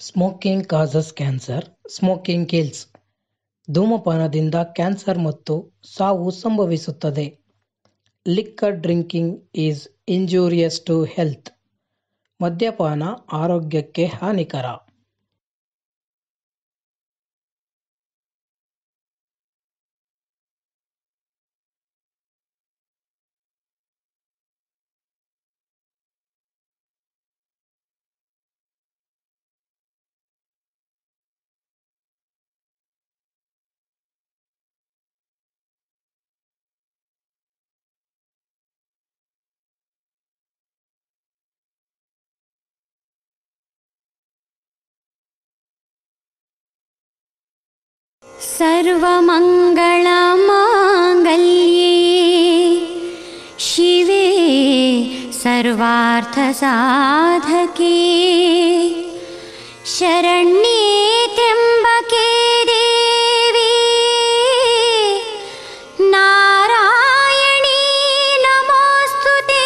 Smoking causes cancer, smoking kills. ಧೂಮಪಾನದಿಂದ cancer ಮತ್ತು ಸಾವು ಸಂಭವಿಸುತ್ತದೆ. Liquor drinking is injurious to health. ಮದ್ಯಪಾನ ಆರೋಗ್ಯಕ್ಕೆ ಹಾನಿಕರ. सर्वमङ्गलमाङ्गल्ये शिवे सर्वार्थसाधके शरण्ये त्र्यम्बके देवी नारायणी नमोस्तुते.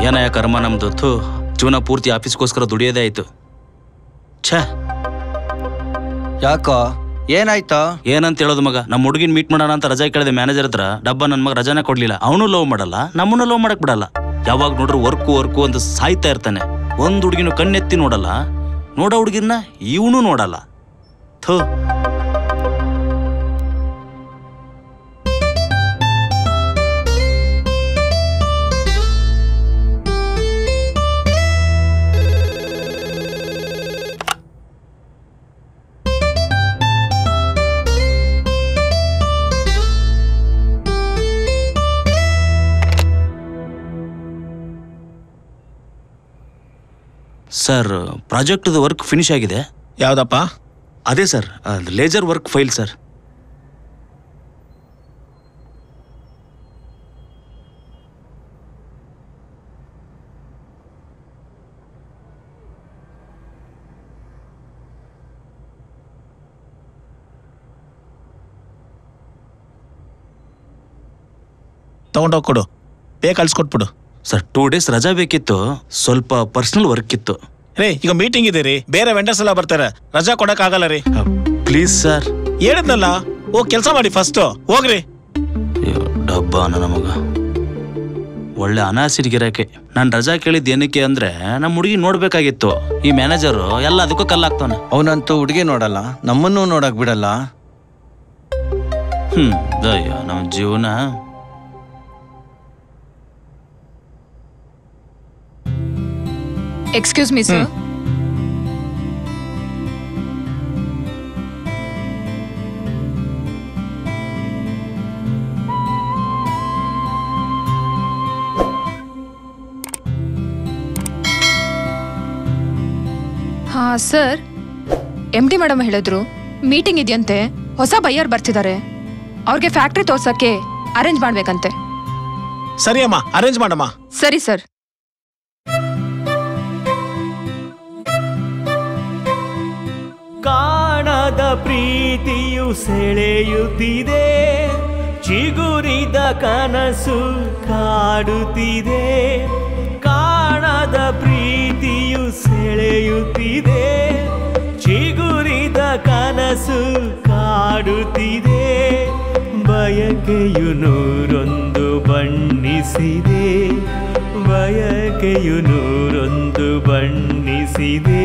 ಏನಯ್ಯ ಕರ್ಮ ನಮ್ದು. ಜೀವನ ಪೂರ್ತಿ ಆಫೀಸ್ಗೋಸ್ಕರ ದುಡಿಯೋದೇ ಆಯ್ತು. ಛೇ, ಯಾಕೋ ಏನಾಯ್ತು? ಏನಂತ ಹೇಳೋದು ಮಗ. ನಮ್ಮ ಹುಡುಗಿನ ಮೀಟ್ ಮಾಡೋಣ ಅಂತ ರಜಾ ಕೇಳಿದೆ ಮ್ಯಾನೇಜರ್ ಹತ್ರ. ಡಬ್ಬ ನನ್ನ ಮಗ ರಜಾನೇ ಕೊಡ್ಲಿಲ್ಲ. ಅವನು ಲವ್ ಮಾಡಲ್ಲ, ನಮ್ಮನ್ನು ಲವ್ ಮಾಡಕ್ ಬಿಡಲ್ಲ. ಯಾವಾಗ ನೋಡ್ರು ವರ್ಕು ಅಂತ ಸಾಯ್ತಾ ಇರ್ತಾನೆ. ಒಂದ್ ಹುಡುಗಿನ ಕಣ್ಣೆತ್ತಿ ನೋಡಲ್ಲ, ನೋಡೋ ಹುಡುಗಿನ ಇವನು ನೋಡಲ್ಲ. ಥೂ. ಸರ್, ಪ್ರಾಜೆಕ್ಟ್ದು ವರ್ಕ್ ಫಿನಿಶ್ ಆಗಿದೆ. ಯಾವುದಪ್ಪ? ಅದೇ sir, laser work file sir. ತಗೊಂಡೋಗಿ ಕೊಡು, ಪೇ ಕಳ್ಸಿಕೊಟ್ಬಿಡು. ಸರ್, 2 days ರಜಾ ಬೇಕಿತ್ತು, ಸ್ವಲ್ಪ ಪರ್ಸನಲ್ ವರ್ಕ್ ಇತ್ತು. ರೀ, ಈಗ ಮೀಟಿಂಗ್ ಇದೆ ರೀ, ಬೇರೆ ವೆಂಡರ್ಸ್ ಎಲ್ಲ ಬರ್ತಾರೆ, ರಜಾ ಕೊಡಕ್ ಆಗಲ್ಲ ರೀ. Please sir. ಹೇಳಿದ್ನಲ್ಲ, ಹೋಗಿ ಕೆಲಸ ಮಾಡಿ ಫಸ್ಟ್, ಹೋಗ್ರಿ. ಡಬ್ಬ ನನ್ನ ಮಗ, ಒಳ್ಳೆ ಅನಾಸಿಡ್ ಗಿರಾಕಿ. ನಾನು ರಜಾ ಕೇಳಿದ್ದು ಏನಕ್ಕೆ ಅಂದ್ರೆ ನಮ್ಮ ಹುಡುಗಿ ನೋಡ್ಬೇಕಾಗಿತ್ತು. ಈ ಮ್ಯಾನೇಜರು ಎಲ್ಲ ಅದಕ್ಕೂ ಕಲ್ಲಾಗ್ತಾನೆ. ಅವನಂತೂ ಹುಡುಗಿ ನೋಡಲ್ಲ, ನಮ್ಮನ್ನೂ ನೋಡಕ್ ಬಿಡಲ್ಲ. ಅಯ್ಯೋ ನಮ್ಮ ಜೀವನ. Excuse me sir. ಹಾ ಸರ್, MD ಮೇಡಮ್ ಹೇಳಿದ್ರು ಮೀಟಿಂಗ್ ಇದೆಯಂತೆ, ಹೊಸ ಬೈಯರ್ ಬರ್ತಿದ್ದಾರೆ, ಅವ್ರಿಗೆ ಫ್ಯಾಕ್ಟ್ರಿ ತೋರ್ಸಕ್ಕೆ ಅರೇಂಜ್ ಮಾಡ್ಬೇಕಂತೆ. ಸರಿ ಅಮ್ಮ, ಅರೇಂಜ್ ಮಾಡಮ್ಮ. ಸರಿ ಸರ್. ಕಾಣದ ಪ್ರೀತಿಯು ಸೆಳೆಯುತ್ತಿದೆ, ಚಿಗುರಿದ ಕನಸು ಕಾಡುತ್ತಿದೆ. ಕಾಣದ ಪ್ರೀತಿಯು ಸೆಳೆಯುತ್ತಿದೆ, ಚಿಗುರಿದ ಕನಸು ಕಾಡುತ್ತಿದೆ. ಬಯಕೆಯು ನೂರೊಂದು ಬಣ್ಣಿಸಿದೆ, ಬಯಕೆಯು ನೂರೊಂದು ಬಣ್ಣಿಸಿದೆ.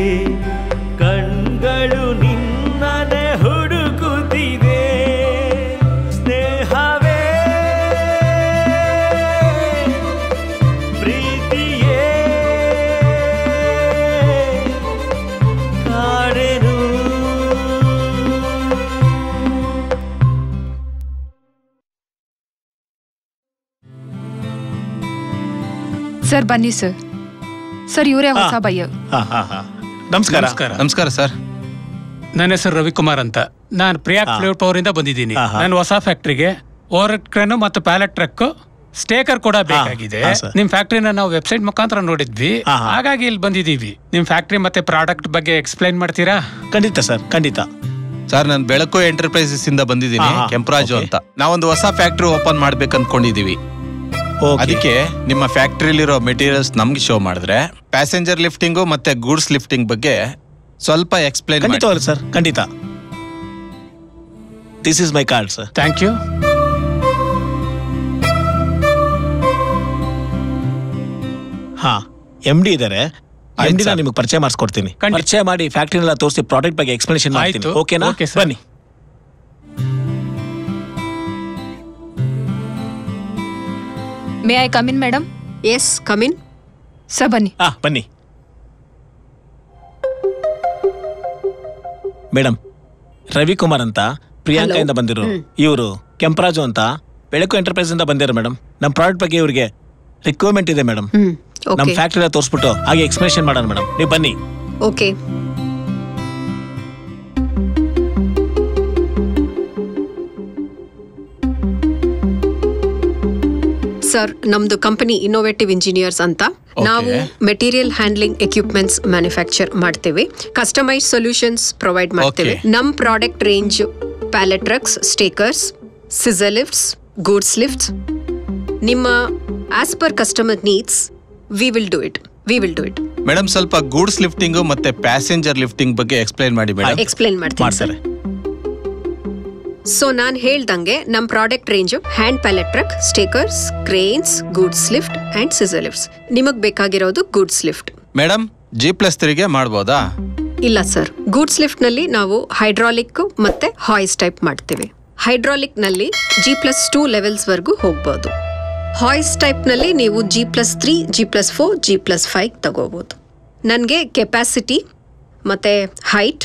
ಕಣ್ಗಳು ನಿನ್ನನೆ ಹುಡುಕುತ್ತಿದೆ. ಸ್ನೇಹವೇ ಪ್ರೀತಿಯೇ ಕಾಣೆನು. ಸರ್ ಬನ್ನಿ ಸರ್. ಸರ್ ಇವರೇ ಹೊಸ ಬೈಯರ್. ನಮಸ್ಕಾರ. ನಮಸ್ಕಾರ ಸರ್. ನನ್ನ ಹೆಸರು ರವಿಕುಮಾರ್ ಅಂತ. ನಾನು ಪ್ರಿಯಾ ಫ್ಲೇವರ್ ಪವರ್ ಇಂದ ಬಂದಿದ್ದೀನಿ. ನಾನು ಹೊಸ ಫ್ಯಾಕ್ಟ್ರಿಗೆ ಓವರ್ ಕ್ರೇನ್ ಮತ್ತು ಪ್ಯಾಲೆಟ್ ಟ್ರಕ್ ಸ್ಟೇಕರ್ ಕೂಡ ಬೇಕಾಗಿದೆ. ನಿಮ್ ಫ್ಯಾಕ್ಟ್ರಿನ ನಾವು ವೆಬ್ಸೈಟ್ ಮುಖಾಂತರ ನೋಡಿದ್ವಿ, ಹಾಗಾಗಿ ಇಲ್ಲಿ ಬಂದಿದ್ದೀವಿ. ನಿಮ್ ಫ್ಯಾಕ್ಟ್ರಿ ಮತ್ತೆ ಪ್ರಾಡಕ್ಟ್ ಬಗ್ಗೆ ಎಕ್ಸ್ಪ್ಲೈನ್ ಮಾಡ್ತೀರಾ? ಖಂಡಿತ ಸರ್, ಖಂಡಿತ. ಸರ್, ನಾನು ಬೆಳಕು ಎಂಟರ್ಪ್ರೈಸಸ್ ಇಂದ ಬಂದಿದ್ದೀನಿ, ಕೆಂಪರಾಜು ಅಂತ. ನಾವೊಂದು ಹೊಸ ಫ್ಯಾಕ್ಟ್ರಿ ಓಪನ್ ಮಾಡ್ಬೇಕು ಅನ್ಕೊಂಡಿದೀವಿ. ಅದಕ್ಕೆ ನಿಮ್ಮ ಫ್ಯಾಕ್ಟ್ರಿಲಿರೋ ಮೆಟೀರಿಯಲ್ಸ್ ನಮ್ಗೆ ಶೋ ಮಾಡಿದ್ರೆ ಪ್ಯಾಸೆಂಜರ್ ಲಿಫ್ಟಿಂಗು ಮತ್ತೆ ಗೂಡ್ಸ್ ಲಿಫ್ಟಿಂಗ್ ಬಗ್ಗೆ ಸ್ವಲ್ಪ ಎಕ್ಸ್ಪ್ಲೈನ್ ಮಾಡಿ. ಖಂಡಿತ ಸರ್, ಖಂಡಿತ. This is my card sir. Thank you. ಹಾ, MD ಇದಾರೆ. MD ನಿಮಗೆ ಪರಿಚಯ ಮಾಡಿಸ್ಕೊಡ್ತೀನಿ. ಪರಿಚಯ ಮಾಡಿ ಫ್ಯಾಕ್ಟ್ರಿನೆಲ್ಲ ತೋರಿಸಿ ಪ್ರಾಡಕ್ಟ್ ಬಗ್ಗೆ ಎಕ್ಸ್ಪ್ಲನೇಷನ್ ಮಾಡ್ತೀನಿ. ಓಕೆನಾ? ಬನ್ನಿ. May I come in madam? Yes, come in. Sir ಬನ್ನಿ. ಬನ್ನಿ ಮೇಡಮ್. ರವಿಕುಮಾರ್ ಅಂತ ಪ್ರಿಯಾಂಕಾ ಇಂದ ಬಂದಿರು. ಇವರು ಕೆಂಪರಾಜು ಅಂತ ಬೆಳಕು ಎಂಟರ್ಪ್ರೈಸ್ ಇಂದ ಬಂದಿರೋ ಮೇಡಮ್. ನಮ್ಮ ಪ್ರಾಡಕ್ಟ್ ಬಗ್ಗೆ ಇವರಿಗೆ ರಿಕ್ವೈರ್ಮೆಂಟ್ ಇದೆ ಮೇಡಮ್. ನಮ್ಮ ಫ್ಯಾಕ್ಟ್ರಿ ತೋರಿಸ್ಬಿಟ್ಟು ಹಾಗೆ ಎಕ್ಸ್ಪ್ಲನೇಷನ್ ಮಾಡೋಣ ಮೇಡಮ್. ನೀವು ಬನ್ನಿ. ಓಕೆ. ಸರ್, ನಮ್ದು ಕಂಪನಿ ಇನ್ನೋವೇಟಿವ್ ಇಂಜಿನಿಯರ್ಸ್ ಅಂತ. ನಾವು ಮೆಟೀರಿಯಲ್ ಹ್ಯಾಂಡ್ಲಿಂಗ್ ಎಕ್ವಿಪ್ಮೆಂಟ್ಸ್ ಮ್ಯಾನುಫ್ಯಾಕ್ಚರ್ ಮಾಡ್ತೇವೆ. ಕಸ್ಟಮೈಸ್ ಸೊಲ್ಯೂಷನ್ಸ್ ಪ್ರೊವೈಡ್ ಮಾಡ್ತೇವೆ. ನಮ್ product range pallet trucks, stackers, scissor lifts, goods lifts. ನಿಮ್ಮ as per customer needs we will do it. Madam, ಸ್ವಲ್ಪ ಗೂಡ್ಸ್ ಲಿಫ್ಟಿಂಗ್ ಮತ್ತೆ passenger lifting ಬಗ್ಗೆ explain ಮಾಡಿ ಮೇಡಮ್. ಎಕ್ಸ್ಪ್ಲೈನ್ ಮಾಡ್ತೀನಿ sir. So ನಾನು ಹೇಳ್ದಂಗೆ ನಮ್ಮ product range hand pallet truck, stackers, cranes, goods lift and scissor lifts. ನಿಮಗ್ ಬೇಕಾಗಿರೋದು ಗೂಡ್ಸ್ ಲಿಫ್ಟ್. ಮೇಡಮ್, G+3 ಮಾಡ್ಬೋದಾ? ಇಲ್ಲ ಸರ್, ಗೂಡ್ಸ್ ಲಿಫ್ಟ್ ನಲ್ಲಿ ನಾವು ಹೈಡ್ರಾಲಿಕ್ ಮತ್ತೆ ಹಾಯ್ಸ್ ಟೈಪ್ ಮಾಡ್ತೀವಿ. ಹೈಡ್ರಾಲಿಕ್ ನಲ್ಲಿ G+2 ಲೆವೆಲ್ಸ್ ವರ್ಗೂ ಹೋಗ್ಬೋದು. ಹಾಯ್ಸ್ ಟೈಪ್ ನಲ್ಲಿ ನೀವು G+3, G+4, G+5 ತಗೋಬಹುದು. ನನಗೆ ಕೆಪಾಸಿಟಿ ಮತ್ತೆ ಹೈಟ್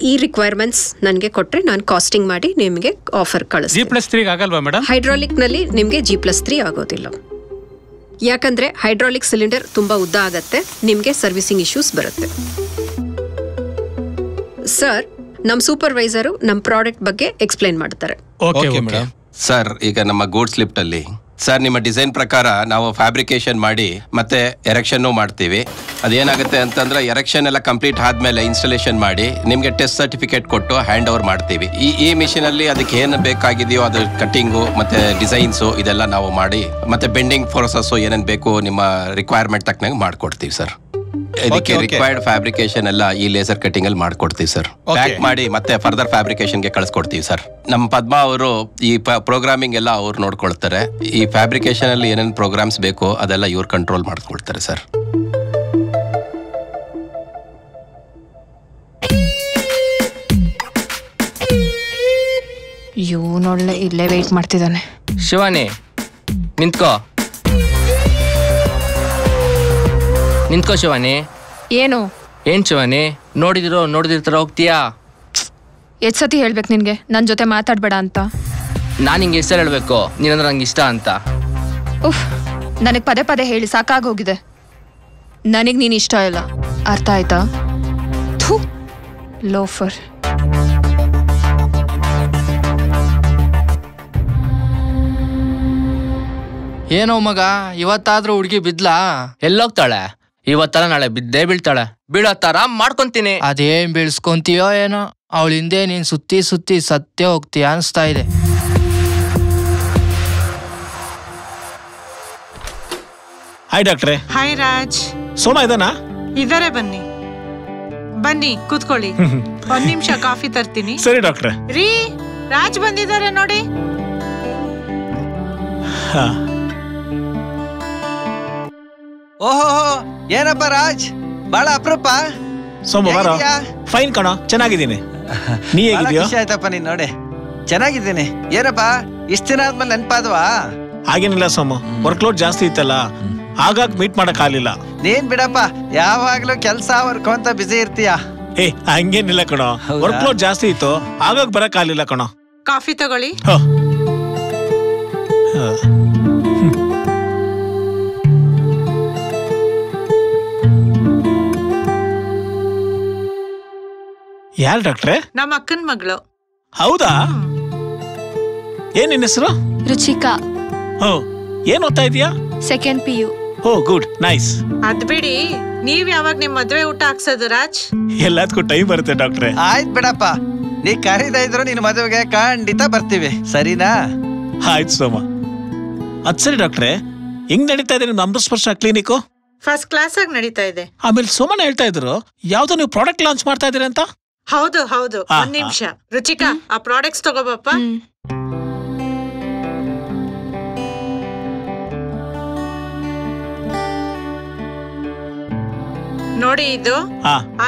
ಈ ರಿಕ್ವೈರ್ಮೆಂಟ್ಸ್ ನನಗೆ ಕೊಟ್ಟರೆ ನಾನು ಕಾಸ್ಟಿಂಗ್ ಮಾಡಿ ನಿಮಗೆ ಆಫರ್ ಕಳಿಸ್ತೀನಿ. G+3 ಆಗಲ್ವಾ ಮೇಡಮ್? ಹೈಡ್ರಾಲಿಕ್ ನಲ್ಲಿ ನಿಮಗೆ G+3 ಆಗೋದಿಲ್ಲ. ಯಾಕಂದ್ರೆ ಹೈಡ್ರಾಲಿಕ್ ಸಿಲಿಂಡರ್ ತುಂಬಾ ಉದ್ದ ಆಗತ್ತೆ, ನಿಮಗೆ ಸರ್ವಿಸಿಂಗ್ ಇಶ್ಯೂಸ್ ಬರುತ್ತೆ. ಸರ್, ನಮ್ಮ ಸೂಪರ್ವೈಸರು ನಮ್ಮ ಪ್ರಾಡಕ್ಟ್ ಬಗ್ಗೆ ಎಕ್ಸ್ಪ್ಲೈನ್ ಮಾಡ್ತಾರೆ. Okay madam. ಸರ್, ಈಗ ನಮ್ಮ ಗೂಡ್ಸ್ ಲಿಫ್ಟ್ ಅಲ್ಲಿ ಸರ್ ನಿಮ್ಮ ಡಿಸೈನ್ ಪ್ರಕಾರ ನಾವು ಫ್ಯಾಬ್ರಿಕೇಶನ್ ಮಾಡಿ ಮತ್ತೆ ಎರೆಕ್ಷನ್ ಮಾಡ್ತೀವಿ. ಅದೇನಾಗುತ್ತೆ ಅಂತಂದ್ರೆ ಎರೆಕ್ಷನ್ ಎಲ್ಲ ಕಂಪ್ಲೀಟ್ ಆದ್ಮೇಲೆ ಇನ್ಸ್ಟಾಲೇಷನ್ ಮಾಡಿ ನಿಮ್ಗೆ ಟೆಸ್ಟ್ ಸರ್ಟಿಫಿಕೇಟ್ ಕೊಟ್ಟು ಹ್ಯಾಂಡ್ ಓವರ್ ಮಾಡ್ತೀವಿ. ಈ ಮಿಷಿನ್ ಅಲ್ಲಿ ಅದಕ್ಕೆ ಏನು ಬೇಕಾಗಿದೆಯೋ ಅದು ಕಟ್ಟಿಂಗು ಮತ್ತೆ ಡಿಸೈನ್ಸು ಇದೆಲ್ಲ ನಾವು ಮಾಡಿ ಮತ್ತೆ ಬೆಂಡಿಂಗ್ ಪ್ರೋಸೆಸ್ ಏನೇನು ಬೇಕು ನಿಮ್ಮ ರಿಕ್ವೈರ್ಮೆಂಟ್ ತಕ್ಕನಾಗ ಮಾಡ್ಕೊಡ್ತೀವಿ ಸರ್. ಇದಕ್ಕೆ ರಿಕ್ವೈರ್ಡ್ ಫ್ಯಾಬ್ರಿಕೇಶನ್ ಎಲ್ಲ ಈ ಲೇಸರ್ ಕಟಿಂಗ್ ಅಲ್ಲಿ ಮಾಡ್ಕೊಡ್ತೀವಿ ಸರ್. ಪ್ಯಾಕ್ ಮಾಡಿ ಮತ್ತೆ ಫರ್ದರ್ ಫ್ಯಾಬ್ರಿಕೇಶನ್ ಗೆ ಕಳ್ಸಿಕೊಡ್ತೀವಿ ಸರ್. ನಮ್ಮ ಪದ್ಮಾ ಅವರು ಈ ಪ್ರೋಗ್ರಾಮಿಂಗ್ ಎಲ್ಲ ಅವ್ರು ನೋಡ್ಕೊಳ್ತಾರೆ. ಈ ಫ್ಯಾಬ್ರಿಕೇಶನ್ ಅಲ್ಲಿ ಏನೇನು ಪ್ರೋಗ್ರಾಮ್ಸ್ ಬೇಕು ಅದೆಲ್ಲ ಇವ್ರು ಕಂಟ್ರೋಲ್ ಮಾಡ್ಕೊಳ್ತಾರೆ ಸರ್. ಇವನೊಳ್ಳೆ ಇಲ್ಲೇ ವೆಯ್ಟ್ ಮಾಡ್ತಿದ್ದಾನೆ. ಶಿವಾನಿ ನಿಂತ್ಕೋ ನಿಂತ್ಕೋ ಶಿವಾನಿ. ಏನು ಏನ್ ಶಿವಾನಿ ನೋಡಿದಿರ್ತಾರ ಹೋಗ್ತೀಯಾ? ಎಷ್ಟ್ ಸತಿ ಹೇಳ್ಬೇಕು ನಿನ್ಗೆ ನನ್ನ ಜೊತೆ ಮಾತಾಡ್ಬೇಡ ಅಂತ? ನಾನು ಹಿಂಗೆ ಹೆಸರು ಹೇಳ್ಬೇಕು ನೀನಂದ್ರೆ ನಂಗೆ ಇಷ್ಟ ಅಂತ. ಉಫ್, ನನಗೆ ಪದೇ ಪದೇ ಹೇಳಿ ಸಾಕಾಗೋಗಿದೆ. ನನಗೆ ನೀನು ಇಷ್ಟ ಇಲ್ಲ, ಅರ್ಥ ಆಯ್ತಾ? ಥೂ, ಲೋಫರ್. ಏನೋ ಮಗ, ಇವತ್ತಾದ್ರೂ ಹುಡುಗಿ ಬಿದ್ಲಾ? ಎಲ್ಲೋಗ್ತಾಳೆ? ಇವತ್ತಲ್ಲ ನಾಳೆ ಬಿದ್ದೇ ಬೀಳ್ತಾಳೆ. ಬೀಳೋ ತರ ಮಾಡ್ಕೊಂತೀನಿ. ಅದೇನ್ ಬೀಳ್ಸ್ಕೊಂತೀಯೋ ಏನೋ, ಅವಳ ಹಿಂದೆ ನೀನ್ ಸುತ್ತಿ ಸುತ್ತಿ ಸತ್ಯ ಹೋಗ್ತೀಯ ಅನ್ಸ್ತಾ ಇದೆ. ಹಾಯ್ ಡಾಕ್ಟ್ರೆ. ಹಾಯ್ ರಾಜ್. ಸೋಮ ಇದಾನಾ? ಇದಾರೆ, ಬನ್ನಿ ಬನ್ನಿ ಕೂತ್ಕೊಳ್ಳಿ. ಒಂದ್ ನಿಮಿಷ ಕಾಫಿ ತರ್ತೀನಿ. ಸರಿ ಡಾಕ್ಟ್ರೆ. ರೀ, ರಾಜ್ ಬಂದಿದ್ದಾರೆ ನೋಡಿ. ಓಹೋ, ಏನಪ್ಪ ರಾಜ್, ಬಹಳ ಅಪರೂಪ. ಸೋಮವಾರ ಫೈನ್ ಕಣೋ, ಚೆನ್ನಾಗಿದ್ದೀನಿ. ನೀ ಹೇಗಿದ್ಯೋ? ಖುಷಿ ಆಯ್ತಪ್ಪ ನೀನ್ ನೋಡಿ. ಚೆನ್ನಾಗಿದ್ದೀನಿ. ಏನಪ್ಪ ಇಷ್ಟ ದಿನ ಆದ್ಮೇಲೆ ನೆನ್ಪಾದ್ವಾ? ಹಾಗೇನಿಲ್ಲ ಸೋಮು, ವರ್ಕ್ ಲೋಡ್ ಜಾಸ್ತಿ ಇತ್ತಲ್ಲ, ಆಗಾಗ ಮೀಟ್ ಮಾಡಕ್ ಆಗ್ಲಿಲ್ಲ. ನೀನ್ ಬಿಡಪ್ಪ, ಯಾವಾಗ್ಲೂ ಕೆಲ್ಸ ವರ್ಕ್ ಅಂತ ಬಿಸಿ ಇರ್ತೀಯ. ಏ ಹಂಗೇನಿಲ್ಲ ಕಣೋ, ವರ್ಕ್ ಲೋಡ್ ಜಾಸ್ತಿ ಇತ್ತು, ಆಗಾಗ ಬರಕ್ ಆಗ್ಲಿಲ್ಲ ಕಣೋ. ಕಾಫಿ ತಗೊಳ್ಳಿ. ಯಾರು ಡಾಕ್ಟ್ರೆ? ನಮ್ಮ ಅಕ್ಕನ ಮಗಳು. ಹೌದಾ? ಏನ್ ನಿನ್ನ ಹೆಸರು? ರುಚಿಕಾ. ಏನ್ ಓದ್ತಾ ಇದೀಯಾ? Second PU. ಓ ಗುಡ್, ನೈಸ್. ಅದ್ ಬಿಡಿ, ನೀವ್ ಯಾವಾಗ ನಿಮ್ ಮದ್ವೆ ಊಟ ಹಾಕ್ಸೋದು ರಾಜ್? ಎಲ್ಲದಕ್ಕೂ ಟೈಮ್ ಬರುತ್ತೆ ಡಾಕ್ಟ್ರೆ. ಆಯ್ತು ಬಿಡಪ್ಪ, ನೀ ಕರೀದ ಇದ್ರು ನಿನ್ ಮದುವೆಗೆ ಖಂಡಿತ ಬರ್ತೀವಿ, ಸರಿನಾ? ಆಯ್ತು ಸೋಮ. ಅದ್ ಸರಿ ಡಾಕ್ಟ್ರೆ, ಹೆಂಗ್ ನಡೀತಾ ಇದೆ ನಿಮ್ ಅಮೃತಸ್ಪರ್ಶ ಕ್ಲಿನಿಕ್? ಫಸ್ಟ್ ಕ್ಲಾಸ್ ಆಗಿ ನಡೀತಾ ಇದೆ. ಆಮೇಲೆ ಸೋಮನ ಹೇಳ್ತಾ ಇದ್ರು ಯಾವ್ದೋ ನೀವು ಪ್ರಾಡಕ್ಟ್ ಲಾಂಚ್ ಮಾಡ್ತಾ ಇದೀರ ಅಂತ. ಹೌದು ಹೌದು, ಒಂದ್ ನಿಮಿಷ. ರುಚಿಕಾ, ಆ ಪ್ರಾಡಕ್ಟ್ಸ್ ತಗೋಬಪ್ಪ. ನೋಡಿ, ಇದು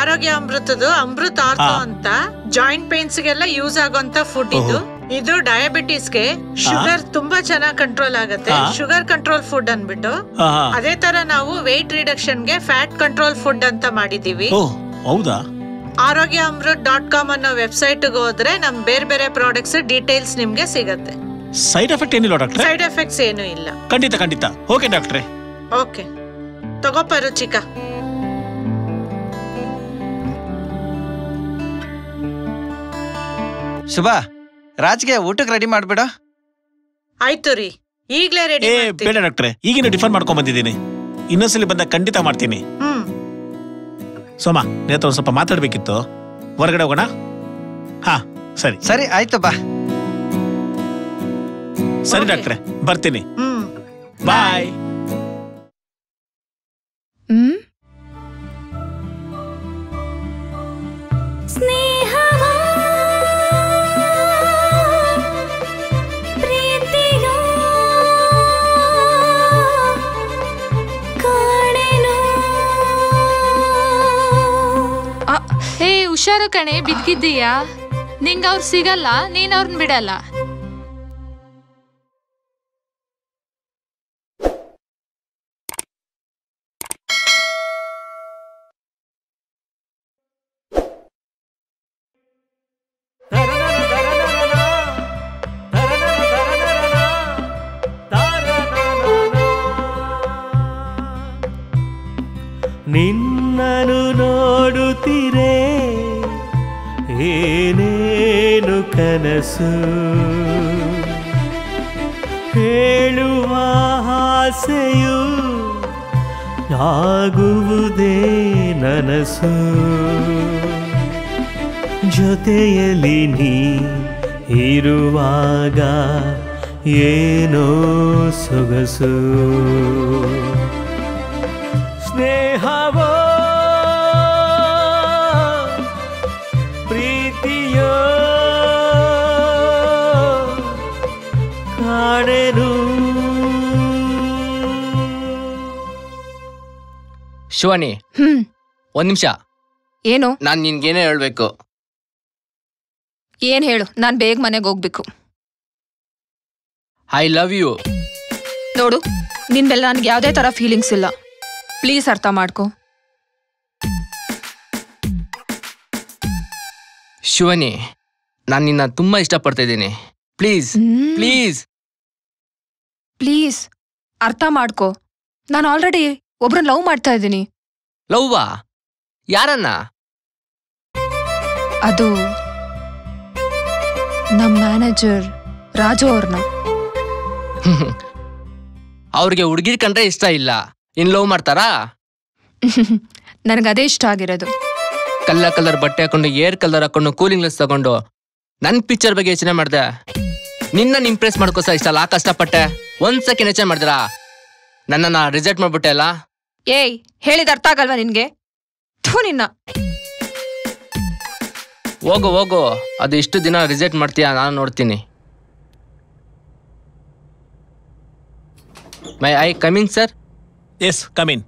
ಆರೋಗ್ಯ ಅಮೃತದ್ದು ಅಮೃತ ಆರ್ಥೋ ಅಂತ ಜಾಯಿಂಟ್ ಪೇನ್ಸ್ ಗೆಲ್ಲ ಯೂಸ್ ಆಗೋಂತ ಫುಡ್ ಇದು. ಇದು ಡಯಾಬಿಟಿಸ್ಗೆ ಶುಗರ್ ತುಂಬಾ ಚೆನ್ನಾಗಿ ಕಂಟ್ರೋಲ್ ಆಗುತ್ತೆ. ಶುಗರ್ ಕಂಟ್ರೋಲ್ ಫುಡ್ ಅನ್ಬಿಟ್ಟು, ಅದೇ ತರ ನಾವು ವೇಟ್ ರಿಡಕ್ಷನ್ ಗೆ ಫ್ಯಾಟ್ ಕಂಟ್ರೋಲ್ ಫುಡ್ ಅಂತ ಮಾಡಿದೀವಿ. ಹೌದಾ? arogyaamrut.com ಅನ್ನೋ ವೆಬ್ಸೈಟ್ ಹೋದ್ರೆ ನಮ್ ಬೇರೆ ಬೇರೆ ಪ್ರಾಡಕ್ಟ್ಸ್ ಡೀಟೇಲ್ಸ್ ನಿಮ್ಗೆ ಸಿಗತ್ತೆ. ಸೈಡ್ ಎಫೆಕ್ಟ್ ಏನಿಲ್ಲ ಡಾಕ್ಟ್ರೆ? ಸೈಡ್ ಎಫೆಕ್ಟ್ಸ್ ಏನು ಇಲ್ಲ. ಖಂಡಿತ ಖಂಡಿತ. ಓಕೆ ಡಾಕ್ಟ್ರೆ. ಓಕೆ, ತಗೋಪ ರುಚಿಕಾ. ಶುಭ, ರಾಜ್ಗೆ ಊಟಕ್ಕೆ ರೆಡಿ ಮಾಡ್ಬೇಡ. ಆಯ್ತು ರೀ, ಈಗ್ಲೇ ರೆಡಿ. ಬೇಡ ಡಾಕ್ಟ್ರೆ, ಈಗಿನ ಟಿಫನ್ ಮಾಡ್ಕೊಂಡ್ ಬಂದಿದ್ದೀನಿ, ಇನ್ನೊಂದ್ಸಲಿ ಬಂದಾಗ ಖಂಡಿತ ಮಾಡ್ತೀನಿ. ಸೋಮ, ನೇತ್ರ ಒಂದ್ ಸ್ವಲ್ಪ ಮಾತಾಡ್ಬೇಕಿತ್ತು, ಹೊರಗಡೆ ಹೋಗೋಣ? ಹಾ ಸರಿ ಸರಿ, ಆಯ್ತು ಬಾ. ಸರಿ ಡಾಕ್ಟ್ರೆ, ಬರ್ತೀನಿ. ಬಾಯ್. ಹುಷಾರು ಕಣೆ, ಬಿದ್ದಿದ್ದೀಯಾ? ನಿಂಗ ಅವ್ರು ಸಿಗಲ್ಲ, ನೀನ್ ಅವ್ರನ್ನ ಬಿಡಲ್ಲ. ನಿನ್ನನು ನೋಡುತ್ತಿರೆ ಏನೇನು ಕನಸು, ಹೇಳುವ ಆಸೆಯು ಆಗುವುದೇ ನನಸು. ಜೊತೆಯಲ್ಲಿ ನೀ ಇರುವಾಗ ಏನೋ ಸೊಗಸು. ಸ್ನೇಹವೋ ಪ್ರೀತಿಯೋ ಕಾಣೆನು. ಶಿವಾನಿ, ಒಂದ್ ನಿಮಿಷ. ಏನು? ನಾನ್ ನಿನ್ಗೇನೇ ಹೇಳ್ಬೇಕು. ಏನ್ ಹೇಳು, ನಾನ್ ಬೇಗ ಮನೆಗೆ ಹೋಗ್ಬೇಕು. I love you. ನೋಡು, ನಿನ್ ಮೇಲೆ ನನಗೆ ಯಾವುದೇ ತರ ಫೀಲಿಂಗ್ಸ್ ಇಲ್ಲ. ಪ್ಲೀಸ್ ಅರ್ಥ ಮಾಡ್ಕೊ. ಶಿವಾನಿ, ನಾನು ನಿನ್ನ ತುಂಬಾ ಇಷ್ಟಪಡ್ತಾ ಇದ್ದೀನಿ. ಪ್ಲೀಸ್ ಪ್ಲೀಸ್ ಪ್ಲೀಸ್ ಅರ್ಥ ಮಾಡ್ಕೊ. ನಾನು ಆಲ್ರೆಡಿ ಒಬ್ರನ್ನ ಲವ್ ಮಾಡ್ತಾ ಇದ್ದೀನಿ. ಲವ್ವಾ? ಯಾರನ್ನ? ಅದು ನಮ್ಮ ಮ್ಯಾನೇಜರ್ ರಾಜು ಅವ್ರನ್ನ. ಅವ್ರಿಗೆ ಹುಡುಗಿರ್ ಕಂಡ್ರೆ ಇಷ್ಟ ಇಲ್ಲ, ಇನ್ ಲವ್ ಮಾಡ್ತಾರಾ? ನನಗದೇ ಇಷ್ಟ ಆಗಿರೋದು. ಕಲರ್ ಬಟ್ಟೆ ಹಾಕೊಂಡು ಏರ್ ಕಲರ್ ಹಾಕೊಂಡು ಕೂಲಿಂಗ್ ಗ್ಲಾಸ್ ತಗೊಂಡು ನನ್ ಪಿಕ್ಚರ್ ಬಗ್ಗೆ ಯೋಚನೆ ಮಾಡ್ದೆ. ನಿನ್ನ ಇಂಪ್ರೆಸ್ ಮಾಡ್ಕೋಸ ಇಷ್ಟಲ್ಲ ಕಷ್ಟಪಟ್ಟೆ. 1 ಸೆಕೆಂಡ್ ಯೋಚನೆ ಮಾಡಿದ್ರಾ ನನ್ನನ್ನ ರಿಜೆಕ್ಟ್ ಮಾಡ್ಬಿಟ್ಟೆ ಅಲ್ಲ? ಏಯ್, ಹೇಳಿದ ಅರ್ಥ ಆಗಲ್ವಾ ನಿನ್ಗೆ? ಥೂ ನಿನ್ನ. ಹೋಗು ಹೋಗು, ಅದು ಇಷ್ಟು ದಿನ ರಿಜೆಕ್ಟ್ ಮಾಡ್ತೀಯಾ ನಾನು ನೋಡ್ತೀನಿ. May I coming sir? Yes, come in.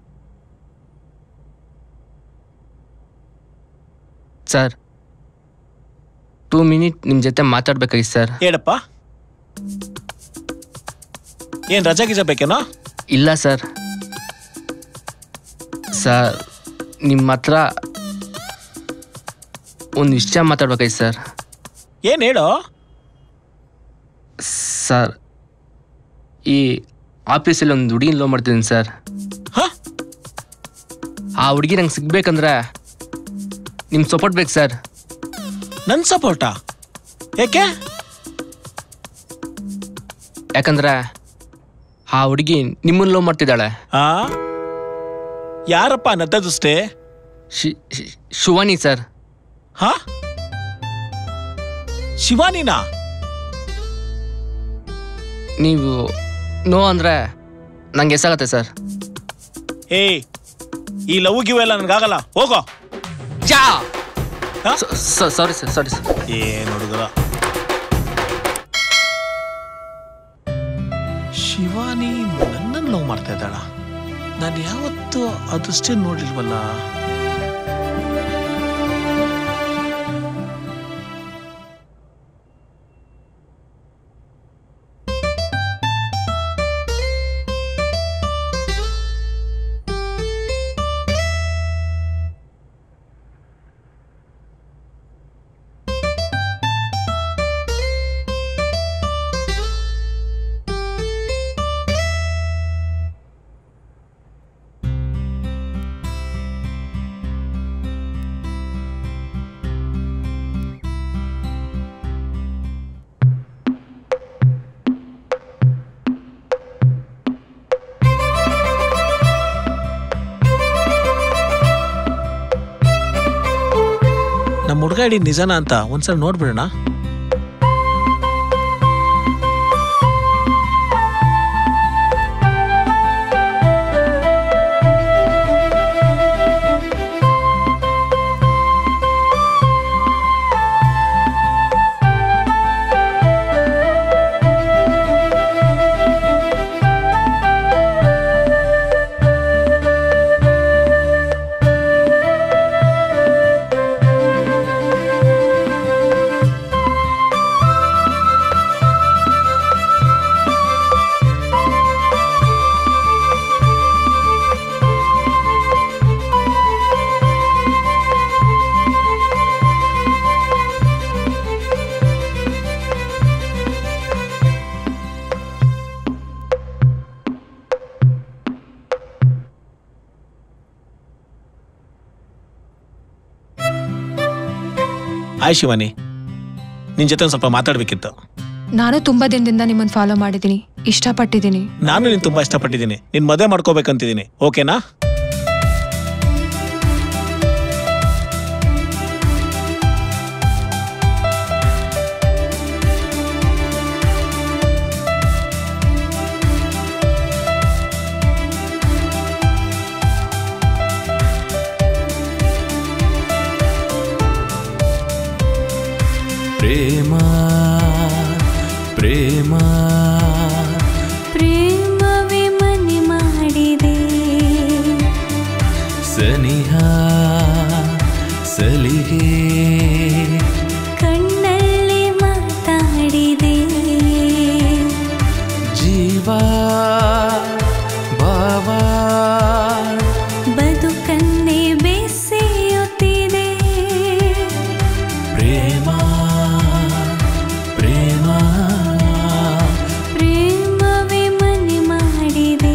Sir 2 minute ನಿಮ್ಮ ಜೊತೆ ಮಾತಾಡ್ಬೇಕಾಗಿ ಸರ್. ಹೇಳಪ್ಪ, ಏನ್ ರಜಾ ಗಿಜಾ ಬೇಕೇನೋ? ಇಲ್ಲ ಸರ್. ಸರ್ ನಿಮ್ಮ ಹತ್ರ ಒಂದು ವಿಷಯ ಮಾತಾಡ್ಬೇಕಾಗಿ ಸರ್. ಏನ್ ಹೇಳೋ? ಸರ್, ಈ ಆಫೀಸಲ್ಲಿ ಒಂದು ಹುಡುಗಿನ ಲವ್ ಮಾಡ್ತಿದ್ದೀನಿ ಸರ್. ಆ ಹುಡುಗಿ ನಂಗೆ ಸಿಗ್ಬೇಕಂದ್ರೆ ನಿಮ್ಮ ಸಪೋರ್ಟ್ ಬೇಕು ಸರ್. ನನ್ನ ಸಪೋರ್ಟಾ? ಯಾಕೆ? ಯಾಕಂದ್ರೆ ಆ ಹುಡುಗಿ ನಿಮ್ಮನ್ನ ಲವ್ ಮಾಡ್ತಿದ್ದಾಳೆ. ಯಾರಪ್ಪ ನದ್ದದುಷ್ಟೇ? ಶಿವಾನಿ ಸರ್. ಹಾ, ಶಿವಾನಿನಾ? ನೀವು ನೋ ಅಂದ್ರೆ ನಂಗೆ ಎಸಾಗತ್ತೆ ಸರ್. ಏಯ್, ಈ ಲವ್ ಗಿವ್ ಎಲ್ಲ ನನಗಾಗಲ್ಲ, ಹೋಗೋ. Sorry sir, sorry sir. ಏನು ಹುಡುಗರ, ಶಿವಾನಿ ನನ್ನನ್ನು ಲವ್ ಮಾಡ್ತಾ ಇದ್ದಾಳ? ನಾನು ಯಾವತ್ತೂ ಅದಷ್ಟೇ ನೋಡಿಲ್ವಲ್ಲ. ನಮ್ಮ ಹುಡುಗ ಇಡೀ ನಿಜನ ಅಂತ ಒಂದ್ಸಲ ನೋಡ್ಬಿಡೋಣ. ಹಾಯ್ ಶಿವಾನಿ, ನಿನ್ ಜೊತೆ ಸ್ವಲ್ಪ ಮಾತಾಡ್ಬೇಕಿತ್ತು. ನಾನು ತುಂಬಾ ದಿನದಿಂದ ನಿಮ್ಮನ್ನ ಫಾಲೋ ಮಾಡಿದ್ದೀನಿ, ಇಷ್ಟಪಟ್ಟಿದ್ದೀನಿ. ನಾನು ನಿನ್ ತುಂಬಾ ಇಷ್ಟಪಟ್ಟಿದ್ದೀನಿ. ನಿನ್ ಮದುವೆ ಮಾಡ್ಕೋಬೇಕಂತಿದ್ದೀನಿ, ಓಕೆನಾ? ಪ್ರೇಮ ಪ್ರೇಮ ಪ್ರೇಮವೇ ಮನೆ ಮಾಡಿದೆ, ಜೀವ ಬಾವಾ ಬದುಕನ್ನೇ ಬೆಸೆಯುತ್ತಿದೆ ಪ್ರೇಮ ಪ್ರೇಮ ಪ್ರೇಮವೇ ಮನೆ ಮಾಡಿದೆ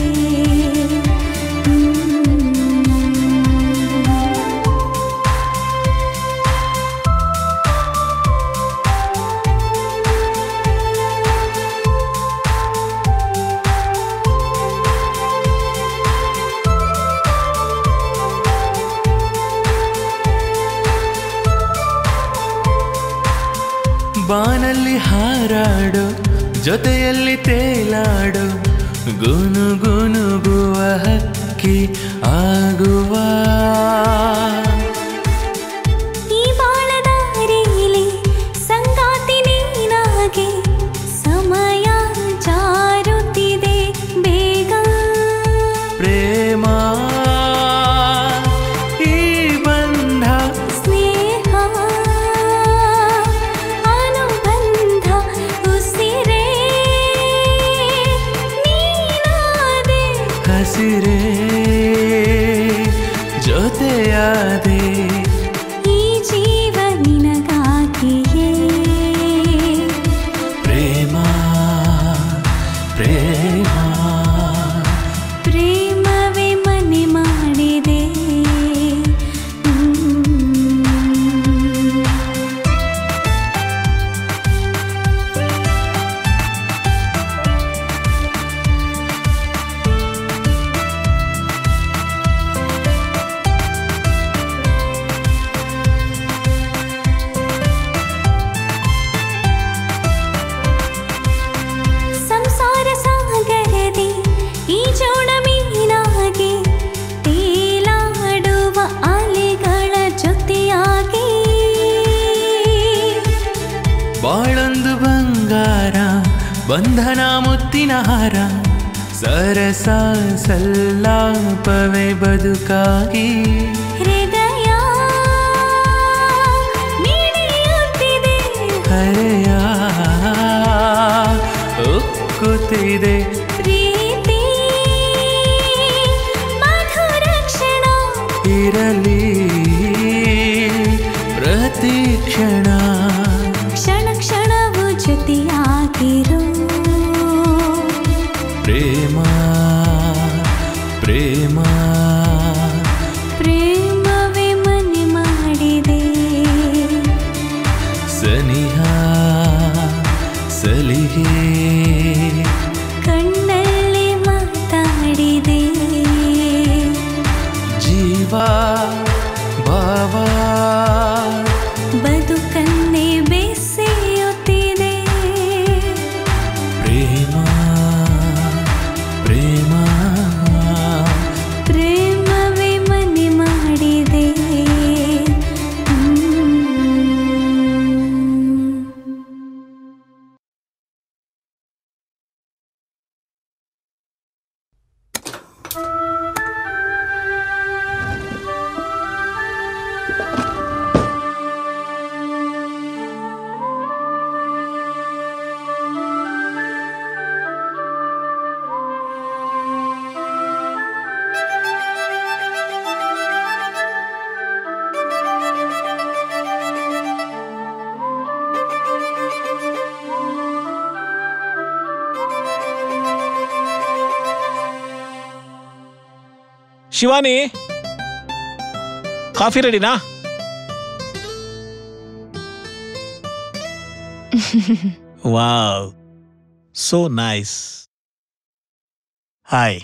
ಬಾನಲ್ಲಿ ಹಾರಾಡು ಜೊತೆಯಲ್ಲಿ ತೇಲಾಡು ಗುನುಗುನುಗುವ ಹಕ್ಕಿ ಆಗುವ ಈ ಬಾಳದಾರಿಲಿ ಸಂಗಾತಿ ನೀನಾಗೆ ಸಮಯ ಜಾರುತ್ತಿದೆ ಬೇಗ ಪ್ರೇಮ ಈ ಬಂಧ ಸ್ನೇಹ ಅನುಬಂಧ ಉಸಿರೇ ನೀನಾದೆ ಹಸಿರೇ ಜೊತೆಯಾದೆ ಈ ಜೀವ ನಿನಗಾಗಿಯೇ ಪ್ರೇಮ ಪ್ರೇಮ ಪ್ರೇಮವೇ ಮನೆ ಮಾಡಿದೆ ಸಂಸಾರ ಸಾಗರದಿ ಈ ಜೋಡ ಮೀನಾಗಿ ತೇಲಾಡುವ ಅಲೆಗಳ ಜೊತೆಯಾಗಿ ಬಾಳೊಂದು ಬಂಗಾರ ಬಂಧನ ಮುತ್ತಿನ ಹಾರ ಸರಸ ಸಲ್ಲಾಪವೇ ಬದುಕಾಗಿ ಹೃದಯ ಮಿಡಿಯುತ್ತಿದೆ ಹರೆಯ ಉಕ್ಕುತ್ತಿದೆ ಪ್ರೀತಿ ಮಧುರ ಕ್ಷಣ ಇರಲಿ ಪ್ರತಿ ಕ್ಷಣ ಕ್ಷಣ ಕ್ಷಣವು ಜೊತೆಯಾಗಿರೋ ಪ್ರೇಮ ಪ್ರೇಮ ಪ್ರೇಮವೇ ಮನೆ ಮಾಡಿದೆ ಸನಿಹ ಸಲಿಗೆ ಕಣ್ಣಲ್ಲಿ ಮಾತಾಡಿದೆ ಜೀವ ಬಾವಾ ಬದುಕನ್ನೇ ಬೆಸೆಯುತ್ತಿದೆ ಪ್ರೇಮ ಪ್ರೇಮ ಪ್ರೇಮವೇ ಮನೆ ಮಾಡಿದೆ ಶಿವಾನಿ ಕಾಫಿ ರೆಡಿನಾ? Wow so nice. ಹಾಯ್.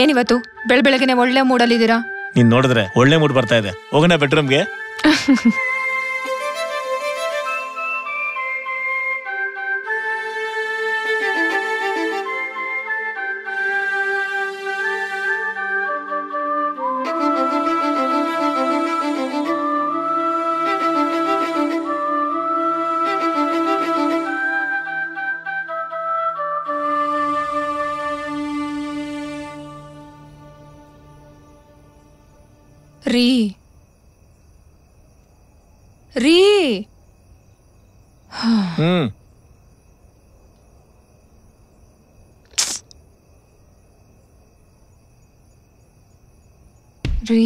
ಏನಿವತ್ತು ಬೆಳಬೆಳಗ್ಗೆನೆ ಒಳ್ಳೆ ಮೂಡಲ್ಲಿದ್ದೀರಾ? ನೀನ್ ನೋಡಿದ್ರೆ ಒಳ್ಳೆ ಮೂಡ್ ಬರ್ತಾ ಇದೆ. ಹೋಗೋಣ ಬೆಡ್ರೂಮ್ಗೆ. ರೀ ರೀ ರೀ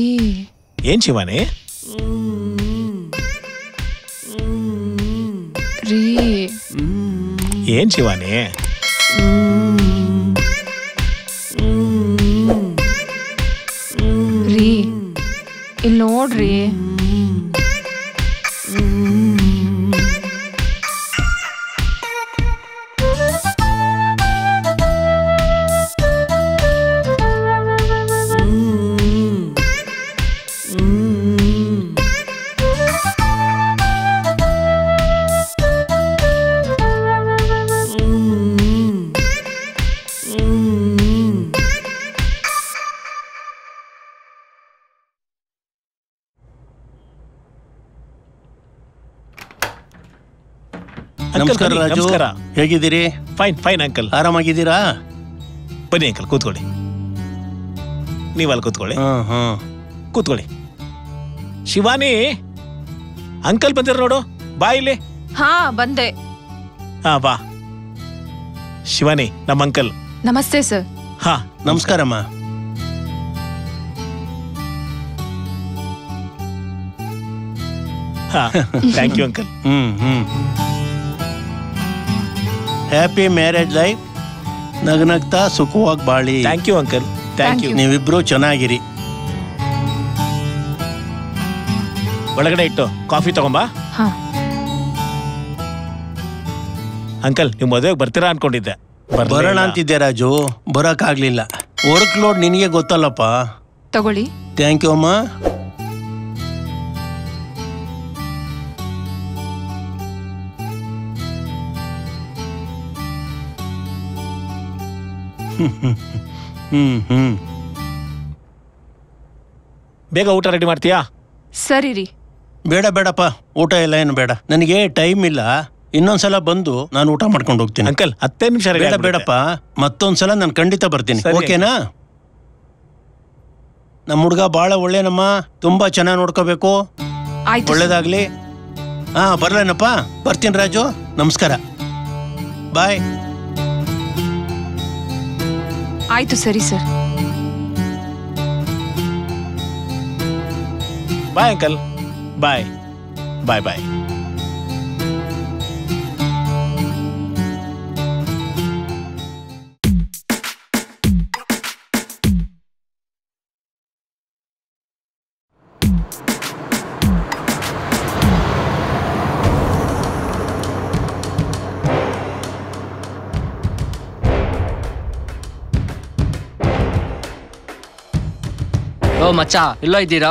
ಏನ್ ಶಿವಾನಿ? ರೀ ಏನ್ ಶಿವಾನಿ? ರೀ ಇಲ್ಲಿ ನೋಡ್ರಿ. ನಮಸ್ಕಾರ ರಾಜು. ನಮಸ್ಕಾರ. ಹೇಗಿದ್ದೀರಿ? Fine fine uncle. ಆರಾಮಾಗಿದ್ದೀರಾ? ಬನ್ನಿ ಅಂಕಲ್ ಕೂತ್ಕೊಳ್ಳಿ. ನೀವಲ್ಲಿ ಕೂತ್ಕೊಳ್ಳಿ. ಕೂತ್ಕೊಳ್ಳಿ. ಶಿವಾನಿ ಅಂಕಲ್ ಬಂದಿರ ನೋಡು, ಬಾ ಇಲ್ಲಿ. ಹಾ ಬಂದೆ. ಹಾ ಬಾ. ಶಿವಾನಿ ನಮ್ಮ ಅಂಕಲ್. ನಮಸ್ತೆ ಸರ್. ಹಾ ನಮಸ್ಕಾರಮ್ಮ. ಹಾ thank you uncle. Happy marriage life. ನಗನಗ್ತಾ ಸುಖವಾಗಿ ಬಾಳಿ. Thank you uncle. Thank you. ನೀವಿಬ್ರು ಚೆನ್ನಾಗಿರಿ. ಒಳಗಡೆ ಇಟ್ಟು ಕಾಫಿ ತಗೊಂಬಾ. ಅಂಕಲ್ ನೀವು ಮದುವೆಗೆ ಬರ್ತೀರಾ ಅನ್ಕೊಂಡಿದ್ದೆ. ಬರೋಣ ಅಂತಿದ್ದೆ ರಾಜು, ಬರೋಕ್ಕಾಗ್ಲಿಲ್ಲ. ವರ್ಕ್ ಲೋಡ್ ನಿನಗೆ ಗೊತ್ತಲ್ಲಪ್ಪ. ತಗೊಳ್ಳಿ. ಥ್ಯಾಂಕ್ ಯು ಅಮ್ಮ. ಬೇಗ ಊಟ ರೆಡಿ ಮಾಡ್ತೀಯಾ? ಸರಿ ರೀ. ಬೇಡ ಬೇಡಪ್ಪ, ಊಟ ಎಲ್ಲ ಏನು ಬೇಡ, ನನಗೆ ಟೈಮ್ ಇಲ್ಲ. ಇನ್ನೊಂದ್ಸಲ ಬಂದು ನಾನು ಊಟ ಮಾಡ್ಕೊಂಡು ಹೋಗ್ತೀನಿ. ಅಂಕಲ್ 10 ನಿಮಿಷ. ಬೇಡ ಬೇಡಪ್ಪ, ಮತ್ತೊಂದ್ಸಲ ನಾನು ಖಂಡಿತ ಬರ್ತೀನಿ. ಓಕೆನಾ? ನಮ್ಮ ಹುಡುಗ ಭಾಳ ಒಳ್ಳೆನಮ್ಮ, ತುಂಬಾ ಚೆನ್ನಾಗಿ ನೋಡ್ಕೋಬೇಕು. ಒಳ್ಳೇದಾಗ್ಲಿ. ಹಾ ಬರ್ಲೇನಪ್ಪ, ಬರ್ತೀನಿ ರಾಜು. ನಮಸ್ಕಾರ, ಬಾಯ್. ಆಯ್ತು ಸರಿ ಸರ್. Bye uncle. ಬಾಯ್ ಬಾಯ್ ಬಾಯ್. ಓ ಮಚ್ಚ, ಇಲ್ಲೋ ಇದ್ದೀರಾ?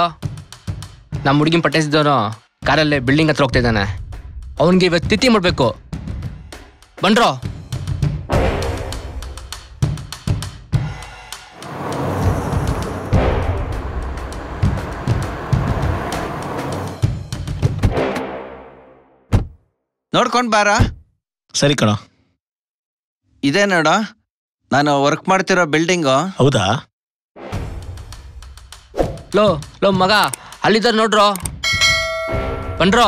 ನಮ್ಮ ಹುಡುಗಿನ ಪಟ್ಟಿಸಿದವನು ಕಾರಲ್ಲೇ ಬಿಲ್ಡಿಂಗ್ ಹತ್ರ ಹೋಗ್ತಾ ಇದ್ದಾನೆ. ಅವನಿಗೆ ಇವತ್ತು ತಿಥಿ ಮಾಡಬೇಕು. ಬನ್ರೋ. ನೋಡ್ಕೊಂಡ್ ಬಾರ. ಸರಿ ಕಣ. ಇದೇ ನೋಡ ನಾನು ವರ್ಕ್ ಮಾಡ್ತಿರೋ ಬಿಲ್ಡಿಂಗು. ಹೌದಾ? ಲೋ ಲೋ ಮಗ, ಅಲ್ಲಿದ್ದಾರೆ ನೋಡ್ರೋ. ಬನ್ರೋ.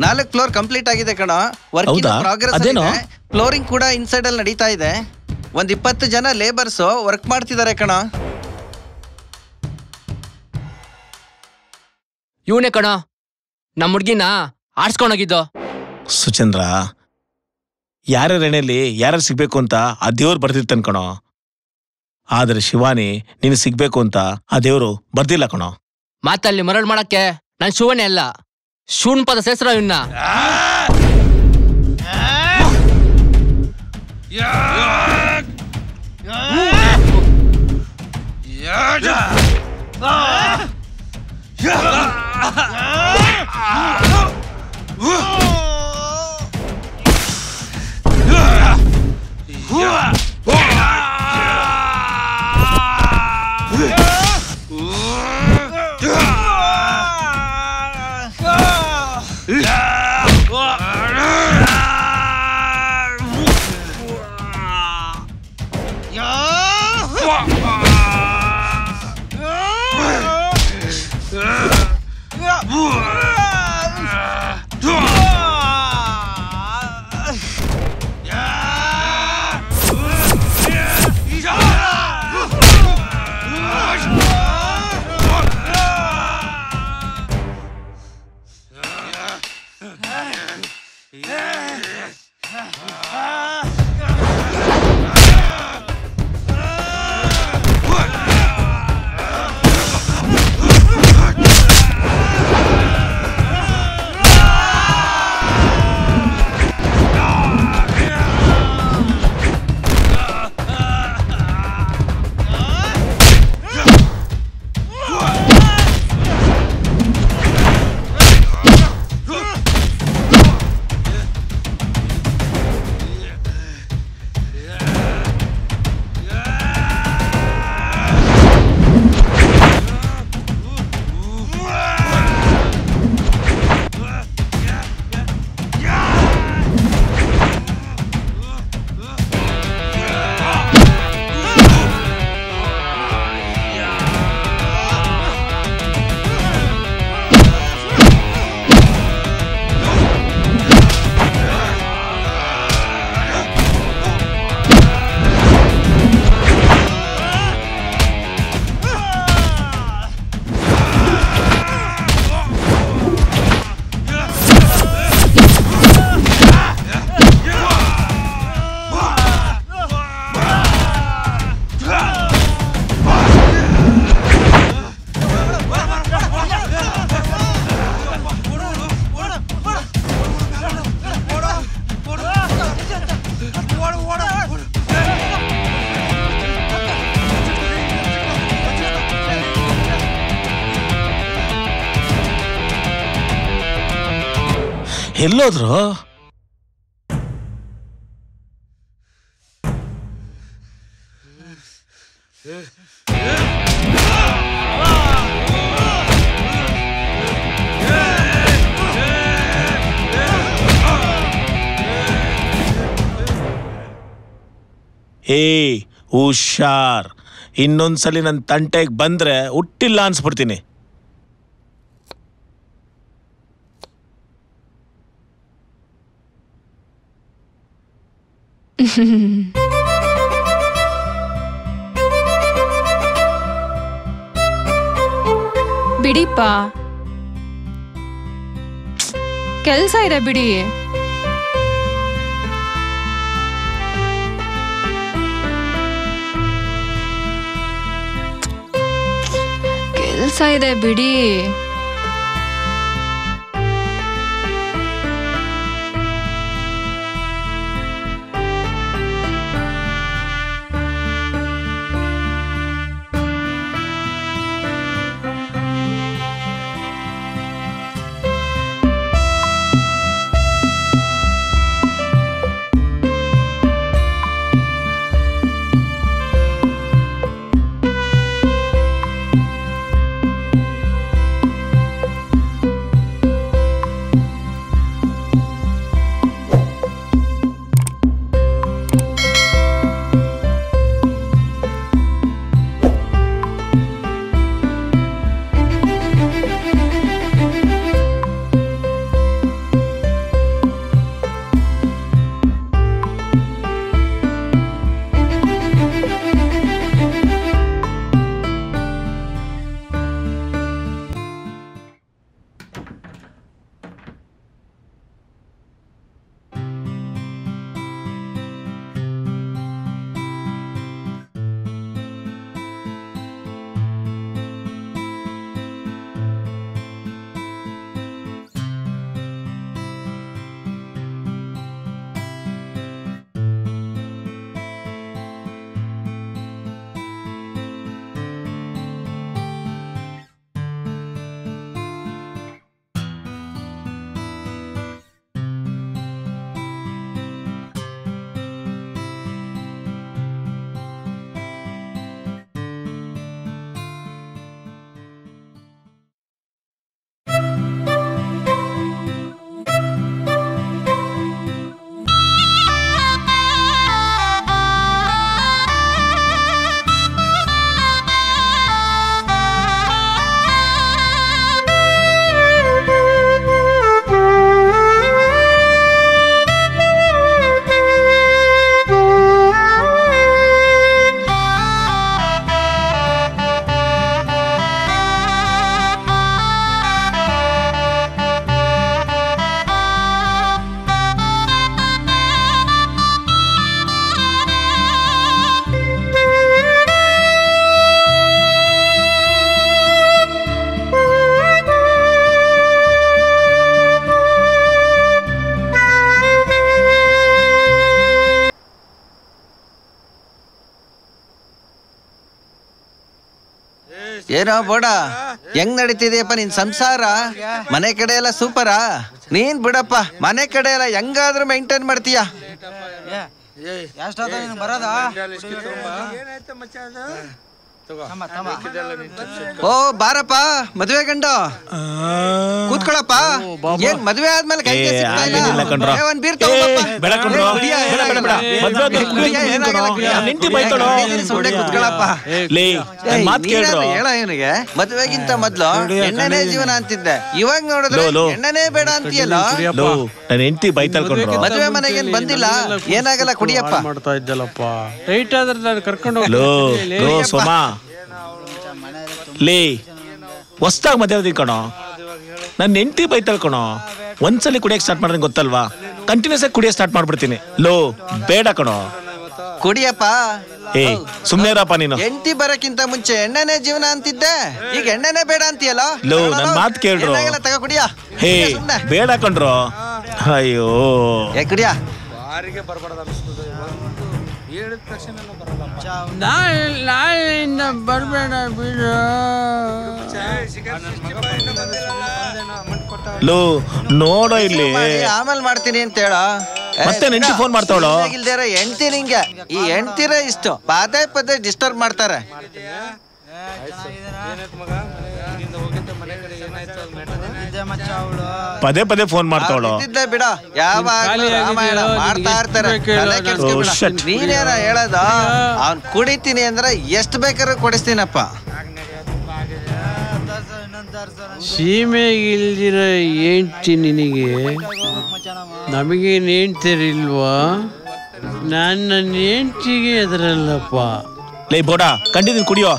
ನಾಲ್ಕು ಫ್ಲೋರ್ ಕಂಪ್ಲೀಟ್ ಆಗಿದೆ ಕಣ. ವರ್ಕ್ ಪ್ರೋಗ್ರೆಸ್ ಇದೆ. ಫ್ಲೋರಿಂಗ್ ಕೂಡ ಇನ್ಸೈಡ್ ಅಲ್ಲಿ ನಡೀತಾ ಇದೆ. ಒಂದ್ 20 ಜನ ಲೇಬರ್ಸ್ ವರ್ಕ್ ಮಾಡ್ತಿದ್ದಾರೆ ಕಣ. ಇವನೇ ಕಣ ನಮ್ಮ ಹುಡ್ಗಿನ ಆಡ್ಸ್ಕೊಂಡೋಗಿದ್ದು. ಸುಚಂದ್ರ, ಯಾರ್ಯಾರ ಎಣ್ಣೆಯಲ್ಲಿ ಯಾರ್ಯಾರು ಸಿಗ್ಬೇಕು ಅಂತ ಆ ದೇವ್ರು ಬರ್ದಿರ್ತಾನೆ ಕಣೋ. ಆದ್ರೆ ಶಿವಾನಿ ನೀನು ಸಿಗ್ಬೇಕು ಅಂತ ಆ ದೇವ್ರು ಬರ್ದಿಲ್ಲ ಕಣೋ. ಮಾತಲ್ಲಿ ಮರಳು ಮಾಡಕ್ಕೆ ನಾನು ಶಿವನೇ ಅಲ್ಲ, ಶಿವನ್ ಪದ ಸೇಸ್ರ ಇವನ್ನ. ಎಲ್ಲೋದ್ರು? ಹುಷಾರ್, ಇನ್ನೊಂದ್ಸಲಿ ನನ್ನ ತಂಟೆಗೆ ಬಂದ್ರೆ ಹುಟ್ಟಿಲ್ಲ ಅನ್ಸ್ಬಿಡ್ತೀನಿ. ಬಿಡಿಪ್ಪ, ಕೆಲ್ಸ ಇದೆ ಬಿಡಿ. ಕೆಲ್ಸ ಇದೆ ಬಿಡಿ. ಏನೋ ಬೋಡ, ಹೆಂಗ್ ನಡೀತಿದೆಯಪ್ಪ ನಿನ್ ಸಂಸಾರ? ಮನೆ ಕಡೆ ಎಲ್ಲ ಸೂಪರಾ? ನೀನ್ ಬಿಡಪ್ಪ, ಮನೆ ಕಡೆ ಎಲ್ಲ ಹೆಂಗಾದ್ರೂ ಮೇಂಟೈನ್ ಮಾಡ್ತೀಯ. ಓ ಬಾರಪ್ಪ, ಮದ್ವೆ ಗಂಡು ಕೂತ್ಕೊಳಪ್ಪ. ಏನ್ ಮದ್ವೆ ಆದ್ಮೇಲೆ ಕೈ ಒಂದ್ ಬೀರ್ ಕೂತ್ಕೊಳಪ್ಪ. ಹೇಳ ಇವನಿಗೆ ಮದ್ವೆಗಿಂತ ಮೊದ್ಲು ಎಣ್ಣೆನೇ ಜೀವನ ಅಂತಿದ್ದೆ, ಇವಾಗ ನೋಡಿದ್ರೆ ಎಣ್ಣೆನೇ ಬೇಡ ಅಂತೀಯಲ್ಲ. ಹೆಂಡತಿ ಬೈತಲ್ಕೊಂಡ್ರು, ಮದ್ವೆ ಮನೆಗೇನ್ ಬಂದಿಲ್ಲ, ಏನಾಗಲ್ಲ ಕುಡಿಯಪ್ಪ. ಮಾಡ್ತಾ ಇದ್ದಲ್ಲಪ್ಪ, ರೈಟ್ ಆದ್ರೆ ಕರ್ಕೊಂಡು ಸೋಮಾ ಲೇ ಹೊಸ್ದಾಗ್ ಮದ್ವೆ ಕಣೋ, ನನ್ನ ಹೆಂಡತಿ ಬೈತಲ್ ಕಣೋ. ಒಂದ್ಸಲಿ ಕುಡಿಯಕ್ ಸ್ಟಾರ್ಟ್ ಮಾಡಿದ್ರೆ ಗೊತ್ತಲ್ವಾ, ಕಂಟಿನ್ಯೂಸ್ ಆಗಿ ಕುಡಿಯಕ್ ಸ್ಟಾರ್ಟ್ ಮಾಡ್ಬಿಡ್ತೀನಿ. ಲೋ ಬೇಡ ಕಣೋ. ಕುಡಿಯಪ್ಪ. ಸುಮ್ನೆ ಇರಪ್ಪ ನೀನು. ಹೆಂಡತಿ ಬರಕ್ಕಿಂತ ಮುಂಚೆ ಎಣ್ಣೆನೇ ಜೀವನ ಅಂತಿದ್ದೆ, ಈಗ ಎಣ್ಣೆನೇ ಬೇಡ ಅಂತೀಯಲ್ಲ. ಲೋ ನನ್ ಮಾತ್ ಕೇಳ್ರು. ತಗೋ ಕುಡಿಯ. ಹೇ ಬೇಡ ಕಣ್ರೋ. ಅಯ್ಯೋ ಕುಡಿಯ. ನಾಳೆಯಿಂದ ಬರಬೇಡ ಬಿಡು. ನೋಡೋ ಇಲ್ಲಿ ಆಮೇಲೆ ಮಾಡ್ತೀನಿ ಅಂತ ಹೇಳ. ಮತ್ತೆ ಹೆಂಡತಿ ಫೋನ್ ಮಾಡ್ತಾವಳು. ಇಲ್ದೇರ ಹೆಂಡ್ತಿ ನಿಂಗೆ ಈ ಹೆಂಡ್ತಿರ ಇಷ್ಟು ಪದೇ ಪದೇ ಡಿಸ್ಟರ್ಬ್ ಮಾಡ್ತಾರೆ. ಪದೇ ಪದೇ ಫೋನ್ ಮಾಡ್ತಾವಳು. ಬಿಡ ಯಾವಾಗ ರಾಮಾಯಣ ಮಾಡ್ತಾ ಇರ್ತಾರೆ. ನೀನೇನ ಹೇಳೋದ? ಅವ್ನ್ ಕುಡಿತೀನಿ ಅಂದ್ರೆ ಎಷ್ಟು ಬೇಕಾದ್ರೂ ಕೊಡಿಸ್ತೀನಪ್ಪ. ಸೀಮೆಗೆ ಇಲ್ದಿರ ಹೆಂಡ್ತಿ ನಿನಗೆ, ನಮಗೇನು ಹೆಂಡ್ತಿರಿಲ್ವಾ? ನನ್ನ ಹೆಂಡ್ತಿಗೆ ಎದುರಲ್ಲಪ್ಪ. ಲೇ ಬೋಡ ಕಂಡಿದ್ದೀನಿ ಕುಡಿಯೋ.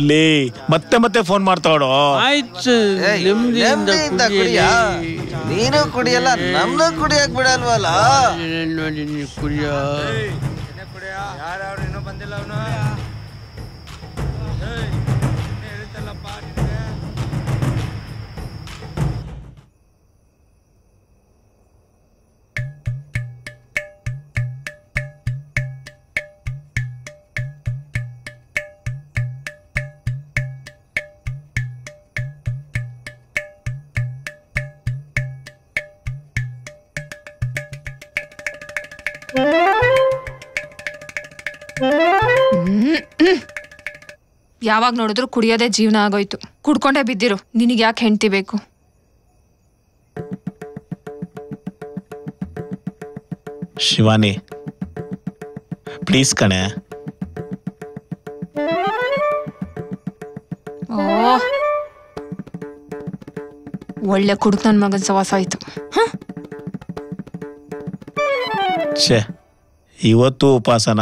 ಲೇ ಮತ್ತೆ ಮತ್ತೆ ಫೋನ್ ಮಾಡ್ತಾವಳು. ಆಯ್ತು ನೀನು ಕುಡಿಯಲ್ಲ, ನಮ್ನು ಕುಡಿಯಕ್ ಬಿಡಲ್ವಲ್ಲ. ನೋಡಿ ನೀ ಕುಡಿಯ. ಯಾವಾಗ ನೋಡಿದ್ರು ಕುಡಿಯೋದೇ ಜೀವನ ಆಗೋಯ್ತು. ಕುಡ್ಕೊಂಡೇ ಬಿದ್ದಿರು. ನಿನಗೆ ಯಾಕೆ ಹೆಂಡ್ತಿ ಬೇಕು? ಶಿವಾನಿ ಪ್ಲೀಸ್ ಕಣೆ. ಓ ಒಳ್ಳೆ ಕುಡುಕ್ ನನ್ ಮಗನ್ ಸವಾಸ ಆಯ್ತು. ಛೇ ಇವತ್ತು ಉಪವಾಸನ.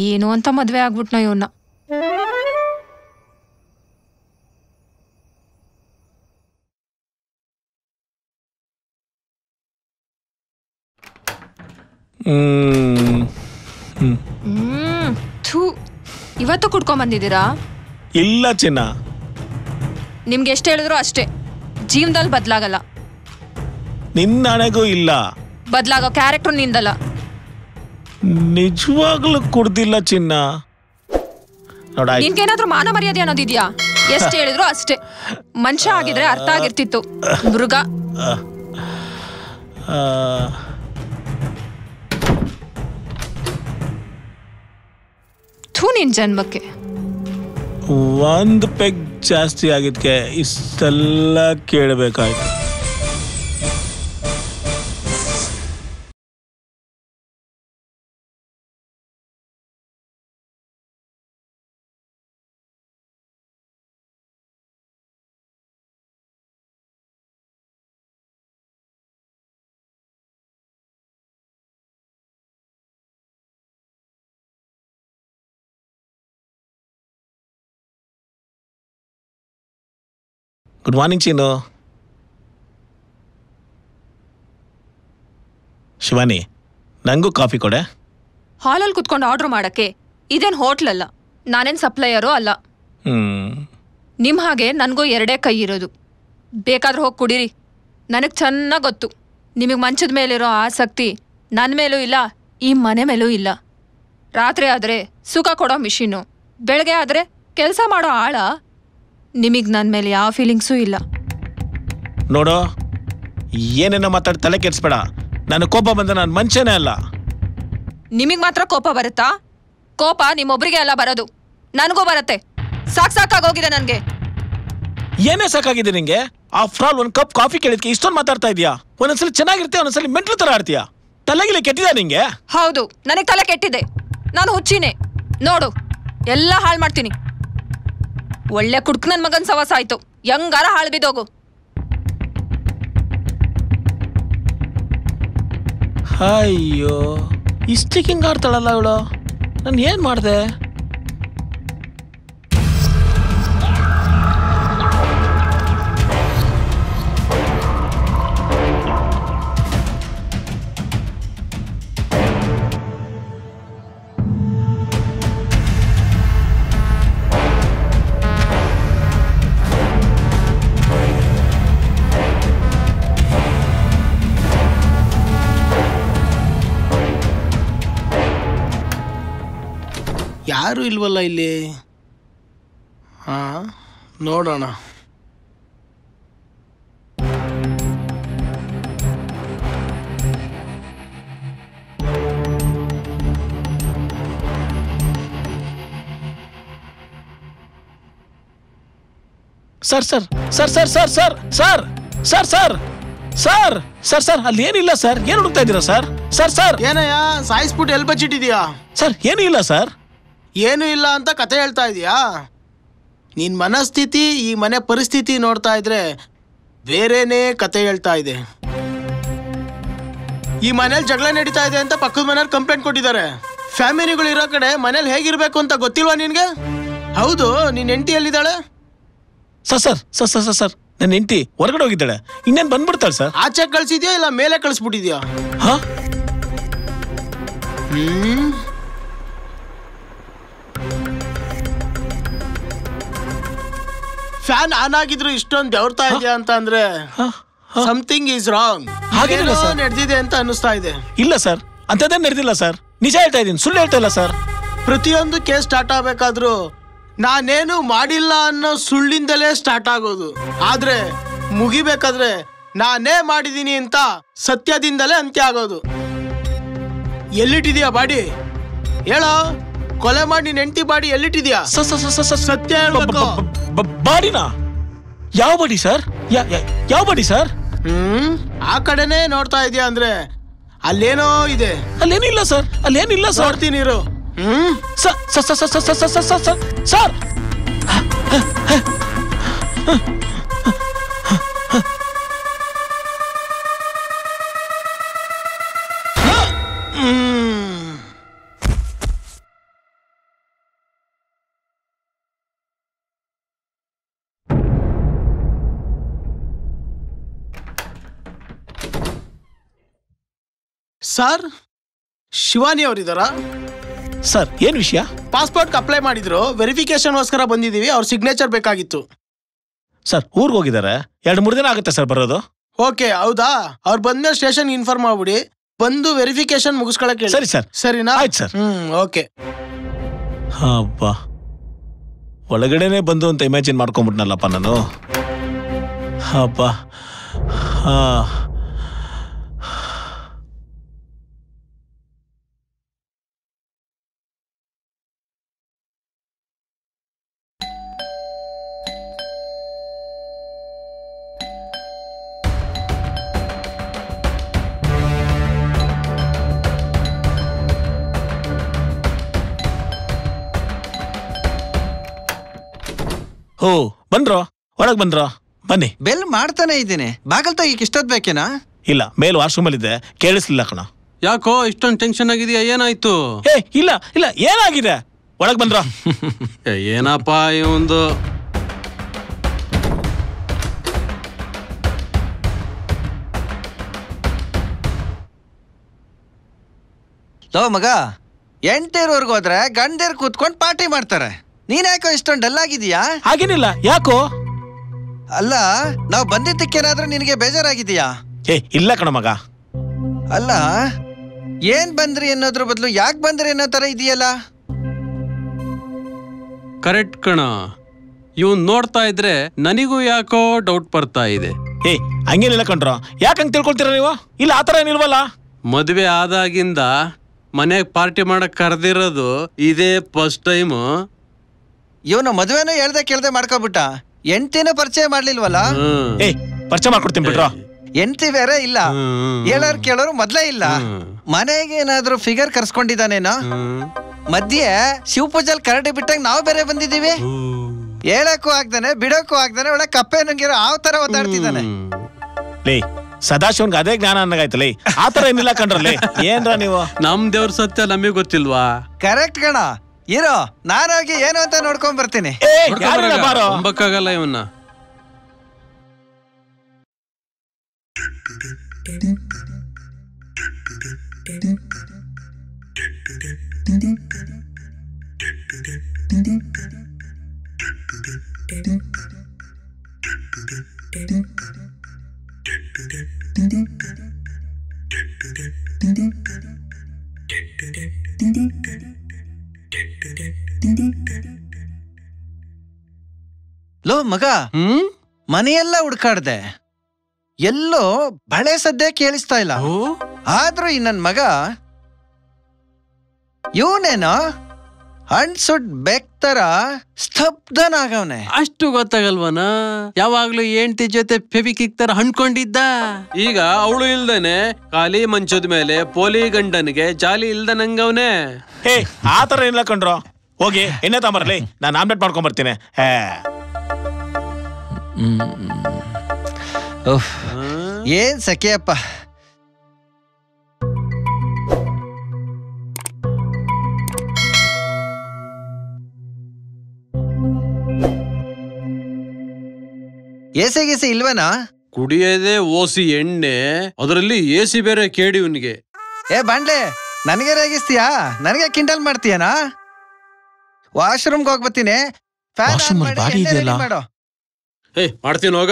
ಏನು ಅಂತ ಮದ್ವೆ ಆಗ್ಬಿಟ್ನ ಇವನ್ನ. ಥೂ, ಇವತ್ತು ಕುಡ್ಕೊಂಡ್ ಬಂದಿದ್ದೀರಾ? ಇಲ್ಲ ಚಿನ್ನ, ನಿಮ್ಗೆ ಎಷ್ಟು ಹೇಳಿದ್ರು ಅಷ್ಟೇ. ಜೀವನದಲ್ಲಿ ಬದ್ಲಾಗಲ್ಲ. ನಿನ್ನ ಹಣೆಗೂ ಇಲ್ಲ. ಬದ್ಲಾಗೋ ಕ್ಯಾರೆಕ್ಟರ್ ನಿಂದಲ್ಲ. ನಿಜವಾಗ್ಲೂ ಕುಡ್ದಿಲ್ಲ ಚಿನ್ನ. ನೋಡ, ನಿನ್ಗೇನಾದ್ರೂ ಮಾನ ಮರ್ಯಾದೆ ಅನ್ನೋದಿದ್ಯಾ? ಎಷ್ಟು ಹೇಳಿದ್ರು ಅಷ್ಟೇ. ಮನುಷ್ಯ ಆಗಿದ್ರೆ ಅರ್ಥ ಆಗಿರ್ತಿತ್ತು. ಮೃಗ. ಥೂ ನಿನ್ ಜನ್ಮಕ್ಕೆ. ಒಂದು ಪೆಗ್ ಜಾಸ್ತಿ ಆಗಿದ್ಕೆ ಇಷ್ಟೆಲ್ಲ ಕೇಳಬೇಕಾಯ್ತು. Good morning Cheenu. ಶಿವಾನಿ, ನಂಗೂ ಕಾಫಿ ಕೊಡೆ. ಹಾಲಲ್ಲಿ ಕುತ್ಕೊಂಡು ಆರ್ಡರ್ ಮಾಡಕ್ಕೆ ಇದೇನ್ ಹೋಟ್ಲ್ ಅಲ್ಲ. ನಾನೇನ್ ಸಪ್ಲೈಯರು ಅಲ್ಲ. ನಿಮ್ ಹಾಗೆ ನನ್ಗೂ ಎರಡೇ ಕೈ ಇರೋದು. ಬೇಕಾದ್ರೆ ಹೋಗಿ ಕುಡೀರಿ. ನನಗ್ ಚೆನ್ನಾಗ್ ಗೊತ್ತು ನಿಮಗ್ ಮಂಚದ ಮೇಲಿರೋ ಆಸಕ್ತಿ ನನ್ನ ಮೇಲೂ ಇಲ್ಲ, ಈ ಮನೆ ಮೇಲೂ ಇಲ್ಲ. ರಾತ್ರಿ ಆದ್ರೆ ಸುಖ ಕೊಡೋ ಮಿಷಿನು, ಬೆಳಗ್ಗೆ ಆದ್ರೆ ಕೆಲಸ ಮಾಡೋ ಆಳ. ನಿಮಗ್ ನನ್ನ ಮೇಲೆ ಯಾವ ಫೀಲಿಂಗ್ಸೂ ಇಲ್ಲ. ನೋಡೋ, ಏನೇನೋ ಮಾತಾಡಿ ತಲೆ ಕೆಡಿಸ್ಬೇಡ. ನಾನು ಕೋಪ ಬಂದ ನಾನು ಮನುಷ್ಯನೇ ಅಲ್ಲ. ನಿಮಗ್ ಮಾತ್ರ ಕೋಪ ಬರುತ್ತಾ? ಕೋಪ ನಿಮ್ಮೊಬ್ರಿಗೆ ಅಲ್ಲ ಬರೋದು, ನನಗೂ ಬರುತ್ತೆ. ಸಾಕಾಗೋಗಿದೆ ನನ್ಗೆ. ಏನೇ ಸಾಕಾಗಿದೆ ನಿಂಗೆ? ಆಫ್ಟರ್ ಆಲ್ ಒಂದ್ ಕಪ್ ಕಾಫಿ ಕೇಳಿದ್ಕೆ ಇಷ್ಟೊಂದು ಮಾತಾಡ್ತಾ ಇದೀಯಾ? ಒಂದೊಂದ್ಸಲಿ ಚೆನ್ನಾಗಿರ್ತೀಯ, ಒಂದೊಂದ್ಸಲಿ ಮೆಂಟ್ಲು ತರ ಆಡ್ತೀಯಾ. ತಲೆಗಿಲೆ ಕೆಟ್ಟಿದೆ ನಿಂಗೆ? ಹೌದು, ನನಗ್ ತಲೆ ಕೆಟ್ಟಿದೆ. ನಾನು ಹುಚ್ಚಿನೇ. ನೋಡು, ಎಲ್ಲ ಹಾಳು ಮಾಡ್ತೀನಿ. ಒಳ್ಳೆ ಕುಡ್ಕ್ ನನ್ ಮಗನ್ ಸವಾಸ ಆಯ್ತು. ಹೆಂಗಾರ ಹಾಳು ಬಿದ್ದೋಗು. ಅಯ್ಯೋ, ಇಷ್ಟಕ್ಕೆ ಹಿಂಗ ಆಡ್ತಾಳಲ್ಲ ಇವಳು. ನಾನು ಏನ್ ಮಾಡ್ದೆ? ಯಾರು ಇಲ್ವಲ್ಲ ಇಲ್ಲಿ. ಹಾಂ, ನೋಡೋಣ. Sir sir sir sir sir sir sir sir sir sir sir sir ಅಲ್ಲಿ ಏನಿಲ್ಲ ಸರ್. ಏನು ಹುಡುಕ್ತಾ ಇದ್ದೀರಾ ಸರ್? ಸರ್ ಸರ್ ಏನಯ್ಯ ಸಾಯಿಸ್ಬಿಟ್ಟು ಎಲ್ಲಿ ಬಚ್ಚಿಟ್ಟಿದ್ಯಾ? ಸರ್ ಏನೂ ಇಲ್ಲ ಸರ್. ಏನೂ ಇಲ್ಲ ಅಂತ ಕತೆ ಹೇಳ್ತಾ ಇದೀಯಾ? ನಿನ್ನ ಮನಸ್ಥಿತಿ, ಈ ಮನೆ ಪರಿಸ್ಥಿತಿ ನೋಡ್ತಾ ಇದ್ರೆ ಬೇರೆನೇ ಕತೆ ಹೇಳ್ತಾ ಇದೆ. ಈ ಮನೇಲಿ ಜಗಳ ನಡೀತಾ ಇದೆ ಅಂತ ಪಕ್ಕದ ಮನೇಲಿ ಕಂಪ್ಲೇಂಟ್ ಕೊಟ್ಟಿದ್ದಾರೆ. ಫ್ಯಾಮಿಲಿಗಳು ಇರೋ ಕಡೆ ಮನೇಲಿ ಹೇಗಿರ್ಬೇಕು ಅಂತ ಗೊತ್ತಿಲ್ವಾ ನಿನ್ಗೆ? ಹೌದು, ನಿನ್ನ ಹೆಂಡತಿ ಎಲ್ಲಿದ್ದಾಳೆ? Sir sir sir sir sir sir ನನ್ನ ಹೆಂಡತಿ ಹೊರಗಡೆ ಹೋಗಿದ್ದಾಳೆ. ಇನ್ನೇನು ಬಂದ್ಬಿಡ್ತಾಳೆ ಸರ್. ಆಚೆ ಕಳ್ಸಿದ್ಯಾ ಇಲ್ಲ ಮೇಲೆ ಕಳಿಸ್ಬಿಟ್ಟಿದ್ಯಾ? ಹಾ, ಫ್ಯಾನ್ ಆನ್ ಆಗಿದ್ರು ಇಷ್ಟೊಂದು ಬೆವರ್ತಾ ಇದೆಯಾ ಅಂತ ಅಂದ್ರೆ ಸಮಥಿಂಗ್ ಈಸ್ ರಾಂಗ್. ಹಾಗೇನಿಲ್ಲ ಸರ್. ನಡೆದಿದೆ ಅಂತ ಅನ್ನಿಸ್ತಾ ಇದೆ. ಇಲ್ಲ ಸರ್, ಅಂಥದ್ದೇನು ನಡೆದಿಲ್ಲ ಸರ್. ನಿಜ ಹೇಳ್ತಾ ಇದ್ದೀನಿ, ಸುಳ್ಳು ಹೇಳ್ತಾ ಇಲ್ಲ ಸರ್. ಪ್ರತಿಯೊಂದು ಕೇಸ್ ಸ್ಟಾರ್ಟ್ ಆಗ್ಬೇಕಾದ್ರೂ ನಾನೇನು ಮಾಡಿಲ್ಲ ಅನ್ನೋ ಸುಳ್ಳಿಂದಲೇ ಸ್ಟಾರ್ಟ್ ಆಗೋದು. ಆದ್ರೆ ಮುಗಿಬೇಕಾದ್ರೆ ನಾನೇ ಮಾಡಿದೀನಿ ಅಂತ ಸತ್ಯದಿಂದಲೇ ಅಂತ್ಯ ಆಗೋದು. ಎಲ್ಲಿಟ್ಟಿದ್ಯಾ ಬಾಡಿ? ಹೇಳೋ, ಕೊಲೆ ಮಾಡಿ ನಿನ್ ಹೆಂಡತಿ ಬಾಡಿ ಎಲ್ಲಿಟ್ಟಿದ್ಯಾ? ಸತ್ಯ ಹೇಳ್ಬೇಕು. ಬಾಡಿನ? ಯಾವ ಬಾಡಿ ಸರ್? ಯಾವ ಬಾಡಿ ಸರ್? ಆ ಕಡೆನೇ ನೋಡ್ತಾ ಇದೀಯಾ ಅಂದ್ರೆ ಅಲ್ಲೇನೋ ಇದೆ. ಅಲ್ಲೇನಿಲ್ಲ ಸರ್, ಅಲ್ಲೇನಿಲ್ಲ ಸರ್. ನೋಡ್ತೀನಿ ಇರು. Sir sir sir sir sir sir sir sir sir sir, Shivani ಅವರಿದ್ದಾರಾ? ಸರ್ ಏನ್ ವಿಷಯ? ಪಾಸ್ಪೋರ್ಟ್ ಅಪ್ಲೈ ಮಾಡಿದ್ರು, ವೆರಿಫಿಕೇಶನ್ಗೋಸ್ಕರ ಬಂದಿದ್ದೀವಿ. ಅವ್ರ ಸಿಗ್ನೇಚರ್ ಬೇಕಾಗಿತ್ತು. ಸರ್ ಊರಿಗೆ ಹೋಗಿದ್ದಾರೆ, 2-3 ದಿನ ಆಗುತ್ತೆ ಸರ್ ಬರೋದು. ಓಕೆ, ಹೌದಾ? ಅವ್ರು ಬಂದ್ಮೇಲೆ ಸ್ಟೇಷನ್ ಇನ್ಫಾರ್ಮ್ ಮಾಡ್ಬಿಡಿ. ಬಂದು ವೆರಿಫಿಕೇಶನ್ ಮುಗಿಸ್ಕೊಳಕ್ಕೆ. ಸರಿ ಸರ್. ಸರಿನಾ? ಆಯ್ತು ಸರ್. ಓಕೆ. ಹಬ್ಬ, ಒಳಗಡೆನೆ ಬಂದು ಅಂತ ಇಮ್ಯಾಜಿನ್ ಮಾಡ್ಕೊಂಡ್ಬಿಟ್ನಲ್ಲಪ್ಪ ನಾನು. ಹಬ್ಬ. ಹಾ, ಓ ಬಂದ್ರೋ, ಒಳಗ್ ಬಂದ್ರೋ, ಬನ್ನಿ. ಬೆಲ್ ಮಾಡ್ತಾನೆ ಇದ್ದೀನಿ. ಬಾಗಲ್ ತೆಗಿಕ್ ಇಷ್ಟೊತ್ ಬೇಕೇನಾ? ಇಲ್ಲ, ಮೇಲ್ ವಾಶ್ರೂಮ್ ಅಲ್ಲಿ ಇದೆ, ಕೇಳಿಸ್ಲಿಲ್ಲ ಕಣ. ಯಾಕೋ ಇಷ್ಟೊಂದು ಟೆನ್ಷನ್ ಆಗಿದೆಯಾ? ಏನಾಯ್ತು? ಏ ಇಲ್ಲ ಇಲ್ಲ, ಏನಾಗಿದೆ? ಒಳಗ್ ಬಂದ್ರ? ಏನಪ್ಪ ಇವಂದು? ಲೋ ಮಗ, ಎಂಟೇರ್ವರ್ಗು ಹೋದ್ರೆ ಗಂಡೇರ್ ಕೂತ್ಕೊಂಡು ಪಾರ್ಟಿ ಮಾಡ್ತಾರೆ. ನೀನ್ ಯಾಕೋ ಇಷ್ಟೊಂದು ಡಲ್ ಆಗಿದೀಯಾ? ಹಾಗೇನಿಲ್ಲ, ಯಾಕೋ? ಅಲ್ಲ, ನಾವ್ ಬಂದಿದ್ದಕ್ಕೇನಾದ್ರೂ ನಿನಗೆ ಬೇಜಾರಾಗಿದೀಯಾ? ಏ ಇಲ್ಲ ಕಣ ಮಗ. ಅಲ್ಲ, ಏನ್ ಬಂದ್ರಿ ಅನ್ನೋದ್ರ ಬದಲು ಯಾಕೆ ಬಂದ್ರಿ ಅನ್ನೋ ತರ ಇದೆಯಲ್ಲ. ಕರೆಕ್ಟ್ ಕಣ. ಇವನ್ ನೋಡ್ತಾ ಇದ್ರೆ ನನಗೂ ಯಾಕೋ ಡೌಟ್ ಬರ್ತಾ ಇದೆ. ಏ ಹಂಗೇನಿಲ್ಲ ಕಣ್ರೋ, ಯಾಕಂಗ್ ತಿಳ್ಕೊಳ್ತೀರ ನೀವು? ಇಲ್ಲ ಆತರ ಏನಿಲ್ವಲ್ಲ. ಮದುವೆ ಆದಾಗಿಂದ ಮನೆಗ್ ಪಾರ್ಟಿ ಮಾಡಕ್ ಕರೆದಿರೋದು ಇದೇ ಫಸ್ಟ್ ಟೈಮ್. ಇವನು ಮದುವೆನೂ ಹೇಳ್ದೆ ಕೇಳ್ದೆ ಮಾಡ್ಕೊಬಿಟ್ಟ. ಎಂಟಿನೂ ಪರಿಚಯ ಮಾಡ್ಲಿಲ್ವಲ್ಲ. ಏ ಪರಿಚಯ ಮಾಡ್ಕೊಡ್ತೀನಿ ಬಿಟ್ರೋ. ಎಂಟಿ ಬೇರೆ ಇಲ್ಲ, ಹೇಳೋರು ಕೇಳೋರು ಮೊದ್ಲೇ ಇಲ್ಲ. ಮನೆಗೆ ಏನಾದ್ರೂ ಫಿಗರ್ ಕರ್ಸ್ಕೊಂಡಿದ್ದಾನೇನೋ. ಮಧ್ಯೆ ಶಿವ ಪೂಜಲ್ ಕರಡಿ ಬಿಟ್ಟಾಗ ನಾವು ಬೇರೆ ಬಂದಿದೀವಿ. ಹೇಳಕ್ಕೂ ಆಗ್ದಾನೆ ಬಿಡಕ್ಕೂ ಆಗ್ದಾನೆ ಒಳ್ಳೆ ಕಪ್ಪೆ ನಂಗಿರೋ ಆ ತರ ಒದ್ದಾಡ್ತಿದ್ದಾನೆ. ಲೇ ಸದಾಶಿವನ್ಗೆ ಅದೇ ಜ್ಞಾನ ಅನ್ನಗಾಯ್ತಲ್ಲ, ಆತರ ಏನಿಲ್ಲ ಕಣ್ರಲ್ಲಿ. ಏನ್ರ ನೀವು? ನಮ್ ದೇವ್ರ ಸತ್ಯ ನಮಗ್ ಗೊತ್ತಿಲ್ವಾ? ಕರೆಕ್ಟ್ ಕಣ. ಇರೋ, ನಾನೋಗಿ ಏನು ಅಂತ ನೋಡ್ಕೊಂಡ್ ಬರ್ತೀನಿ. ನಂಬಕ್ಕಾಗಲ್ಲ ಇವನ್ನ. Thank you. ಲೋ ಮಗ ಮನೆಯೆಲ್ಲ ಹುಡ್ಕಾಡ್ದೆ, ಎಲ್ಲೋ ಬಳೆ ಸದ್ಯ ಕೇಳಿಸ್ತಾ ಇಲ್ಲ. ಆದ್ರೂ ಈ ನನ್ ಮಗ ಇವನೇನೋ ಹಣ್ಸುಡ್ ಬೆಕ್ತರ ಸ್ತಬ್ಧನಾಗವನೆ. ಅಷ್ಟು ಗೊತ್ತಾಗಲ್ವನ? ಯಾವಾಗ್ಲೂ ಹೆಂಡತಿ ಜೊತೆ ಫೆವಿಕಿಕ್ ತರ ಹಣ್ಕೊಂಡಿದ್ದ. ಈಗ ಅವಳು ಇಲ್ದೇನೆ ಖಾಲಿ ಮಂಚದ ಮೇಲೆ ಪೋಲಿ ಗಂಡನಿಗೆ ಜಾಲಿ ಇಲ್ದನಂಗವನೆ. ಹೇ ಆತರ ಇಲ್ಲ ಕಣ್ರೋ, ಹೋಗಿ ಎಣ್ಣೆ ತಗೊಂಬರ್ಲಿ, ನಾನು ಆಮ್ಲೆಟ್ ಮಾಡ್ಕೊಂಡ್ ಬರ್ತೀನಿ. ಏನ್ ಸಖಿಯಪ್ಪ. ಎಸಿ ಇಲ್ವನಾ? ಕುಡಿಯೋದೇ ಓಸಿ ಎಣ್ಣೆ, ಅದರಲ್ಲಿ ಎಸಿ ಬೇರೆ ಕೇಳಿ ಇವನಿಗೆ. ಏ ಬಾಂಡ್ಲೆ, ನನಗೆ ರೇಗಿಸ್ತೀಯಾ? ನನಗೆ ಕಿಂಡಲ್ ಮಾಡ್ತೀಯನಾ? ವಾಶ್ರೂಮ್ಗೆ ಹೋಗ್ಬತ್ತೀನಿ. ಏ ಮಾಡ್ತೀನಿ ಹೋಗ.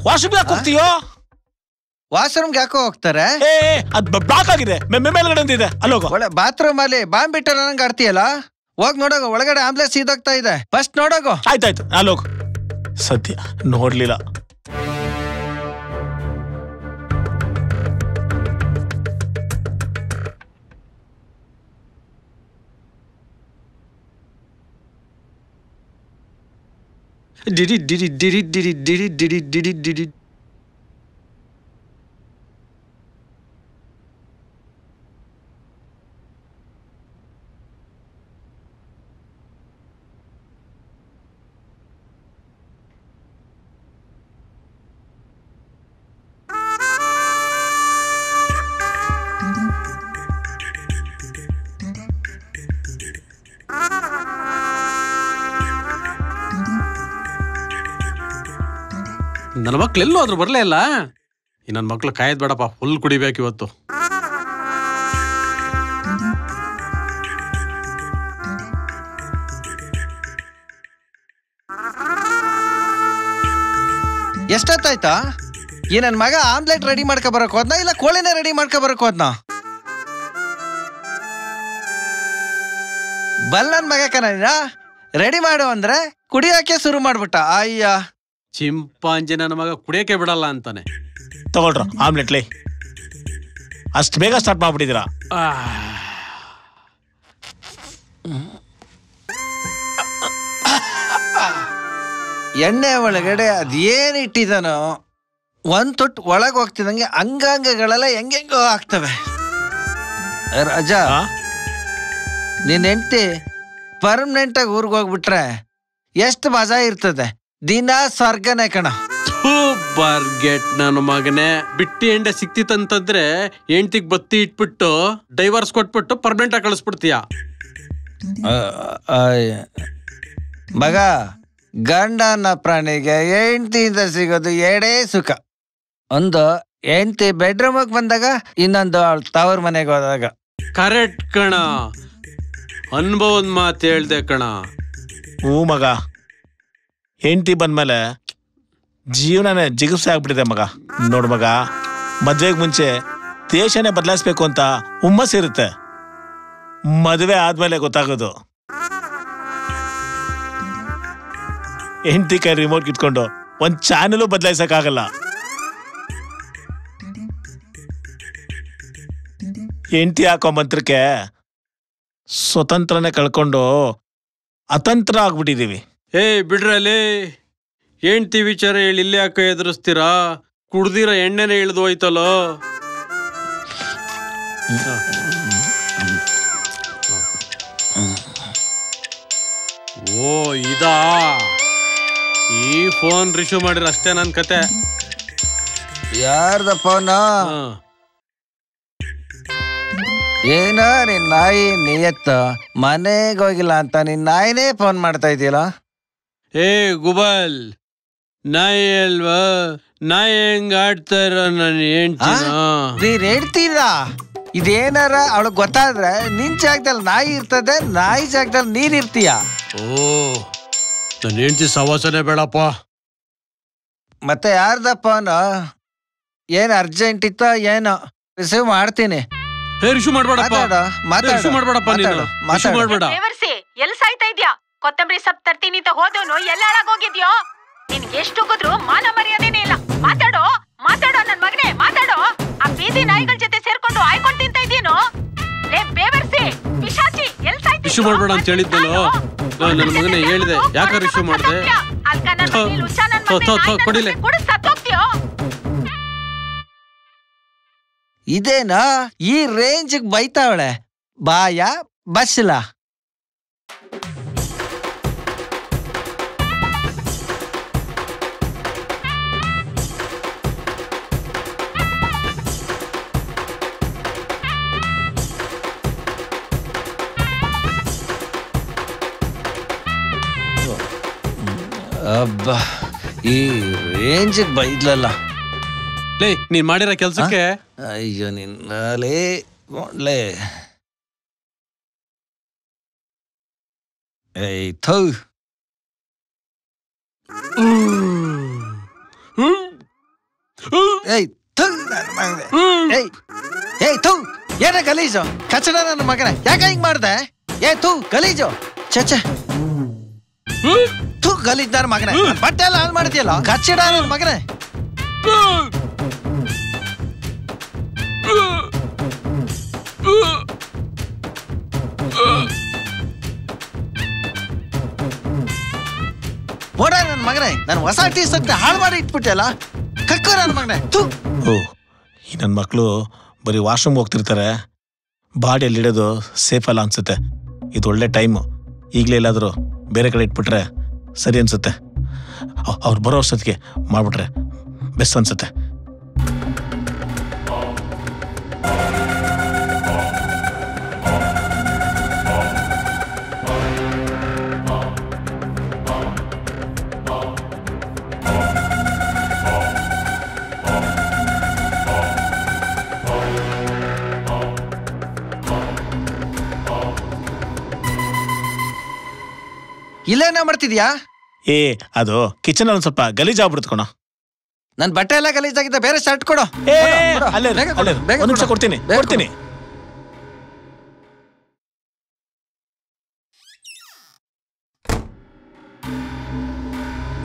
ವಾಶ್ರೂಮ್ಗೆ ಯಾಕೆ ಹೋಗ್ತೀಯೋ? ವಾಶ್ರೂಮ್ಗೆ ಯಾಕೋ ಹೋಗ್ತಾರೆ? ಅದ್ ಬ್ಲಾಕ್ ಆಗಿದೆ, ಮೇಲ್ಗಡೆ ಇದೆ, ಅಲ್ಲೋಗ. ಬಾತ್ರೂಮ್ ಅಲ್ಲಿ ಬಾಂಬ್ ಬಿಟ್ಟ ನಂಗೆ ಆಡ್ತೀಯಲ್ಲ, ಹೋಗ್ ನೋಡೋಗು. ಒಳಗಡೆ ಆಂಬ್ಲೆನ್ಸ್ ಸೀದೋಗ್ತಾ ಇದೆ, ಫಸ್ಟ್ ನೋಡೋಗು. ಆಯ್ತಾಯ್ತು, ಅಲ್ಲೋಗು. ಸದ್ಯ ನೋಡ್ಲಿಲ್ಲ. ಡಿಡಿ ನನ್ನ ಮಕ್ಳು ಎಲ್ಲೂ ಆದ್ರೂ ಬರ್ಲೇ ಇಲ್ಲ. ಈ ನನ್ನ ಮಕ್ಳು ಕಾಯದ್ ಬೇಡಪ್ಪ, ಫುಲ್ ಕುಡಿಬೇಕು ಇವತ್ತು. ಎಷ್ಟೊತ್ತಾಯ್ತಾ? ಈ ನನ್ ಮಗ ಆಮ್ಲೆಟ್ ರೆಡಿ ಮಾಡ್ಕೊ ಬರಕ್ ಹೋದ್ನ, ಇಲ್ಲ ಕೋಳಿನೇ ರೆಡಿ ಮಾಡ್ಕೊ ಬರಕ್ ಹೋದ್ನ? ಬಲ್ ನನ್ ಮಗ ಕನ ರೆಡಿ ಮಾಡು ಅಂದ್ರೆ ಕುಡಿಯೋಕೆ ಶುರು ಮಾಡ್ಬಿಟ್ಟ. ಅಯ್ಯ ಚಿಂಪಾಂಜಿ ನನ್ನ ಮಗ ಕುಡಿಯಕ್ಕೆ ಬಿಡಲ್ಲ ಅಂತಾನೆ. ತಗೊಳ್ರ ಆಮ್ಲೆಟ್ ಲೇ, ಅಷ್ಟು ಬೇಗ ಸ್ಟಾರ್ಟ್ ಮಾಡ್ಬಿಟ್ಟಿದ್ದೀರಾ? ಎಣ್ಣೆ ಒಳಗಡೆ ಅದೇನ್ ಇಟ್ಟಿದಾನೋ, ಒಂದ್ ತೊಟ್ಟು ಒಳಗೆ ಹೋಗ್ತಿದಂಗೆ ಅಂಗಾಂಗಗಳೆಲ್ಲ ಹೆಂಗೆಂಗೋ ಆಗ್ತವೆ. ರಾಜ, ನಿನ್ ಹೆಂಡತಿ ಪರ್ಮನೆಂಟ್ ಆಗಿ ಊರ್ಗ್ ಹೋಗ್ಬಿಟ್ರೆ ಎಷ್ಟು ಮಜಾ ಇರ್ತದೆ. ದಿನ ಸ್ವರ್ಗನೇ ಕಣ. ಬರ್ಗೆಟ್ ನನ್ನ ಮಗನೇ. ಬಿಟ್ಟಿ ಎಂಡೆ ಸಿಕ್ತಿತ್ತಂತಂದ್ರೆ ಹೆಂಡ್ತಿಗ್ ಬತ್ತಿ ಇಟ್ಬಿಟ್ಟು ಡೈವರ್ಸ್ ಕೊಟ್ಬಿಟ್ಟು ಪರ್ಮನೆಂಟ್ ಆಗಿ ಕಳಿಸ್ಬಿಡ್ತೀಯ. ಮಗ, ಗಂಡನ ಪ್ರಾಣಿಗೆ ಹೆಂಡ್ತಿಯಿಂದ ಸಿಗೋದು ಎರಡೇ ಸುಖ. ಒಂದು ಹೆಂಡ್ತಿ ಬೆಡ್ರೂಮಿಗೆ ಬಂದಾಗ, ಇನ್ನೊಂದು ಅವಳು ತವ್ರ ಮನೆಗೆ ಹೋದಾಗ. ಕರೆಕ್ಟ್ ಕಣ, ಅನುಭವದ ಮಾತು ಹೇಳ್ದೆ ಕಣ. ಹ್ಞೂ ಮಗ, ಹೆಂಡತಿ ಬಂದ್ಮೇಲೆ ಜೀವನನೇ ಜಿಗುಪ್ಸೆ ಆಗ್ಬಿಟ್ಟಿದೆ ಮಗ. ನೋಡು ಮಗ, ಮದ್ವೆಗೆ ಮುಂಚೆ ದೇಶನೇ ಬದಲಾಯಿಸ್ಬೇಕು ಅಂತ ಹುಮ್ಮಸ್ಸಿರುತ್ತೆ, ಮದುವೆ ಆದ್ಮೇಲೆ ಗೊತ್ತಾಗೋದು. ಹೆಂಡತಿ ಕೈ ರಿಮೋಟ್ ಕಿತ್ಕೊಂಡು ಒಂದ್ ಚಾನಲ್ ಬದಲಾಯಿಸಕ್ಕಾಗಲ್ಲ. ಹೆಂಡತಿ ಹಾಕೋ ಮಂತ್ರಕ್ಕೆ ಸ್ವತಂತ್ರನೇ ಕಳ್ಕೊಂಡು ಅತಂತ್ರ ಆಗ್ಬಿಟ್ಟಿದೀವಿ. ಬಿಡ್ರಲ್ಲಿ, ಹೆಂಡ್ತಿ ವಿಚಾರ ಹೇಳಿ ಇಲ್ಲೇ ಯಾಕೆ ಎದುರಿಸ್ತೀರಾ? ಕುಡ್ದಿರ ಎಣ್ಣೆನೆ ಇಳಿದು ಹೋಯ್ತಲ್ಲೋ. ಓ ಇದಾ, ಈ ಫೋನ್ ರಿಸೀವ್ ಮಾಡಿರ ಅಷ್ಟೇ ನನ್ ಕತೆ. ಯಾರ್ದ ಫೋನ್? ಏನ ನಿನ್ ನಾಯಿ ನಿಯತ್ತ ಮನೆಗೆ ಹೋಗಿಲ್ಲ ಅಂತ ನಿನ್ ನಾಯಿನೇ ಫೋನ್ ಮಾಡ್ತಾ ಇದೀಯಲ್ಲ? ಗುಬಲ್, ನಾಯಿ ಅಲ್ವಾ? ನಾಯಿ ಹೆಂಗ್ ಆಡ್ತಾರ ನನ್ನ ಹೆಂಡ್ತಿನ? ನೀನ್ ಹೇಳ್ತೀರ ಇದೇನಾರ ಅವಳಗ್ ಗೊತ್ತಾದ್ರೆ ನಿನ್ ಜಾಗದಲ್ಲಿ ನಾಯಿ ಇರ್ತದೆ, ನಾಯಿ ಜಾಗದಲ್ಲಿ ನೀನ್ ಇರ್ತೀಯ. ನನ್ನ ಹೆಂಡ್ತಿ ಸವಾಸನೆ ಬೇಡಪ್ಪ. ಮತ್ತೆ ಯಾರ್ದ ಫೋನ್? ಏನ್ ಅರ್ಜೆಂಟ್ ಇತ್ತ ಏನೋ? ರಿಸೀವ್ ಮಾಡ್ತೀನಿ. ರಿಸೀವ್ ಮಾಡ್ಬೇಡಪ್ಪ, ರಿಸೀವ್ ಮಾಡ್ಬೇಡಪ್ಪ, ನೀನು ರಿಸೀವ್ ಮಾಡ್ಬೇಡ. ಎಲ್ಲಿ ಸಾಯ್ತಾ ಇದ್ಯಾ? ಕೊತ್ತಂಬರಿ ಸೊಪ್ಪು ತರ್ತೀನಿ ಅಂತ ಹೋದವನು ಎಲ್ಲ ಹಾಳಾಗೋಗಿದ್ಯೋ? ನಿನ್ಗೆ ಎಷ್ಟು ಹೋಗಿದ್ರು ಮಾನ ಮರ್ಯಾದೆನೇ ಇಲ್ಲ. ಮಾತಾಡೋ ಮಾತಾಡೋ ನನ್ ಮಗನೇ, ಮಾತಾಡೋ. ಆ ಬೀದಿ ನಾಯಿಗಳ ಜೊತೆ ಸೇರ್ಕೊಂಡು ಆಯ್ಕೊಂಡು ತಿಂತ ಇದೀನೋ? ಲೇ ಬೇವರ್ಸಿ ಪಿಶಾಚಿ, ಎಲ್ ಸಾಯ್ತಿ? ಇಶ್ಯೂ ಮಾಡ್ಬೇಡ ಅಂತ ಹೇಳಿದ್ದಲ್ಲೋ, ನನ್ನ ಮಗನೇ ಹೇಳಿದೆ, ಯಾಕಾರ ಇಶ್ಯೂ ಮಾಡಿದೆ? ಕೊಡಿಲೆ. ಇದೇನಾ ಈ ರೇಂಜ್ ಬೈತಾವಳೆ? ಬಾಯ ಬಸ್ಲ. ಅಬ್ಬಾ, ಈ ರೇಂಜ್ ಬೈದ್ಲಲ್ಲ. ಲೇ, ನೀನ್ ಮಾಡಿರೋ ಕೆಲ್ಸಕ್ಕೆ ಅಯ್ಯೋ ನಿನ್ನಲೇ ಲೇ. ಏಯ್ ಥೂ. ಏಯ್ ಥೂ ನನ್ನ ಮಗನೇ. ಏಯ್ ಥೂ, ಏನ ಗಲೀಜು ಕಚಡ ನನ್ನ ಮಗನೇ, ಯಾಕೆ ಹಿಂಗ್ ಮಾಡ್ದೆ? ಏ ಥೂ ಗಲೀಜು, ಚಚ ಥೂ ಗಲೀಜ್ ನನ್ನ ಮಗನೇ. ಬಟ್ಟೆ ಎಲ್ಲ ಹಾಳು ಮಾಡ್ತೀಯಲ್ಲ, ಕಚ್ಚಡ ನನ್ನ ಮಗನೇ. ಓಡ ನನ್ನ ಮಗನೇ, ನಾನು ಹೊಸ ಟೀ ಶರ್ಟ್ ಹಾಳು ಮಾಡಿ ಇಟ್ಬಿಟ್ಟೆಲ್ಲ, ಕಕ್ಕೋ ನನ್ನ ಮಗನೇ. ಓ, ಈ ನನ್ನ ಮಕ್ಕಳು ಬರೀ ವಾಶ್ರೂಮ್ ಹೋಗ್ತಿರ್ತಾರೆ, ಬಾಡಿಯಲ್ಲಿ ಇಡೋದು ಸೇಫ್ ಅಲ್ಲ ಅನ್ಸುತ್ತೆ. ಇದು ಒಳ್ಳೆ ಟೈಮು, ಈಗಲೇ ಎಲ್ಲಾದರೂ ಬೇರೆ ಕಡೆ ಇಟ್ಬಿಟ್ರೆ ಸರಿ ಅನ್ಸುತ್ತೆ. ಅವ್ರು ಬರೋ ಅಷ್ಟೊತ್ತಿಗೆ ಮಾಡ್ಬಿಟ್ರೆ ಬೆಸ್ಟ್ ಅನ್ಸುತ್ತೆ. ಇಲ್ಲೇನ ಮಾಡ್ತಿದ್ಯಾ? ಏ, ಅದು ಕಿಚನ್ ಅಲ್ಲಿ ಸ್ವಲ್ಪ ಗಲೀಜ್ ಆಗ್ಬಿಡುತ್ತೆ ಕಣ. ನನ್ ಬಟ್ಟೆ ಎಲ್ಲ ಗಲೀಜಾಗಿದೆ, ಬೇರೆ ಶರ್ಟ್ ಕೊಡು. ಒಂದ್ ನಿಮಿಷ ಕೊಡ್ತೀನಿ.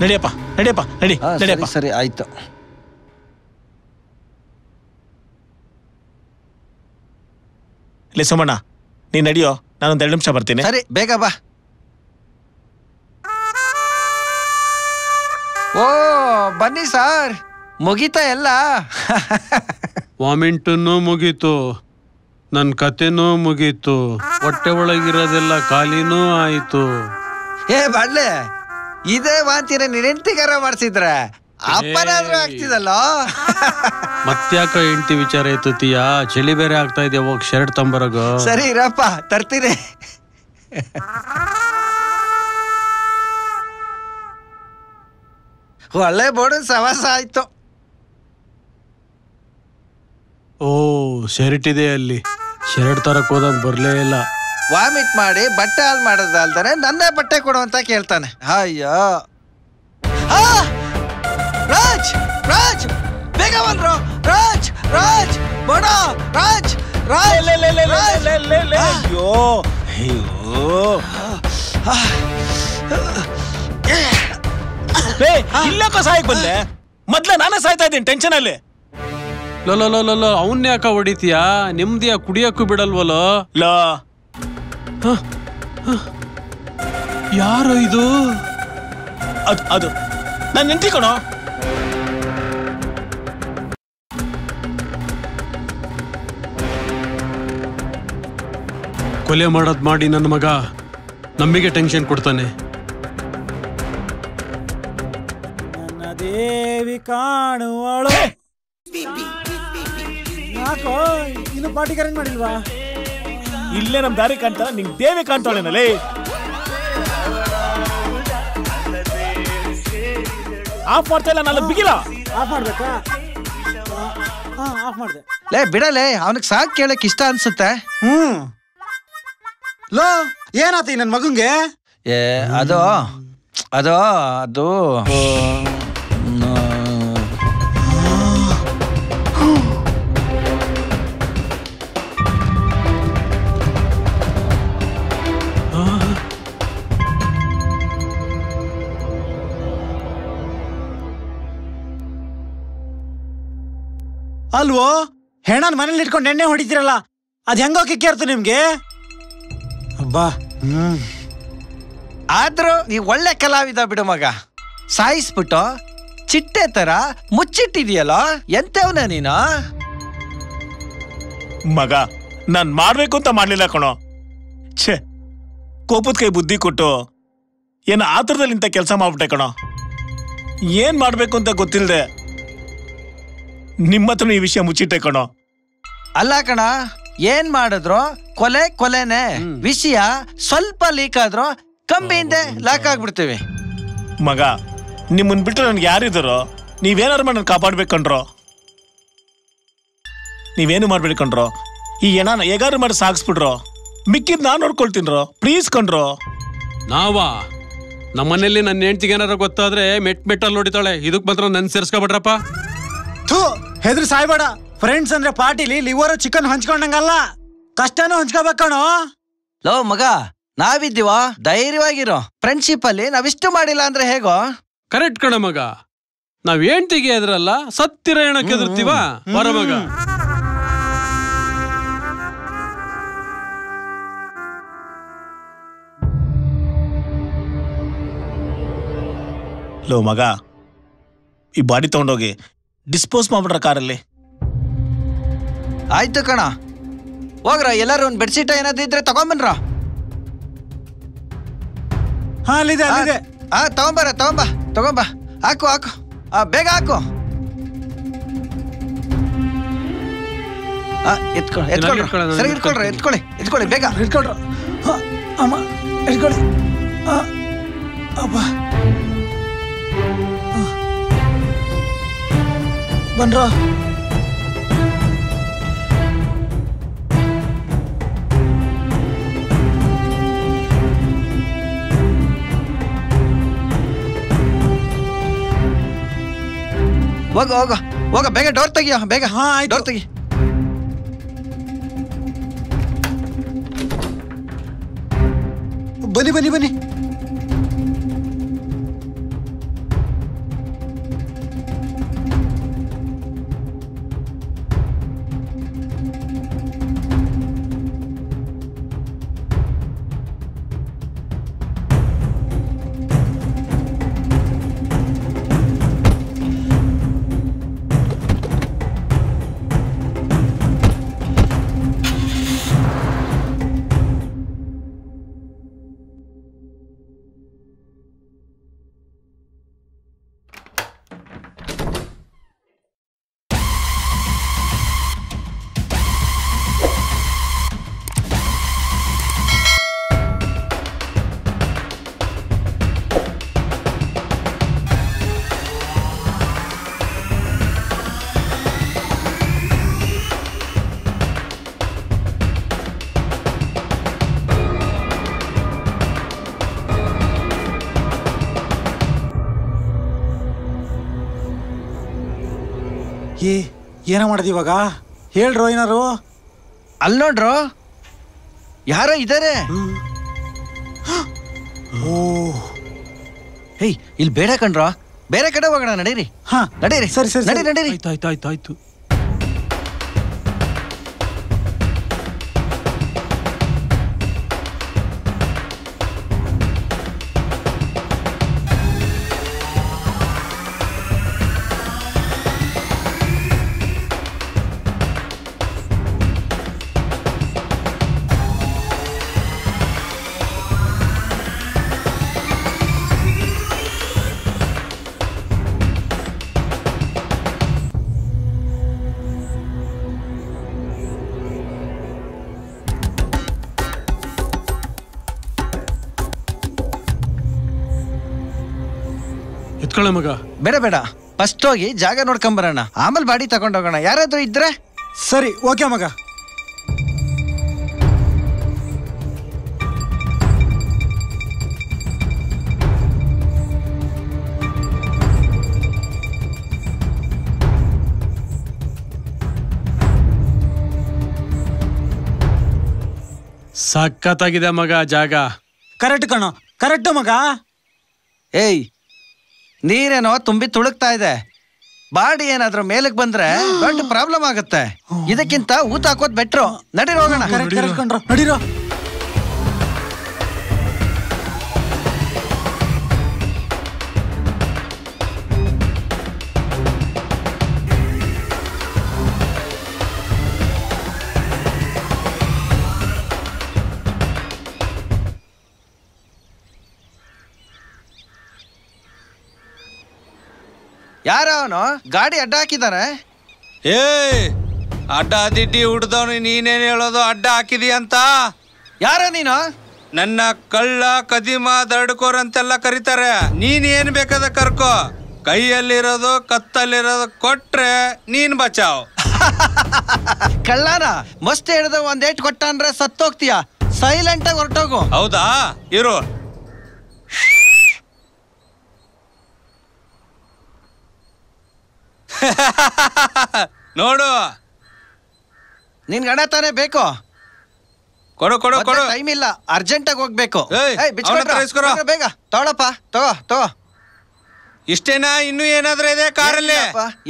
ನಡಿಯಪ್ಪ ನಡಿ. ಸರಿ ಆಯ್ತು. ಇಲ್ಲಿ ಸೋಮಣ್ಣ, ನೀನ್ ನಡಿಯೋ, ನಾನೊಂದ್ 2 ನಿಮಿಷ ಬರ್ತೀನಿ. ಸರಿ, ಬೇಗ ಬಾ. ಓ ಬನ್ನಿ ಸರ್, ಮುಗೀತಾ ಎಲ್ಲ? ವಾಮಿಂಟನ್ನು ಮುಗೀತು, ನನ್ನ ಕತೆನೂ ಮುಗೀತು, ಹೊಟ್ಟೆ ಒಳಗಿರೋದೆಲ್ಲ ಖಾಲಿನೂ ಆಯ್ತು. ಏ ಬಾಡ್ಲೆ, ಇದೇ ವಾಂತಿನ ಹೆಂಡತಿಗಾರ ಮಾಡ್ಸಿದ್ರ ಅಪ್ಪನಾದ್ರೂ ಆಗ್ತಿದಲ್ಲ. ಮತ್ತ್ಯಾಕ ಹೆಂಡತಿ ವಿಚಾರ ಎತ್ತುತ್ತೀಯ? ಚಳಿ ಬೇರೆ ಆಗ್ತಾ ಇದೆ, ಹೋಗ್ ಶರ್ಟ್ ತಂಬರಗ. ಸರಿ ಇರಪ್ಪ, ತರ್ತೀನಿ. ಒಳ್ಳೆ ಬೋರ್ಡ್ ಸವಾಸ ಆಯ್ತು. ಓ, ಶರ್ಟ್ ಇದೆ ಅಲ್ಲಿ, ಶರ್ಟ್ ತರಕ್ ಹೋದಾಗ ಬರ್ಲೇ ಇಲ್ಲ. ವಾಮಿಟ್ ಮಾಡಿ ಬಟ್ಟೆ ಹಾಳು ಮಾಡೋದಲ್ದಾನೆ ನನ್ನೇ ಬಟ್ಟೆ ಕೊಡು ಅಂತ ಕೇಳ್ತಾನೆ. ಅಯ್ಯೋ ರಾಜ್, ರಾಜ್ ಬೇಗ ಬಂದ್ರು. ರಾಜ್, ರಾಜ್ ಬೋಡ, ರಾಜ್, ರಾಜ್. ಅಯ್ಯೋ ಇಲ್ಲಕ್ಕ ಸಾಯಕ್ ಬಂದೆ, ಮೊದ್ಲೇ ನಾನೇ ಸಾಯ್ತಾ ಇದ್ದೀನಿ ಟೆನ್ಷನ್ ಅಲ್ಲಿ. ಲೋ ಅವನ್ ಯಾಕ ಹೊಡಿತೀಯ? ನೆಮ್ಮದಿಯ ಕುಡಿಯಕ್ಕೂ ಬಿಡಲ್ವಲ್ಲ. ಯಾರು ಇದು? ಅದು ನಾನು ನಿಂತಿ ಕಣೋ. ಕೊಲೆ ಮಾಡೋದ್ ಮಾಡಿ ನನ್ನ ಮಗ ನಮಗೆ ಟೆನ್ಷನ್ ಕೊಡ್ತಾನೆ. ನನ್ನ ದೇವಿ ಕಾಣುವಳು. ಯಾಕೋ ಇನ್ನು ಪಾರ್ಟಿಗೆ ಅರೇಂಜ್ ಮಾಡಿಲ್ವಾ? ಇಲ್ಲೇ ನಮ್ ದಾರಿ ಕಾಣ್ತಾ, ನಿಂಗ್ ದೇವಿ ಕಾಣ್ತಾಳೇನಲ್ಲಿ. ಆಫ್ ಮಾಡ್ತಾ ಇಲ್ಲ, ನಾನು ಬಿಗಿಲ್ಲ. ಆಫ್ ಮಾಡ್ಬೇಕಾ? ಆಫ್ ಮಾಡ್ದೆ. ಲೇ ಬಿಡಲೇ, ಅವನಿಗೆ ಸಾಕ್ ಕೇಳಕ್ ಇಷ್ಟ ಅನ್ಸುತ್ತೆ. ಲೋ ಏನಾತಿ ನನ್ ಮಗಂಗೆ? ಏ ಅದು ಅದು ಅದು ಅಲ್ವೋ ಹೆಣನ್ ಮನೇಲಿ ಇಟ್ಕೊಂಡು ಎಣ್ಣೆ ಹೊಡಿತೀರಲ್ಲ ಅದ್ ಹೆಂಗೋ ಕಿಕ್ಕೇರ್ತು ನಿಮ್ಗೆ? ಅಬ್ಬಾ ಆದ್ರೂ ನೀ ಒಳ್ಳೆ ಕಲಾವಿದ ಬಿಡು ಮಗ. ಸಾಯಿಸ್ಬಿಟ್ಟು ಚಿಟ್ಟೆ ತರ ಮುಚ್ಚಿಟ್ಟಿದೆಯಲ್ಲ, ಎಂತವನ ನೀನು? ಮಗ ನಾನ್ ಮಾಡ್ಬೇಕು ಅಂತ ಮಾಡ್ಲಿಲ್ಲ ಕಣೋ. ಛೇ, ಕೋಪದ ಕೈ ಬುದ್ಧಿ ಕೊಟ್ಟು ಏನ ಆತರದಲ್ಲಿ ಇಂಥ ಕೆಲಸ ಮಾಡ್ಬಿಟ್ಟೆ ಕಣೋ. ಏನ್ ಮಾಡ್ಬೇಕು ಅಂತ ಗೊತ್ತಿಲ್ದೆ ನಿಮ್ಮ ಹತ್ರ ಈ ವಿಷಯ ಮುಚ್ಚಿಟ್ಟೆ ಕಣೋ. ಅಲ್ಲ ಕಣ, ಏನ್ ಮಾಡಿದ್ರು ಕೊಲೆನೇ. ವಿಷಯ ಸ್ವಲ್ಪ ಲೀಕ್ ಆದ್ರೂ ಕಂಬಿಯಿಂದ ಲಾಕ್ ಆಗ್ಬಿಡ್ತೀವಿ. ಮಗ ನಿಮ್ಮನ್ ಬಿಟ್ಟು ನನ್ಗೆ ಯಾರಿದ್ದಾರೋ ನೀವೇನಾರು ಮಾಡಿ ನನ್ ಕಾಪಾಡ್ಬೇಕಂಡ್ರೋ. ನೀವೇನು ಮಾಡ್ಬೇಡಿ ಕಣ್ರೋ. ಈ ಏನಾನ ಹೇಗಾರು ಮಾಡಿ ಸಾಗಿಸ್ಬಿಡ್ರೋ. ಮಿಕ್ಕಿದ್ ನಾನ್ ನೋಡ್ಕೊಳ್ತೀನ್ರೋ, ಪ್ಲೀಸ್ ಕಣ್ರೋ. ನಾವಾ ನಮ್ಮನೇಲಿ ನನ್ನ ಹೆಂಡ್ತಿಗೆ ಏನಾರ ಗೊತ್ತಾದ್ರೆ ಮೆಟ್ಟಲ್ಲಿ ಹೊಡಿತಾಳೆ. ಇದಕ್ ಮಾತ್ರ ನನ್ ಸೇರ್ಸ್ಕೊಬಿಟ್ರಪ್ಪ. ಥೂ, ಹೆದ್ರಿ ಸಾಯ್ಬೇಡ. ಫ್ರೆಂಡ್ಸ್ ಅಂದ್ರೆ ಪಾರ್ಟಿಲಿ ಲಿವರ್ ಚಿಕನ್ ಹಂಚ್ಕೊಂಡಂಗಲ್ಲ, ಕಷ್ಟನೂ ಹಂಚ್ಕೋಬೇಕಣೋ. ಲೋ ಮಗ, ನಾವಿದ್ದೀವ, ಧೈರ್ಯವಾಗಿರೋ. ಫ್ರೆಂಡ್ಶಿಪ್ ಅಲ್ಲಿ ನಾವಿಷ್ಟು ಮಾಡಿಲ್ಲ ಅಂದ್ರೆ ಹೇಗೋ? ಕರೆಕ್ಟ್ ಕಣ ಮಗ. ನಾವ್ ಹೆಂಡ್ತಿಗೆ ಎದ್ರಲ್ಲ, ಸತ್ತಿರ ಏನಕ್ಕೆ ಎದುರ್ತೀವ ಬರ ಮಗ. ಲೋ ಮಗ, ಈ ಬಾಡಿ ತಗೊಂಡೋಗಿ ಡಿಸ್ಪೋಸ್ ಮಾಡ್ಬಿಟ್ರ ಕಾರಲ್ಲಿ. ಆಯ್ತು ಕಣ, ಹೋಗ್ರ. ಎಲ್ಲಾರು ಒಂದ್ ಬೆಡ್ಶೀಟ್ ಏನಾದ್ರು ಇದ್ರೆ ತಗೊಂಬನ್ರ. ತಗೊಂಬ. ಹಾಕು ಬೇಗ ಹಾಕು. ಸರಿ ಎತ್ಕೊಳ್ಳಿ ಬೇಗ. ಅಮ್ಮ ಇಟ್ಕೊಳ್ಳಿ. ಅಬ್ಬ ಬನ್ರೋ. ಹೋಗ ಬೇಗ. ಡೋರ್ ತೆಗಿಯೋ ಬೇಗ. ಡೋರ್ ತೆಗಿ. ಬನ್ನಿ. ಏನೋ ಮಾಡೋದು ಇವಾಗ? ಹೇಳ್ರೋ ಏನಾರು. ಅಲ್ಲಿ ನೋಡ್ರೋ, ಯಾರೋ ಇದಾರೆ. ಹೇಯ್, ಇಲ್ಲಿ ಬೇಡ ಕಣ್ರೋ, ಬೇರೆ ಕಡೆ ಹೋಗೋಣ. ನಡೀರಿ. ನಡೀರಿ. ಸರಿ ನಡೀರಿ. ಆಯ್ತು. ಎತ್ಕೊಳ್ಳ ಮಗ. ಬೇಡ, ಫಸ್ಟ್ ಹೋಗಿ ಜಾಗ ನೋಡ್ಕೊಂಬರೋಣ, ಆಮೇಲೆ ಬಾಡಿ ತಗೊಂಡೋಗೋಣ. ಯಾರಾದ್ರೂ ಇದ್ರೆ ಸರಿ. ಓಕೆ ಮಗ. ಸಖತ್ತಾಗಿದೆ ಮಗ ಜಾಗ. ಕರೆಕ್ಟ್ ಕಣೋ, ಕರೆಕ್ಟ್ ಮಗ. ಏಯ್, ನೀರೇನೋ ತುಂಬಿ ತುಳುಕ್ತಾ ಇದೆ. ಬಾಡಿ ಏನಾದ್ರೂ ಮೇಲಕ್ ಬಂದ್ರೆ ದೊಡ್ಡ ಪ್ರಾಬ್ಲಮ್ ಆಗುತ್ತೆ. ಇದಕ್ಕಿಂತ ಊತ ಹಾಕೋದ್ ಬೆಟ್ರು. ನಡೀರಿ ಹೋಗೋಣ. ನಡೀರೋ. ಯಾರ ಅವನು ಗಾಡಿ ಅಡ್ಡ ಹಾಕಿದಾರೆ? ಏ ಅಡ್ಡ ದಿಡ್ಡಿ ಹುಡ್ದವನು ನೀನೇನ್ ಹೇಳೋದು ಅಡ್ಡ ಹಾಕಿದಿ ಅಂತ? ಯಾರ ನೀನು? ನನ್ನ ಕಳ್ಳ ಕದಿಮ ದರ್ಡ್ಕೋರ್ ಅಂತೆಲ್ಲ ಕರೀತಾರೆ. ನೀನ್ ಏನ್ ಬೇಕಾದ ಕರ್ಕೋ. ಕೈಯಲ್ಲಿರೋದು ಕತ್ತಲ್ಲಿರೋದು ಕೊಟ್ರೆ ನೀನ್ ಬಚಾವ್. ಕಳ್ಳನ ಮಸ್ತ್ ಹಿಡ್ದು ಒಂದೇಟ್ ಕೊಟ್ಟ ಅಂದ್ರೆ ಸತ್ತೋಗ್ತೀಯ. ಸೈಲೆಂಟ್ ಆಗಿ ಹೊರಟೋಗು. ಹೌದಾ? ಇರು. ನೋಡು, ನಿನ್ ಗಣ ತಾನೇ ಬೇಕು. ಕೊಡು ಕೊಡು ಕೊಡು. ಟೈಮ್ ಇಲ್ಲ, ಅರ್ಜೆಂಟ್ ಆಗಿ ಹೋಗ್ಬೇಕು. ಬೇಗ ತಗೊಳಪ್ಪ, ತಗೋ. ಇಷ್ಟೇನಾ? ಇನ್ನು ಏನಾದ್ರೂ ಇದೆ ಕಾರಲ್ಲಿ?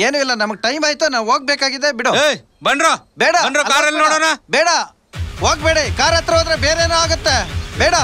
ಏನು ಇಲ್ಲ, ನಮಗ್ ಟೈಮ್ ಆಯ್ತು, ನಾವ್ ಹೋಗ್ಬೇಕಾಗಿದೆ. ಬಿಡು. ಬನ್ರೋ. ಬೇಡ ಕಾರಲ್ಲಿ ನೋಡೋಣ. ಬೇಡ, ಹೋಗ್ಬೇಡಿ. ಕಾರ್ ಹತ್ರ ಹೋದ್ರೆ ಬೇರೆನೋ ಆಗುತ್ತೆ. ಬೇಡ.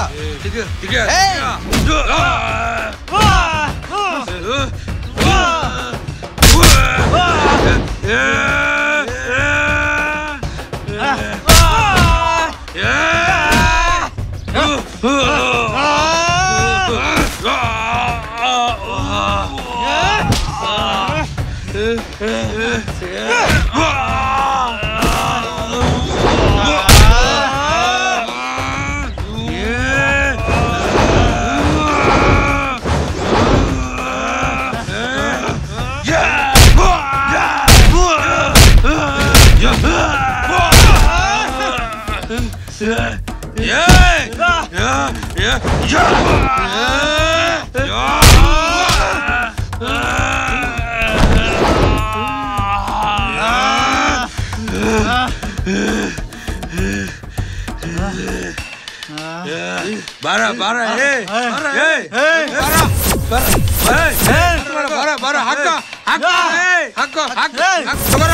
ಬಾರ ಬಾರ ಬಾರ ಹಾಕ ಹಾಕೋ ಹಾಕೋ ಹಾಕೋ ಬರ.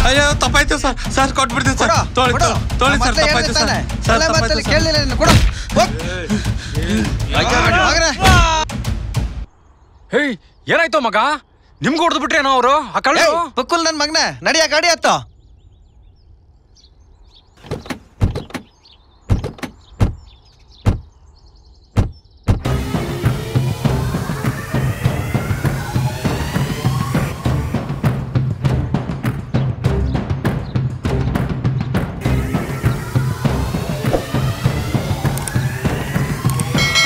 ಅಯ್ಯೋ ತಪ್ಪಾಯ್ತು ಸರ್. ಸರ್ ಕೊಟ್ಬಿಡ್ತೀನಿ ಸರ್. ತೊಳಿ ಸರ್, ತಪ್ಪಾಯ್ತು ಸರ್. ಹೇಯ್, ಏನಾಯ್ತು ಮಗ? ನಿಮ್ಗೂ ಹೊಡೆದು ಬಿಟ್ರೇನೋ ಅವರು? ಆ ಕಳ್ಳ ಪಕ್ಕುಲ್ ನನ್ ಮಗನ ನಡಿಯ ಗಾಡಿ ಹತ್ತೋ.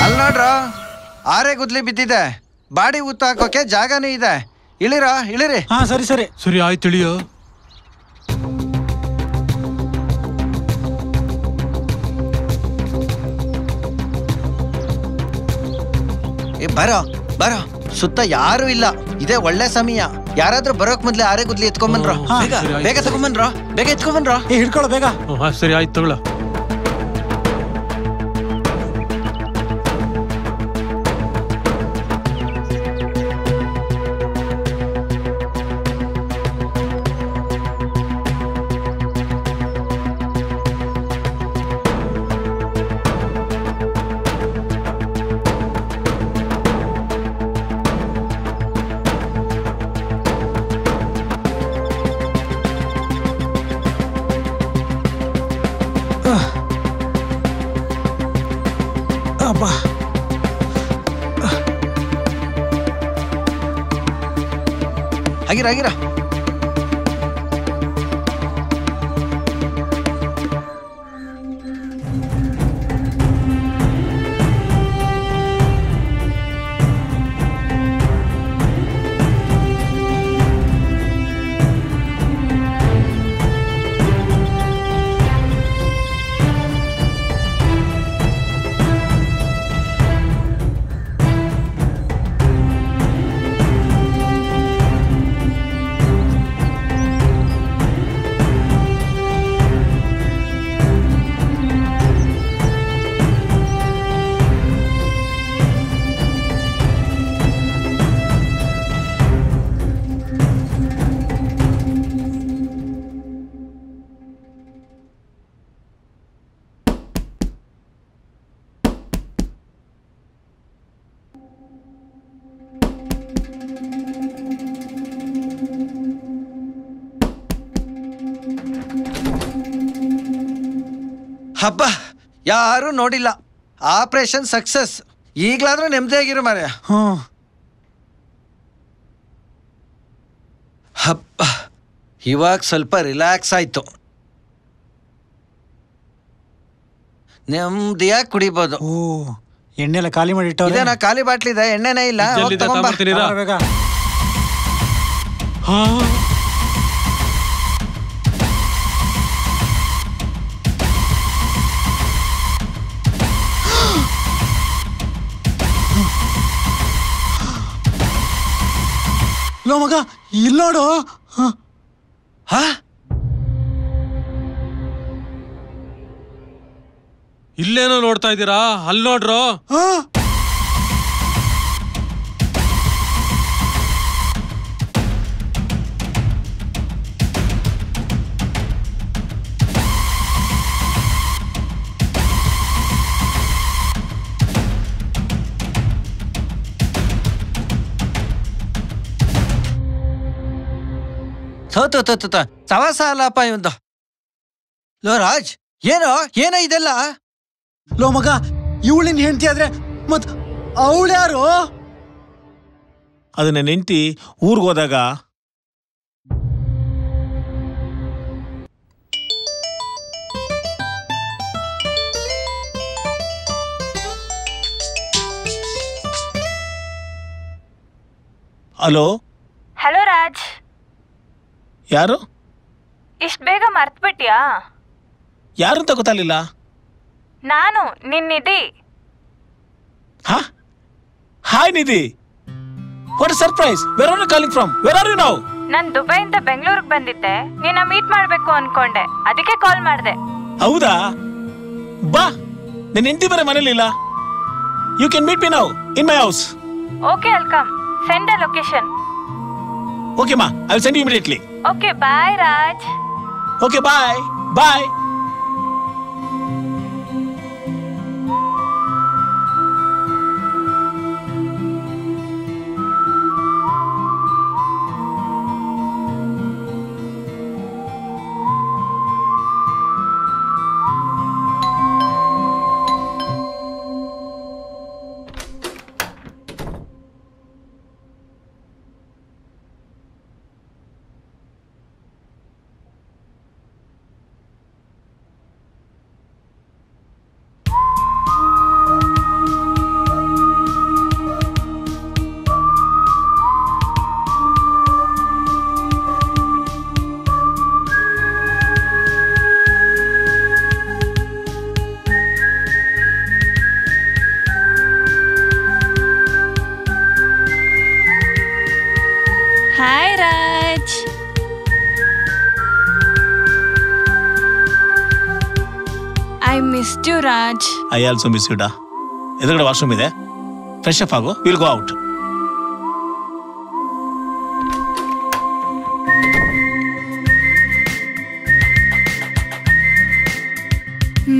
ಅಲ್ ನೋಡ್ರ, ಆರೆ ಗುದ್ಲಿ ಬಿದ್ದಿದೆ. ಬಾಡಿ ಊತ ಹಾಕೋಕೆ ಜಾಗನೂ ಇದೆ. ಇಳಿರಿ. ಹಾ ಸರಿ ಸರಿ ಸರಿ ಆಯ್ತು, ಇಳಿಯೋ. ಬರೋ ಸುತ್ತ ಯಾರು ಇಲ್ಲ. ಇದೇ ಒಳ್ಳೆ ಸಮಯ. ಯಾರಾದ್ರೂ ಬರೋಕ್ ಮೊದ್ಲೇ ಆರೆ ಗುದ್ಲಿ ಎತ್ಕೊಂಬನ್ರೋ. ಬೇಗ ತಗೊಂಬನ್ರೋ, ಬೇಗ ಎತ್ಕೊಂಬನ್ರೋ. ಹಿಡ್ಕೊಳ್ಳೋ ಬೇಗ. ಸರಿ ಆಯ್ತು, ತಗೊಳ. ಆಗಿರ ಹಬ್ಬ ಯಾರು ನೋಡಿಲ್ಲ. Operation success. ಈಗಲಾದ್ರೂ ನೆಮ್ಮದಿಯಾಗಿರು ಮಾರ್ಯ. ಹಬ್ಬ ಇವಾಗ ಸ್ವಲ್ಪ ರಿಲ್ಯಾಕ್ಸ್ ಆಯ್ತು. ನೆಮ್ಮದಿಯಾಗಿ ಕುಡಿಬೋದು. ಎಣ್ಣೆಲ್ಲ ಖಾಲಿ ಮಾಡಿ ಇದೇನಾ ಖಾಲಿ ಬಾಟ್ಲಿದೆ, ಎಣ್ಣೆನೇ ಇಲ್ಲ. ಲೋ ಮಗ ಇಲ್ಲಿ ನೋಡು. ಇಲ್ಲೇನೋ ನೋಡ್ತಾ ಇದ್ದೀರಾ? ಅಲ್ಲಿ ನೋಡ್ರು. ಸವಾಸ ಅಲ್ಲಪ್ಪ ಇವಂದು. ಲೋ ರಾಜ್, ಏನೋ ಇದೆಲ್ಲ? ಲೋ ಮಗ ಇವಳಿನ ಹೆಂಡತಿ ಆದ್ರೆ ಮತ್ ಅವಳು ಯಾರು? ಅದು ನನ್ನ ಹೆಂಡತಿ ಊರಿಗೆ ಹೋದಾಗ ಹಲೋ ರಾಜ್. ಯಾರು? ಇಷ್ಟು ಬೇಗ ಮರ್ತ್ಬಿಟ್ಯಾ? ಯಾರು ಅಂತ ಗೊತ್ತಾಗಲಿಲ್ಲ. ನಾನು Nidhi. Hi Nidhi, what surprise. Where are you calling from? Where are you now? ನಾನು ದುಬೈಯಿಂದ ಬೆಂಗಳೂರಿಗೆ ಬಂದಿದ್ದೆ. ನಿನ್ನ ಮೀಟ್ ಮಾಡಬೇಕು ಅನ್ಕೊಂಡೆ, ಅದಕ್ಕೆ ಕಾಲ್ ಮಾಡಿದೆ. ಹೌದಾ? ಬಾ, ನಿನ್ನ ಹೆಂಡತಿ ಬೇರೆ ಮನೇಲಿಲ್ಲ. You can meet me now in my house. Okay, welcome. Send the location. Okay ಮಾ, I will send you immediately. Okay, bye Raj. Okay, bye bye. Hi Raj. I missed you Raj. I also miss you ಡಾ. ಎದುರುಗಡೆ washroom ಇದೆ, fresh up ಆಗು, will go out.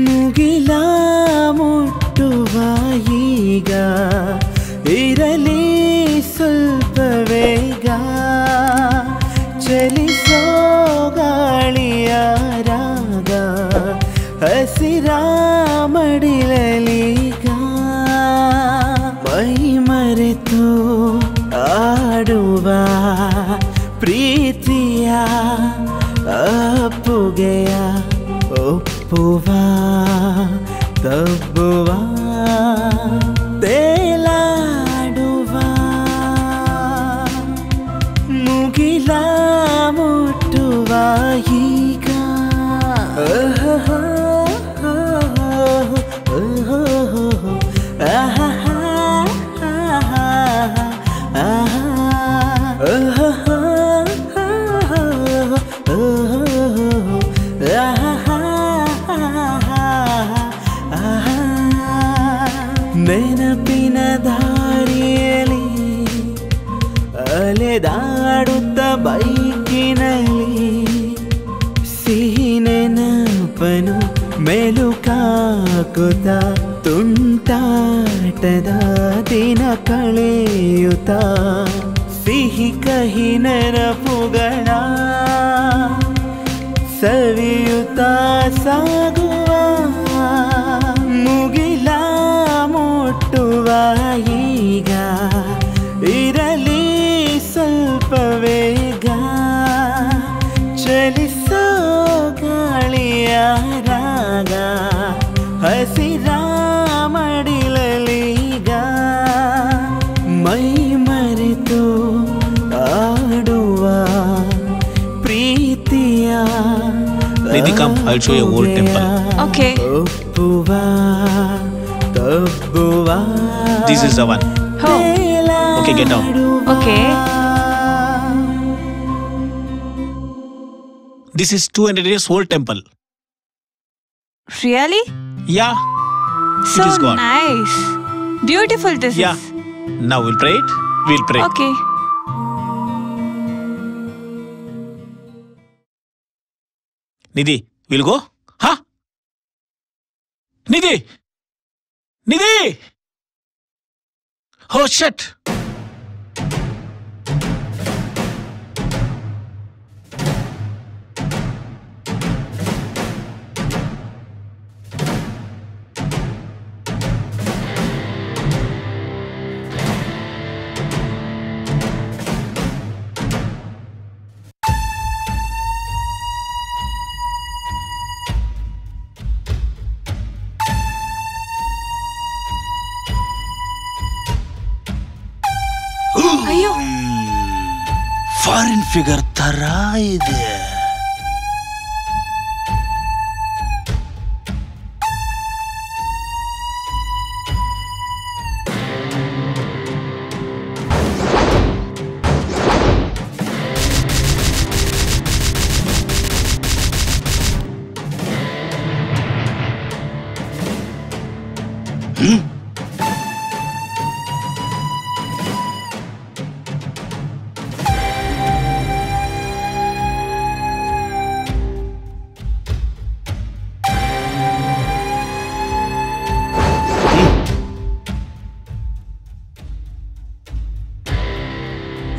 ಮುಗಿಲ ಮುಟ್ಟುವ ಈಗ ಇರಲಿ ಸ್ವಲ್ಪ ವೇಗ, ಚಲಿಸೋ ಗಾಳಿಯ ರಾಗ ಹಸಿರ ಮಡಿಲಲೀಗ, ಮೈ ಮರೆತು ಆಡುವ ಪ್ರೀತಿಯ ಅಪ್ಪುಗೆಯ ಒಪ್ಪುವ ತಬ್ಬುವ ತೇಲಾಡುವ ಮುಗಿಲ ಮುಟ್ಟುವ ಈಗ ನೆನಪಿನ ದಾರಿಯಲ್ಲಿ ಅಲೆದಾಡುತ್ತ ಬೈಕಿನಲ್ಲಿ ಸಿಹಿ ನೆನಪನು ಮೆಲುಕಾಕುತ್ತ ತುಂಟಾಟದ ದಿನ ಕಳೆಯುತ್ತ ಸಿಹಿ ಕಹಿ ನೆನಪುಗಳ ಸವಿಯುತ್ತ ಸಾಗುವ ಮುಗಿಲ ಮುಟ್ಟುವ ಈಗ ಇರಲಿ ಸ್ವಲ್ಪ ವೇಗ ಚಲಿಸೋ ಗಾಳಿಯ ರಾಗ ಹಸಿರ ಮಡಿಲಲೀಗ ಮೈ ಮರೆತು ಆಡುವ ಪ್ರೀತಿಯ Nidhi, come, I'll show you old temple. Okay. This is the one. Oh. Okay, get down. Okay. This is 200 years old temple. Really? Yeah. So it is gone. nice. Beautiful this Yeah. is. Now we'll pray it. We'll pray. Okay. Nidhi, we'll go? Huh? Nidhi! Nidhi! Oh shit! ಅಯ್ಯೋ foreign figure ತರ ಇದೆ.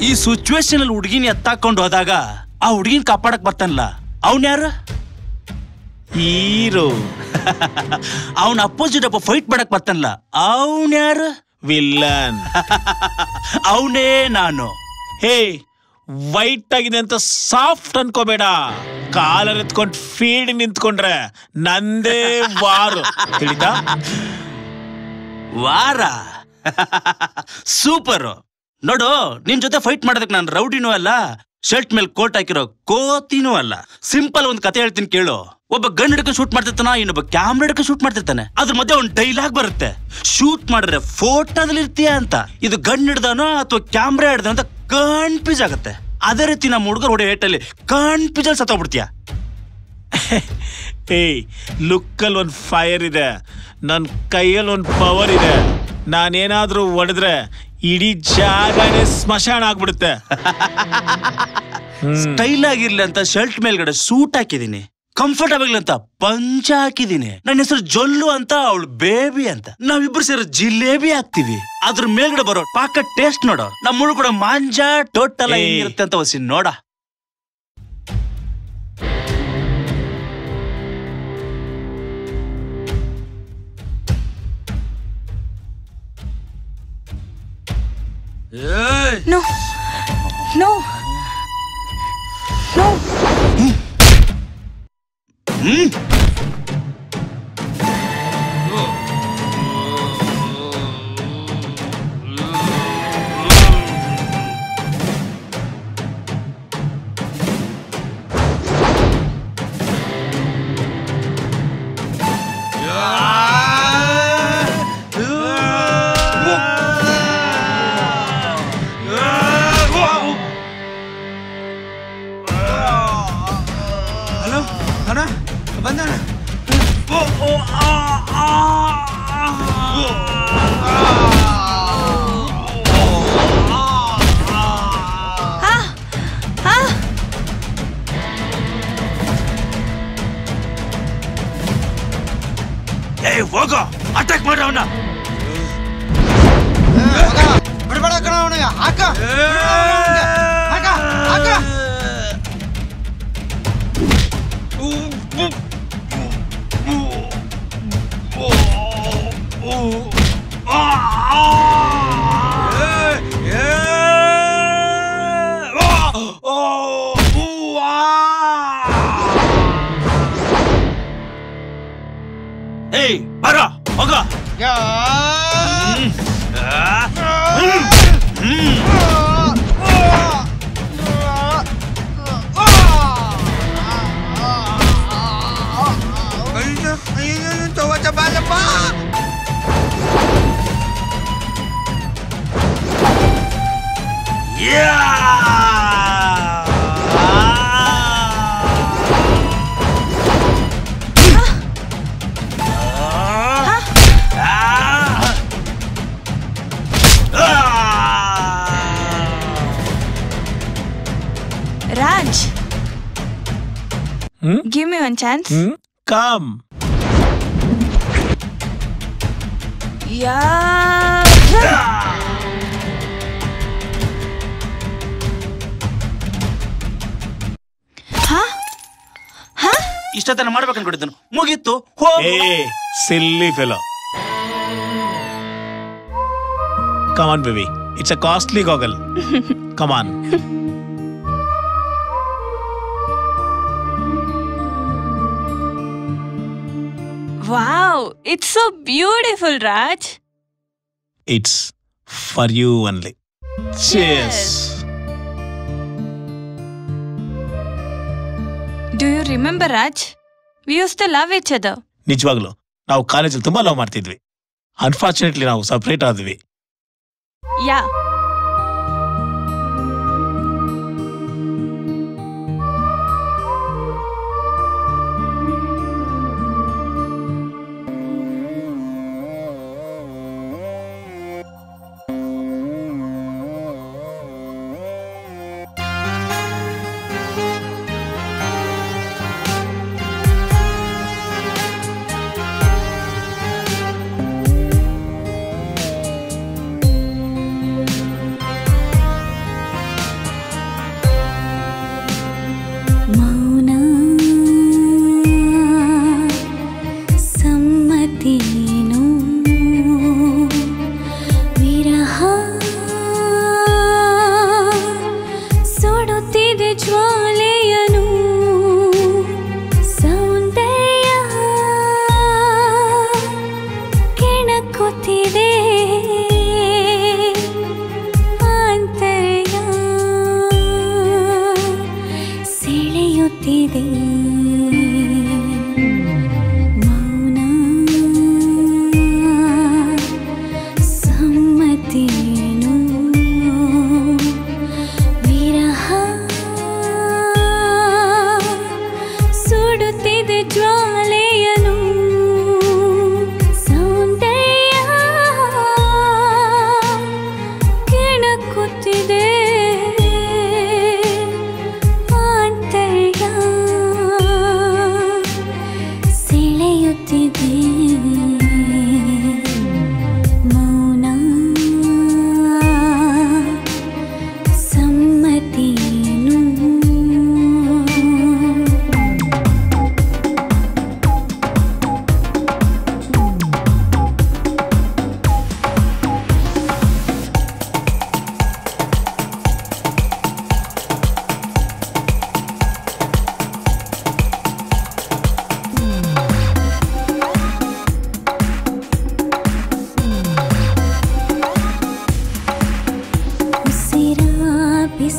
ಈ situation ಅಲ್ಲಿ ಹುಡುಗಿನ ಎತ್ತಾಕೊಂಡು ಹೋದಾಗ ಆ ಹುಡುಗಿನ ಕಾಪಾಡಕ್ ಬರ್ತಾನಲ್ಲ ಅವನ್ ಯಾರು? ಹೀರೋ. ಅವನ ಅಪೋಸಿಟ್ ಒಬ್ಬ ಫೈಟ್ ಮಾಡಕ್ ಬರ್ತಾನಲ್ಲ ಅವನ್ ಯಾರು? ವಿಲ್ಲನ್. ಅವನೇ ನಾನು. ಹೇ, ವೈಟ್ ಆಗಿದೆ ಅಂತ ಸಾಫ್ಟ್ ಅನ್ಕೋಬೇಡ. ಕಾಲರ್ ಎತ್ಕೊಂಡು ಫೀಲ್ಡ್ ನಿಂತ್ಕೊಂಡ್ರೆ ನಂದೇ ವಾರು. ತಿಳಿತಾ? ವಾರ ಸೂಪರ್. ನೋಡು, ನಿನ್ ಜೊತೆ ಫೈಟ್ ಮಾಡೋದಕ್ಕೆ ನಾನು ರೌಡಿನೂ ಅಲ್ಲ, ಶರ್ಟ್ ಮೇಲೆ ಕೋಟ್ ಹಾಕಿರೋ ಕೋತಿನೂ ಅಲ್ಲ. ಸಿಂಪಲ್ ಒಂದ್ ಕತೆ ಹೇಳ್ತೀನಿ ಕೇಳು. ಒಬ್ಬ ಗನ್ ಹಿಡ್ಕೊಂಡು ಶೂಟ್ ಮಾಡ್ತಿರ್ತಾನ, ಇನ್ನೊಬ್ಬ ಕ್ಯಾಮ್ರಾ ಹಿಡ್ಕೊಂಡು ಶೂಟ್ ಮಾಡ್ತಿರ್ತಾನೆ. ಅದ್ರ ಮಧ್ಯೆ ಒಂದು ಡೈಲಾಗ್ ಬರುತ್ತೆ, ಶೂಟ್ ಮಾಡಿದ್ರೆ ಫೋಟೋದಲ್ಲಿ ಇರ್ತೀಯ ಅಂತ. ಇದು ಗನ್ ಹಿಡ್ದಾನೋ ಅಥವಾ ಕ್ಯಾಮ್ರಾ ಹಿಡ್ದ ಅಂತ ಕನ್ಫ್ಯೂಸ್ ಆಗತ್ತೆ. ಅದೇ ರೀತಿ ನಮ್ಮ ಹುಡುಗರು ಹೊಡೆ ಹೇಟಲ್ಲಿ ಕನ್ಫ್ಯೂಸಲ್ ಸತ್ತೋಗ್ಬಿಡ್ತೀಯ. ಏಯ್, ಲುಕ್ಕಲ್ಲಿ ಒಂದು ಫೈರ್ ಇದೆ, ನನ್ನ ಕೈಯಲ್ಲಿ ಒಂದು ಪವರ್ ಇದೆ. ನಾನೇನಾದ್ರೂ ಹೊಡೆದ್ರೆ ಇಡೀ ಜಾಗನೇ ಸ್ಮಶಾನ ಆಗ್ಬಿಡುತ್ತೆ. ಸ್ಟೈಲ್ ಆಗಿರ್ಲಿ ಅಂತ ಶರ್ಟ್ ಮೇಲ್ಗಡೆ ಸೂಟ್ ಹಾಕಿದೀನಿ, ಕಂಫರ್ಟಬಲ್ ಅಂತ ಪಂಚ ಹಾಕಿದೀನಿ. ನನ್ನ ಹೆಸರು ಜೊಲ್ಲು ಅಂತ, ಅವಳು ಬೇಬಿ ಅಂತ. ನಾವಿಬ್ರು ಸೇರೋ ಜಿಲೇಬಿ ಹಾಕ್ತಿವಿ. ಅದ್ರ ಮೇಲ್ಗಡೆ ಬರೋ ಪಾಕ ಟೇಸ್ಟ್ ನೋಡೋ. ನಮ್ಮ ಹುಡುಗ ಕೂಡ ಮಾಂಜ ಟೋಟಲ್ ಆಗಿರುತ್ತೆ ಅಂತ ಹೊಸಿ ನೋಡ. No. No. ಹೋಗೋ ಅಟ್ಯಾಕ್ ಮಾಡ ಅವನ ಬಿಡಬೇಡ ಕಣ ಅವನಿಗೆ ಹಾಕ ಹಾಕ ಹಾಕ ಏಯ್ ಬರ ಹೋಗ Raj, give me one chance. Come. Yeah. ಇಷ್ಟತನ ಮಾಡ್ಬೇಕು ಅನ್ಕೊಂಡಿದ್ದನು ಮುಗೀತು ಸಿಲ್ಲಿ fellow Come on, baby. It's a costly goggle. Come on. Wow, it's so beautiful, Raj. It's for you only. Cheers. Do you remember, Raj? We used to love each other. ನಿಜವಾಗ್ಲು ನಾವು ಕಾಲೇಜಲ್ಲಿ ತುಂಬಾ love ಮಾಡ್ತಿದ್ವಿ. Unfortunately ನಾವು separate ಆದ್ವಿ. Yeah.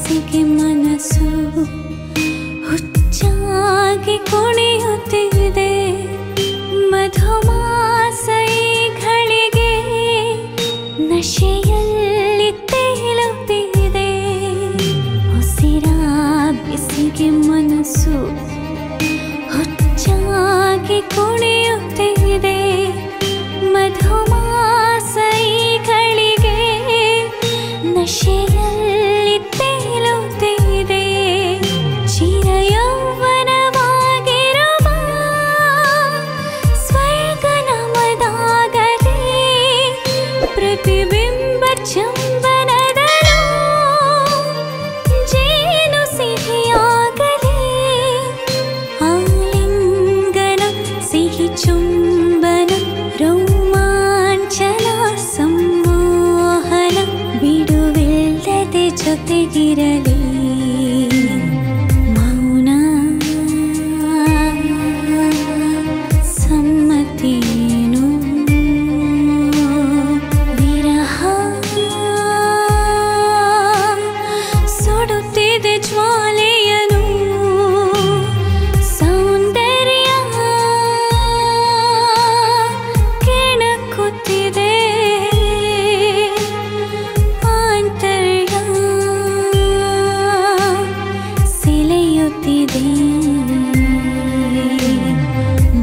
ಬಿಸಿಗೆ ಮನಸ್ಸು ಹುಚ್ಚಾಗಿ ಕುಣಿಯುತ್ತಿದೆ ಮಧುಮಾಸ ಗಳಿಗೆ ನಶೆಯಲ್ಲಿ ತೇಲುತ್ತಿದೆ ಉಸಿರ ಬಿಸಿಗೆ ಮನಸ್ಸು ಹುಚ್ಚಾಗಿ ಕುಣಿಯುತ್ತಿದೆ ಮಧುಮಾಸ ಗಳಿಗೆ ನಶೆಯಲ್ಲಿ ತೇಲುತ್ತಿದೆ ಚಿರ ಯೌವನವಾಗಿರುವ ಸ್ವರ್ಗ ನಮದಾಗಲಿ ಪ್ರತಿಬಿಂಬ ಚುಂಬನದಲ್ಲೂ ಜೇನು ಸಿಹಿಯಾಗಲಿ ಆಲಿಂಗನ ಸಿಹಿ ಚುಂಬನ ರೋಮಾಂಚನ ಸಂಮೋಹನ ಬಿಡುವಿಲ್ಲದೆ ಜೊತೆಗಿರಲಿ ಮೌನ ಸಮ್ಮತಿನು ವಿರಹ ಸುಡುತ್ತಿದೆ ಜ್ವಾಲೆಯನು ಸೌಂದರ್ಯ ಕೆಣಕುತ್ತಿದೆ ಆಂತರ್ಯ ಸೆಳೆಯುತ್ತಿದೆ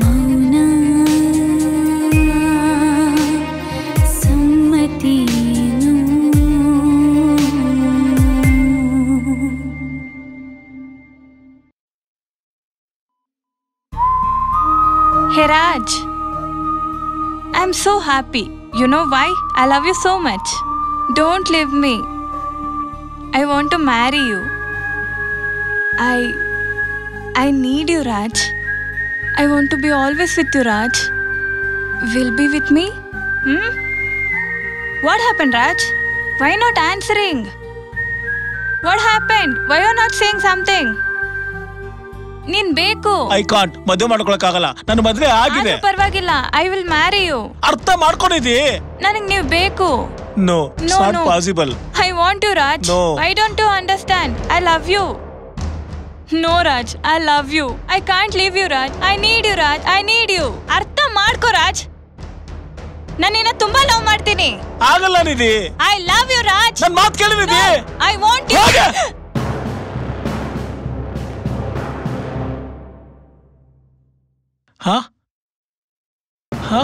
ಮೌನ ಸಮ್ಮತಿನು Hey Raj, I'm so happy. You know why? I love you so much. Don't leave me. I want to marry you. I need you, Raj. I want to be always with you, Raj. Will be with me? What happened, Raj? Why not answering? What happened? Why are you not saying something? ನೀನ್ ಬೇಕು. I can't ಮದುವೆ ಮಾಡ್ಕೊಳಕ್ಕಾಗಲ್ಲ ನನ್ನ ಮದುವೆ ಆಗಿದೆ. ಪರವಾಗಿಲ್ಲ, I will marry you. ಅರ್ಥ ಮಾಡ್ಕೊಂಡಿದ್ದಿ? ನನಗೆ ನೀವು ಬೇಕು. No it's not possible. I want you Raj. No. I don't you understand? I love you. No Raj, I love you. I can't leave you Raj. I need you Raj. I need you. ಅರ್ಥ ಮಾಡ್ಕೋ ರಾಜ್. ನಾನು ನಿನ್ನ ತುಂಬಾ love ಮಾಡ್ತೀನಿ. ಆಗಲ್ಲ Nidhi. I love you Raj. ನನ್ನ ಮಾತು ಕೇಳು ನಿಧಿ. I want you. ಹಾ ಹಾ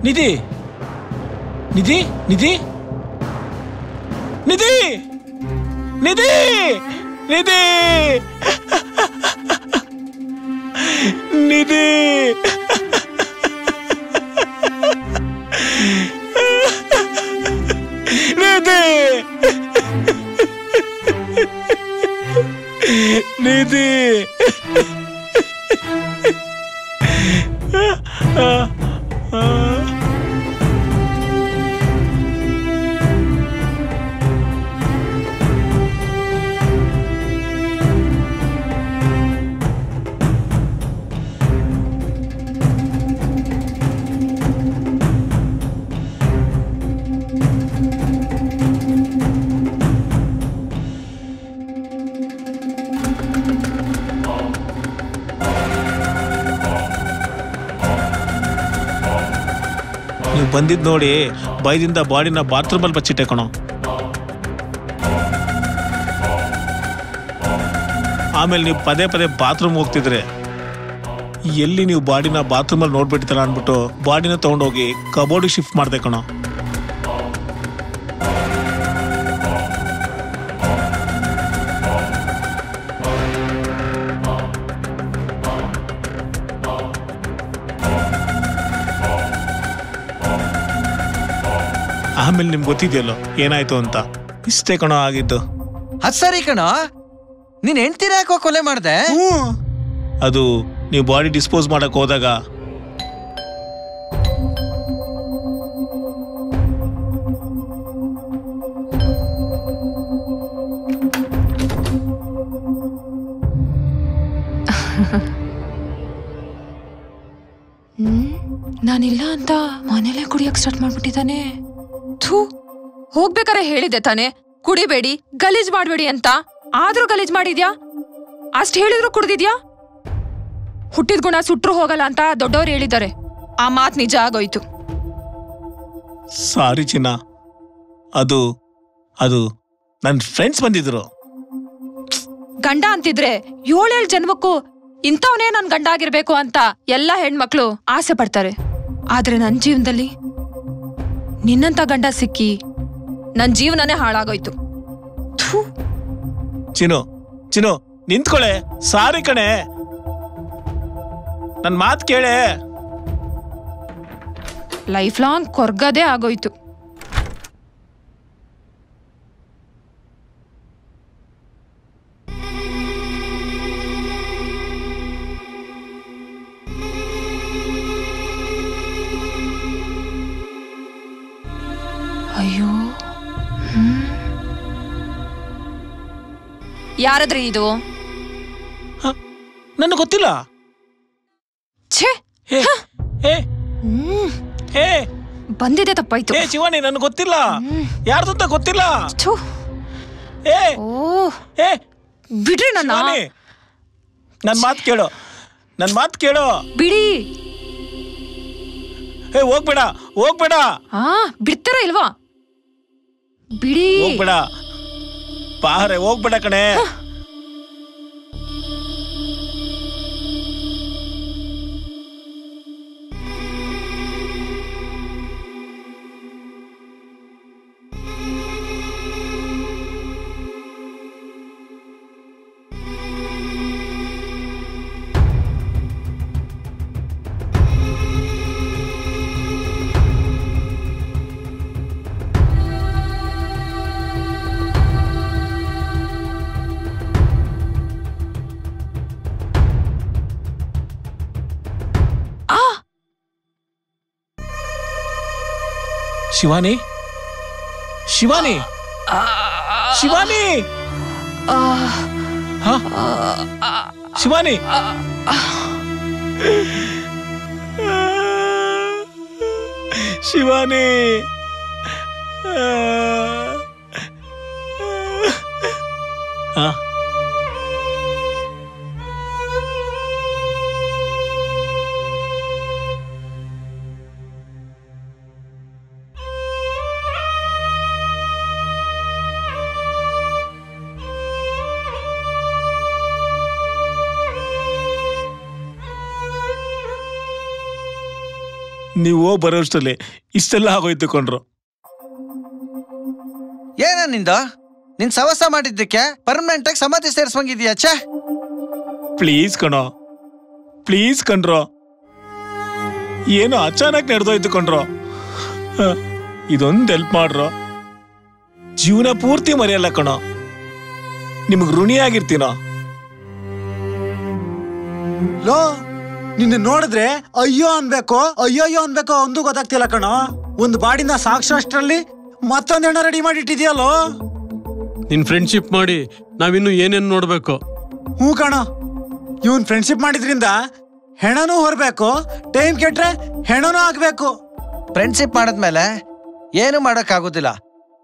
ನಿಧಿ ನಿಧಿ ನಿಧಿ ನಿಧಿ ನಿಧಿ ನಿಧಿ ನಿಧಿ ನಿಧಿ ನಿಧಿ ನೀವು ಬಂದಿದ್ ನೋಡಿ ಭಯದಿಂದ ಬಾಡಿನ ಬಾತ್ರೂಮಲ್ಲಿ ಬಚ್ಚಿಟ್ಟೆ ಕಣೋ. ಆಮೇಲೆ ನೀವು ಪದೇ ಪದೇ ಬಾತ್ರೂಮ್ ಹೋಗ್ತಿದ್ರೆ ಎಲ್ಲಿ ನೀವು ಬಾಡಿನ ಬಾತ್ರೂಮಲ್ಲಿ ನೋಡ್ಬಿಡ್ತೀರ ಅಂದ್ಬಿಟ್ಟು ಬಾಡಿನ ತಗೊಂಡೋಗಿ ಕಬೋರ್ಡಿಗೆ ಶಿಫ್ಟ್ ಮಾಡ್ದೆ ಕಣೋ. ಆಮೇಲೆ ನಿಮ್ಗೆ ಗೊತ್ತಿದೆಯಲ್ಲೋ ಏನಾಯ್ತು ಅಂತ. ಇಷ್ಟೇ ಕಣೋ ಆಗಿದ್ದು. ಅದ್ ಸರಿ ಕಣೋ, ನೀನ್ ಹೆಂಡ್ತೀರ ಯಾಕೋ ಕೊಲೆ ಮಾಡ್ದೆ? ಅದು ನೀವು ಬಾಡಿ ಡಿಸ್ಪೋಸ್ ಮಾಡಕ್ ಹೋದಾಗ ನಾನಿಲ್ಲ ಅಂತ ಮನೇಲೆ ಕುಡಿಯಕ್ ಸ್ಟಾರ್ಟ್ ಮಾಡ್ಬಿಟ್ಟಿದ್ದಾನೆ. ಥೂ, ಹೋಗ್ಬೇಕಾರೆ ಹೇಳಿದೆ ತಾನೆ ಕುಡಿಬೇಡಿ ಗಲೀಜ್ ಮಾಡ್ಬೇಡಿ ಅಂತ, ಆದ್ರೂ ಗಲೀಜ್ ಮಾಡಿದ್ಯಾ? ಅಷ್ಟ್ ಹೇಳಿದ್ರು ಕುಡ್ದಿದ್ಯಾ? ಹುಟ್ಟಿದ ಗುಣ ಸುಟ್ರು ಹೋಗಲ್ಲ ಅಂತ ದೊಡ್ಡವ್ರು ಹೇಳಿದ್ದಾರೆ. ಆ ಮಾತ್ ನಿಜ ಆಗೋಯ್ತು. ಸಾರಿ ಚಿನ್ನ, ಅದು ನನ್ನ ಫ್ರೆಂಡ್ಸ್ ಬಂದಿದ್ರು. ಗಂಡ ಅಂತಿದ್ರೆ 7 ಜನ್ಮಕ್ಕೂ ಇಂಥವನೇ ನನ್ ಗಂಡ ಆಗಿರ್ಬೇಕು ಅಂತ ಎಲ್ಲಾ ಹೆಣ್ಮಕ್ಳು ಆಸೆ ಪಡ್ತಾರೆ. ಆದ್ರೆ ನನ್ ಜೀವನದಲ್ಲಿ ನಿನ್ನಂತ ಗಂಡ ಸಿಕ್ಕಿ ನನ್ ಜೀವನನೇ ಹಾಳಾಗೋಯ್ತು. ಚಿನ್ನು ನಿಂತ್ಕೊಳೆ. ಸಾರಿ ಕಣೆ, ನನ್ ಮಾತ್ ಕೇಳೆ. ಲೈಫ್ ಲಾಂಗ್ ಕೊರ್ಗದೇ ಆಗೋಯ್ತು. ಅಯ್ಯೋ, ಯಾರದ್ರಿ ಇದು? ನನಗೆ ಗೊತ್ತಿಲ್ಲ. ಬಂದಿದೆ ತಪ್ಪಾಯ್ತು. ಶಿವಾನಿ, ನನ್ಗೆ ಗೊತ್ತಿಲ್ಲ. ಯಾರ್ದು ಅಂತ ಗೊತ್ತಿಲ್ಲ. ಬಿಡ್ರಿ ನನ್ನ. ನನ್ ಮಾತ್ ಕೇಳು. ಬಿಡಿ. ಹೋಗ್ಬೇಡ. ಬಿಡ್ತಾರ ಇಲ್ವಾ? ಬಿಡಿ. ಹೋಗ್ಬೇಡ ಪಾರೆ, ಹೋಗ್ಬೇಡ ಕಣೆ. ಶಿವಾನಿ ಶಿವಾನಿ ಶಿವಾನಿ ಶಿವಾನಿ ಶಿವಾನಿ ನೀವು ಬರೋಷ್ಟರಲ್ಲಿ ಇಷ್ಟೆಲ್ಲ ಆಗೋಯ್ತು ಕೊಂಡ್ರು. ಏನ ನಿನ್ ಸವಸ ಮಾಡಿದ್ದಕ್ಕೆ ಪರ್ಮನೆಂಟ್ ಆಗಿ ಸಮಾಧಿ ಸೇರಿಸ್ವಂಗಿದ್ಯಾ? ಛೇ, ಪ್ಲೀಸ್ ಕಣೋ, ಪ್ಲೀಸ್ ಕಣ್ರೋ. ಏನು ಅಚಾನಕ್ ನಡೆದೋಯ್ತು ಕಣ್ರೋ. ಇದೊಂದು ಹೆಲ್ಪ್ ಮಾಡ್ರೋ. ಜೀವನ ಪೂರ್ತಿ ಮರೆಯಲ್ಲ ಕಣೋ. ನಿಮಗ್ ಋಣಿಯಾಗಿರ್ತೀನೋ. ಲೋ, ನಿನ್ನ ನೋಡಿದ್ರೆ ಅಯ್ಯೋ ಅನ್ಬೇಕೋ ಒಂದು ಗೊತ್ತಾಗ್ತಿಲ್ಲ ಕಣೋ. ಒಂದು ಬಾಡಿನ ಸಾಕ್ಷರಷ್ಟರಲ್ಲಿ ಮತ್ತೊಂದ್ ಹೆಣ್ಣ ರೆಡಿ ಮಾಡಿ ಇಟ್ಟಿದ್ಯಲ್ಲೋ. ನಿನ್ ಫ್ರೆಂಡ್ಶಿಪ್ ಮಾಡಿ ನಾವಿನ್ನು ಏನೇನ್ ನೋಡ್ಬೇಕು? ಹ್ಞೂ ಕಣೋ, ಇವನ್ ಫ್ರೆಂಡ್ಶಿಪ್ ಮಾಡಿದ್ರಿಂದ ಹೆಣನೂ ಹೊರಬೇಕು, ಟೈಮ್ ಕೆಟ್ರೆ ಹೆಣನೂ ಆಗ್ಬೇಕು. ಫ್ರೆಂಡ್ಶಿಪ್ ಮಾಡದ್ಮೇಲೆ ಏನು ಮಾಡಕ್ ಆಗುದಿಲ್ಲ.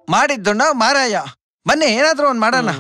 ಮಾಡಿದ್ದುಣ್ಣ ಮಾರಾಯ. ಬನ್ನಿ ಏನಾದ್ರೂ ಒಂದ್ ಮಾಡೋಣ.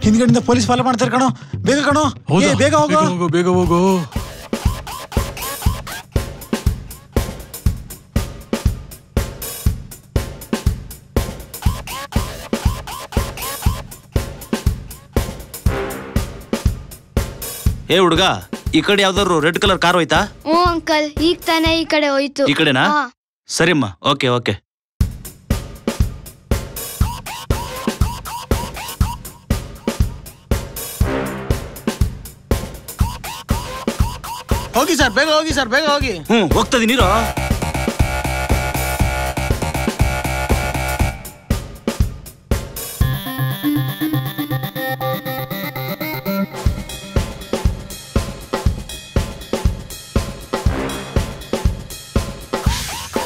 ಹಿಂದ್ಗಡೆಯಿಂದ ಪೊಲೀಸ್ ಫಾಲೋ ಮಾಡ್ತಾರೆ ಕಣೋ. ಬೇಗ ಕಣೋ, ಬೇಗ ಹೋಗು. ಬೇಗ ಹೋಗು. ಏ ಹುಡುಗ, ಈ ಕಡೆ ಯಾವ್ದಾದ್ರು ರೆಡ್ ಕಲರ್ ಕಾರ್ ಹೋಯ್ತಾ? ಹ್ಞೂ ಅಂಕಲ್, ಈಗ ತಾನೇ ಈ ಕಡೆ ಹೋಯ್ತು. ಈ ಕಡೆನಾ? ಸರಿಮ್ಮ, ಓಕೆ ಓಕೆ. ಹೋಗಿ ಸರ್, ಬೇಗ ಹೋಗಿ ಸರ್, ಬೇಗ ಹೋಗಿ. ಹೋಗ್ತದೆ ನೀರು.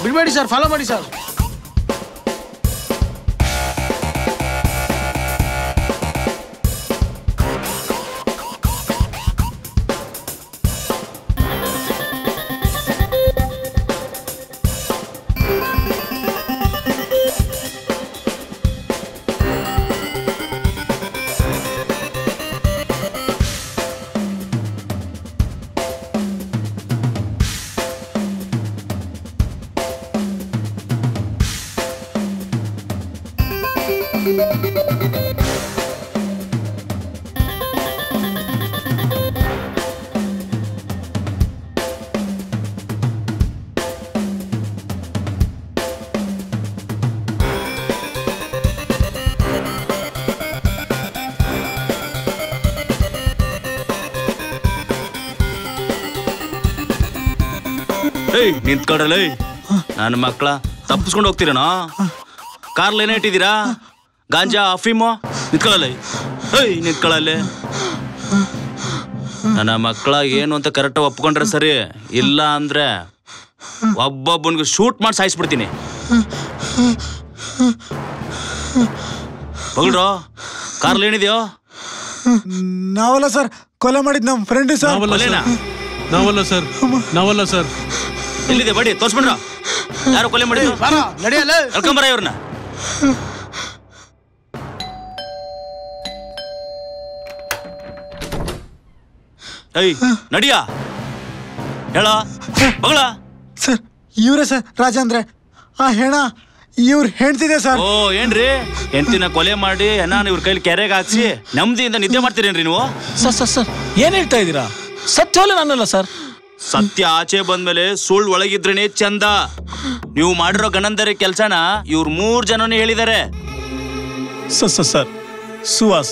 ಬಿಡ್ಬೇಡಿ ಸರ್, ಫಾಲೋ ಮಾಡಿ ಸರ್. ಏಯ್ ನಿಂತ್ಕೊಡ್ರಲ್ಲ, ನನ್ನ ಮಕ್ಕಳ ತಪ್ಪಿಸ್ಕೊಂಡು ಹೋಗ್ತೀರನೋ? ಕಾರ್ಲ್ ಏನೇ ಇಟ್ಟಿದ್ದೀರಾ? ಗಾಂಜಾ, ಅಫೀಮು? ನಿಂತ್ಕೊಳ್ಳಲ್ಲ. ಏಯ್ ನಿಂತ್ಕೊಳ್ಳಲ್ಲೇ. ನನ್ನ ಮಕ್ಕಳ ಏನು ಅಂತ ಕರೆಕ್ಟಾಗಿ ಒಪ್ಕೊಂಡ್ರೆ ಸರಿ, ಇಲ್ಲ ಅಂದ್ರೆ ಒಬ್ಬೊಬ್ಬನಿಗೆ ಶೂಟ್ ಮಾಡಿ ಸಾಯಿಸ್ಬಿಡ್ತೀನಿ. ಬಗಳ್ರೋ, ಕಾರ್ಲ್ ಏನಿದೆಯೋ? ನಾವಲ್ಲ ಸರ್, ಕೊಲೆ ಮಾಡಿದ್ ನಮ್ಮ ಫ್ರೆಂಡ್ ಸರ್. ನಾವಲ್ಲ ಸರ್, ನಾವಲ್ಲ ಸರ್. ಎಲ್ಲಿದೆ ಬಡಿ? ತೋರ್ಸ್ಬಿಡ್ರ. ಯಾರು ಕೊಲೆ ಮಾಡಿದ್ರು? ನಡಿಯಲ್ಲ, ಕರ್ಕೊಂಬರ ಇವ್ರನ್ನ. ಏಯ್ ನಡಿಯ, ಹೇಳ ಬಗಳ. ಸರ್ ಇವ್ರೆ ಸರ್, ರಾಜೇಂದ್ರ. ಆ ಹೆಣ ಇವ್ರ ಹೆಣ್ತಿದೆ ಸರ್. ಓ ಏನ್ರಿ, ಹೆಂಡ್ತಿನ ಕೊಲೆ ಮಾಡಿ ಹೆಣ ಇವ್ರ ಕೈಲಿ ಕೆರೆಗೆ ಹಾಕ್ಸಿ ನೆಮ್ಮದಿಯಿಂದ ನಿದ್ದೆ ಮಾಡ್ತೀರೇನ್ರಿ ನೀವು? ಸರ್ ಏನ್ ಹೇಳ್ತಾ ಇದ್ದೀರಾ? ಸತ್ಯವಲ್ಲ ನಾನಲ್ಲ ಸರ್. ಸತ್ಯ ಆಚೆ ಬಂದ್ಮೇಲೆ ಸುಳ್ಳು ಒಳಗಿದ್ರೇನೆ ಚಂದ. ನೀವು ಮಾಡಿರೋ ಗಣಂದರಿ ಕೆಲ್ಸನ ಇವ್ರು 3 ಜನನೇ ಹೇಳಿದ್ದಾರೆ. ಸರ್ ಸುಹಾಸ್,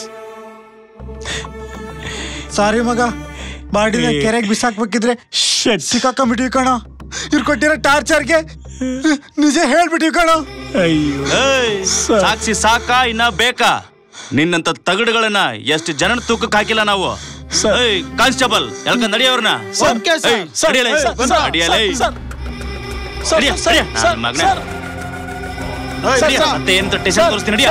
ಸಾರಿ ಮಗ, ಬಾಡಿನ ಕೆರೆಗೆ ಬಿಸಾಕ್ಬೇಕಿದ್ರೆ ಸಿಕ್ಕಾಕೊಂಡ್ಬಿಟ್ಟಿವಿ ಕಣ. ಇವ್ರು ಕೊಟ್ಟಿರೋ ಟಾರ್ಚರ್ಗೆ ನಿಜ ಹೇಳ್ಬಿಟ್ಟಿವಿ ಕಣ. ಸಾಕ್ಷಿ ಸಾಕಾ ಇನ್ನ ಬೇಕಾ? ನಿನ್ನಂತ ತಗಡುಗಳನ್ನ ಎಷ್ಟು ಜನ ತೂಕಕ್ಕೆ ಹಾಕಿಲ್ಲ ನಾವು. ಕಾನ್ಸ್ಟೇಬಲ್ ಎಳ್ಕೊಂಡ್ ನಡಿಯವ್ರನ್ನ. ಮತ್ತೆ ಎಂತ ಟೆನ್ಷನ್ ತೋರಿಸ್ತೀನಿ, ನಡಿಯ.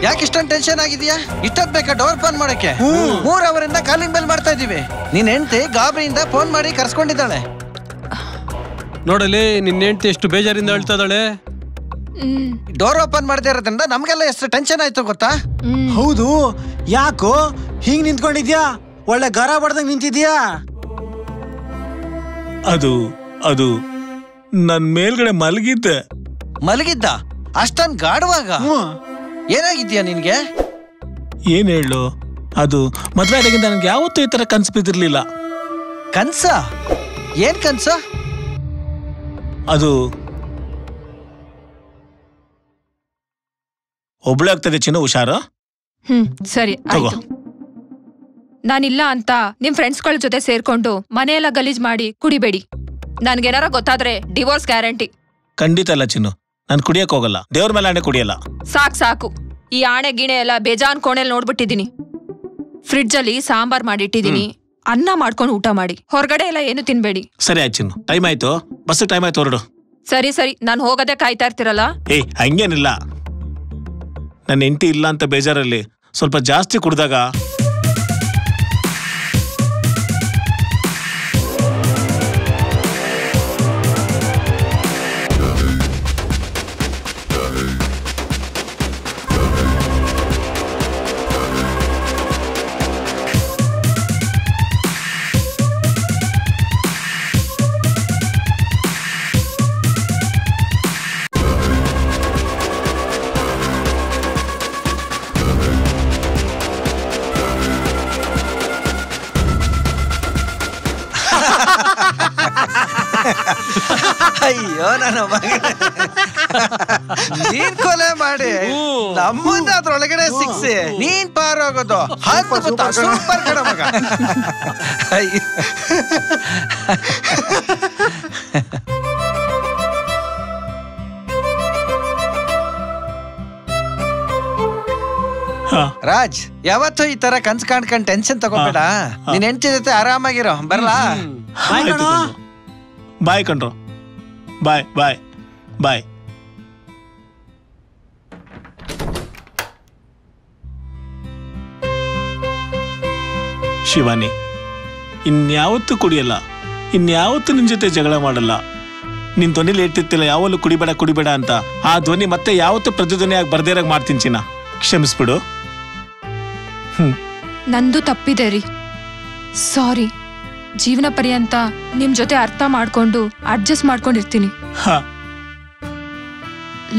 ಯಾಕೆ ಇಷ್ಟೊಂದು ಟೆನ್ಷನ್ ಆಗಿದ್ಯಾ? ಇಷ್ಟೊತ್ತು ಬೇಕಾ ಡೋರ್ ಓಪನ್ ಮಾಡಕ್ಕೆ? 3 ಅವರಿಂದ ಕಾಲಿಂಗ್ ಬೆಲ್ ಮಾಡ್ತಾ ಇದೀವಿ. ನಿನ್ ಹೆಂಡತಿ ಗಾಬರಿಯಿಂದ ಫೋನ್ ಮಾಡಿ ಕರ್ಸ್ಕೊಂಡಿದ್ದಾಳೆ. ನೋಡಲಿ, ನಿನ್ನ ಹೆಂಡತಿ ಎಷ್ಟು ಬೇಜಾರಿಂದ ಹೇಳ್ತಾ ಇದ್ದಾಳೆ. ಡೋರ್ ಓಪನ್ ಮಾಡದೇ ಇರೋದ್ರಿಂದ ನಮ್ಗೆಲ್ಲ ಎಷ್ಟು ಟೆನ್ಷನ್ ಆಯ್ತು ಗೊತ್ತಾ? ಹೌದು, ಯಾಕೋ ಹಿಂಗ್ ನಿಂತ್ಕೊಂಡಿದ್ಯಾ? ಒಳ್ಳೆ ಗರ ಬಡ್ದಂಗ್ ನಿಂತಿದ್ಯಾ? ಅದು ನನ್ ಮೇಲ್ಗಡೆ ಮಲಗಿದ್ದೆ. ಮಲಗಿದ್ದ? ಅಷ್ಟೊಂದು ಗಾಡುವಾಗ ಏನಾಗಿದ್ಯಾ ನಿನ್ಗೆ? ಏನ್ ಹೇಳು, ಅದು ಮದ್ವೆ ಆದಾಗಿಂದ ನನ್ಗೆ ಯಾವತ್ತೂ ಈ ತರ ಕನ್ಸು ಬಿದ್ದಿರ್ಲಿಲ್ಲ. ಕನ್ಸ? ಏನ್ ಕನ್ಸ? ಅದು ಒಬ್ಳೆ ಆಗ್ತದೆ ಚಿನ್ನ, ಹುಷಾರು. ಸರಿ ಆಯ್ತು. ನಾನಿಲ್ಲ ಅಂತ ನಿಮ್ ಫ್ರೆಂಡ್ಸ್ಗಳ ಜೊತೆ ಸೇರ್ಕೊಂಡು ಮನೆಯೆಲ್ಲ ಗಲೀಜ್ ಮಾಡಿ ಕುಡಿಬೇಡಿ. ನನ್ಗೇನಾರ ಗೊತ್ತಾದ್ರೆ ಡಿವೋರ್ಸ್ ಗ್ಯಾರಂಟಿ. ಖಂಡಿತ ಅಲ್ಲ ಚಿನ್ನು, ನಾನು ಕುಡಿಯಕ್ ಹೋಗಲ್ಲ. ದೇವ್ರ ಮೇಲೆ ಆಣೆ ಕುಡಿಯಲ್ಲ. ಸಾಕು, ಈ ಆಣೆ ಗಿಣೆ ಎಲ್ಲ ಬೇಜಾನ್ ಕೋಣೆಲ್ ನೋಡ್ಬಿಟ್ಟಿದೀನಿ. ಫ್ರಿಡ್ಜ್ ಅಲ್ಲಿ ಸಾಂಬಾರ್ ಮಾಡಿಟ್ಟಿದೀನಿ, ಅನ್ನ ಮಾಡ್ಕೊಂಡು ಊಟ ಮಾಡಿ. ಹೊರಗಡೆ ಎಲ್ಲ ಏನು ತಿನ್ಬೇಡಿ. ಸರಿ ಆಯ್ತು ಚಿನ್ನು, ಟೈಮ್ ಆಯ್ತು, ಬಸ್ ಟೈಮ್ ಆಯ್ತು, ಹೊರಡು. ಸರಿ ನಾನು ಹೋಗೋದೇ ಕಾಯ್ತಾ ಇರ್ತೀರಲ್ಲ. ಹಂಗೇನಿಲ್ಲ, ನನ್ನ ಹೆಂಡತಿ ಇಲ್ಲ ಅಂತ ಬೇಜಾರಲ್ಲಿ ಸ್ವಲ್ಪ ಜಾಸ್ತಿ ಕುಡ್ದಾಗ ಅಯ್ಯೋ ನನ್ನ ಮಗ ನೀನ್ ಕೊಲೆ ಮಾಡಿ ನಮ್ಮನ್ನ ಅದ್ರೊಳಗಡೆ ಸಿಕ್ಸಿ ನೀನ್ ಪಾರ್ ಹೋಗೋದು ಸೂಪರ್ ಕಣ ಮಗ. ಅಯ್ಯೋ ರಾಜ್, ಯಾವತ್ತೂ ಈ ತರ ಕನ್ಸ್ ಕಾಣ್ಕೊಂಡ್ ಟೆನ್ಷನ್ ತಗೋಬೇಡ. ನಿನ್ ಹೆಂಡತಿ ಜೊತೆ ಆರಾಮಾಗಿರೋ. ಬರ್ಲಾ? ಬಾಯ್ ಕಣ್ರು. ಬಾಯ್ ಬಾಯ್ ಬಾಯ್. ಶಿವಾನಿ, ಇನ್ಯಾವತ್ತೂ ಕುಡಿಯಲ್ಲ, ಇನ್ಯಾವತ್ತೂ ನಿನ್ ಜೊತೆ ಜಗಳ ಮಾಡಲ್ಲ. ನಿನ್ ಧ್ವನಿಲಿ ಹೇಳ್ತಿರ್ತಿಲ್ಲ ಯಾವಲ್ಲೂ ಕುಡಿಬೇಡ ಕುಡಿಬೇಡ ಅಂತ. ಆ ಧ್ವನಿ ಮತ್ತೆ ಯಾವತ್ತೂ ಪ್ರತಿಧ್ವನಿಯಾಗಿ ಬರ್ದೇರಾಗ ಮಾಡ್ತೀನಿ ಚಿನ್ನ. ಕ್ಷಮಿಸ್ಬಿಡು. ನಂದು ತಪ್ಪಿದೆ ರೀ, ಸಾರಿ. ಜೀವನ ಪರ್ಯಂತ ನಿಮ್ ಜೊತೆ ಅರ್ಥ ಮಾಡ್ಕೊಂಡು ಅಡ್ಜಸ್ಟ್ ಮಾಡ್ಕೊಂಡಿರ್ತೀನಿ.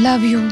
Love you.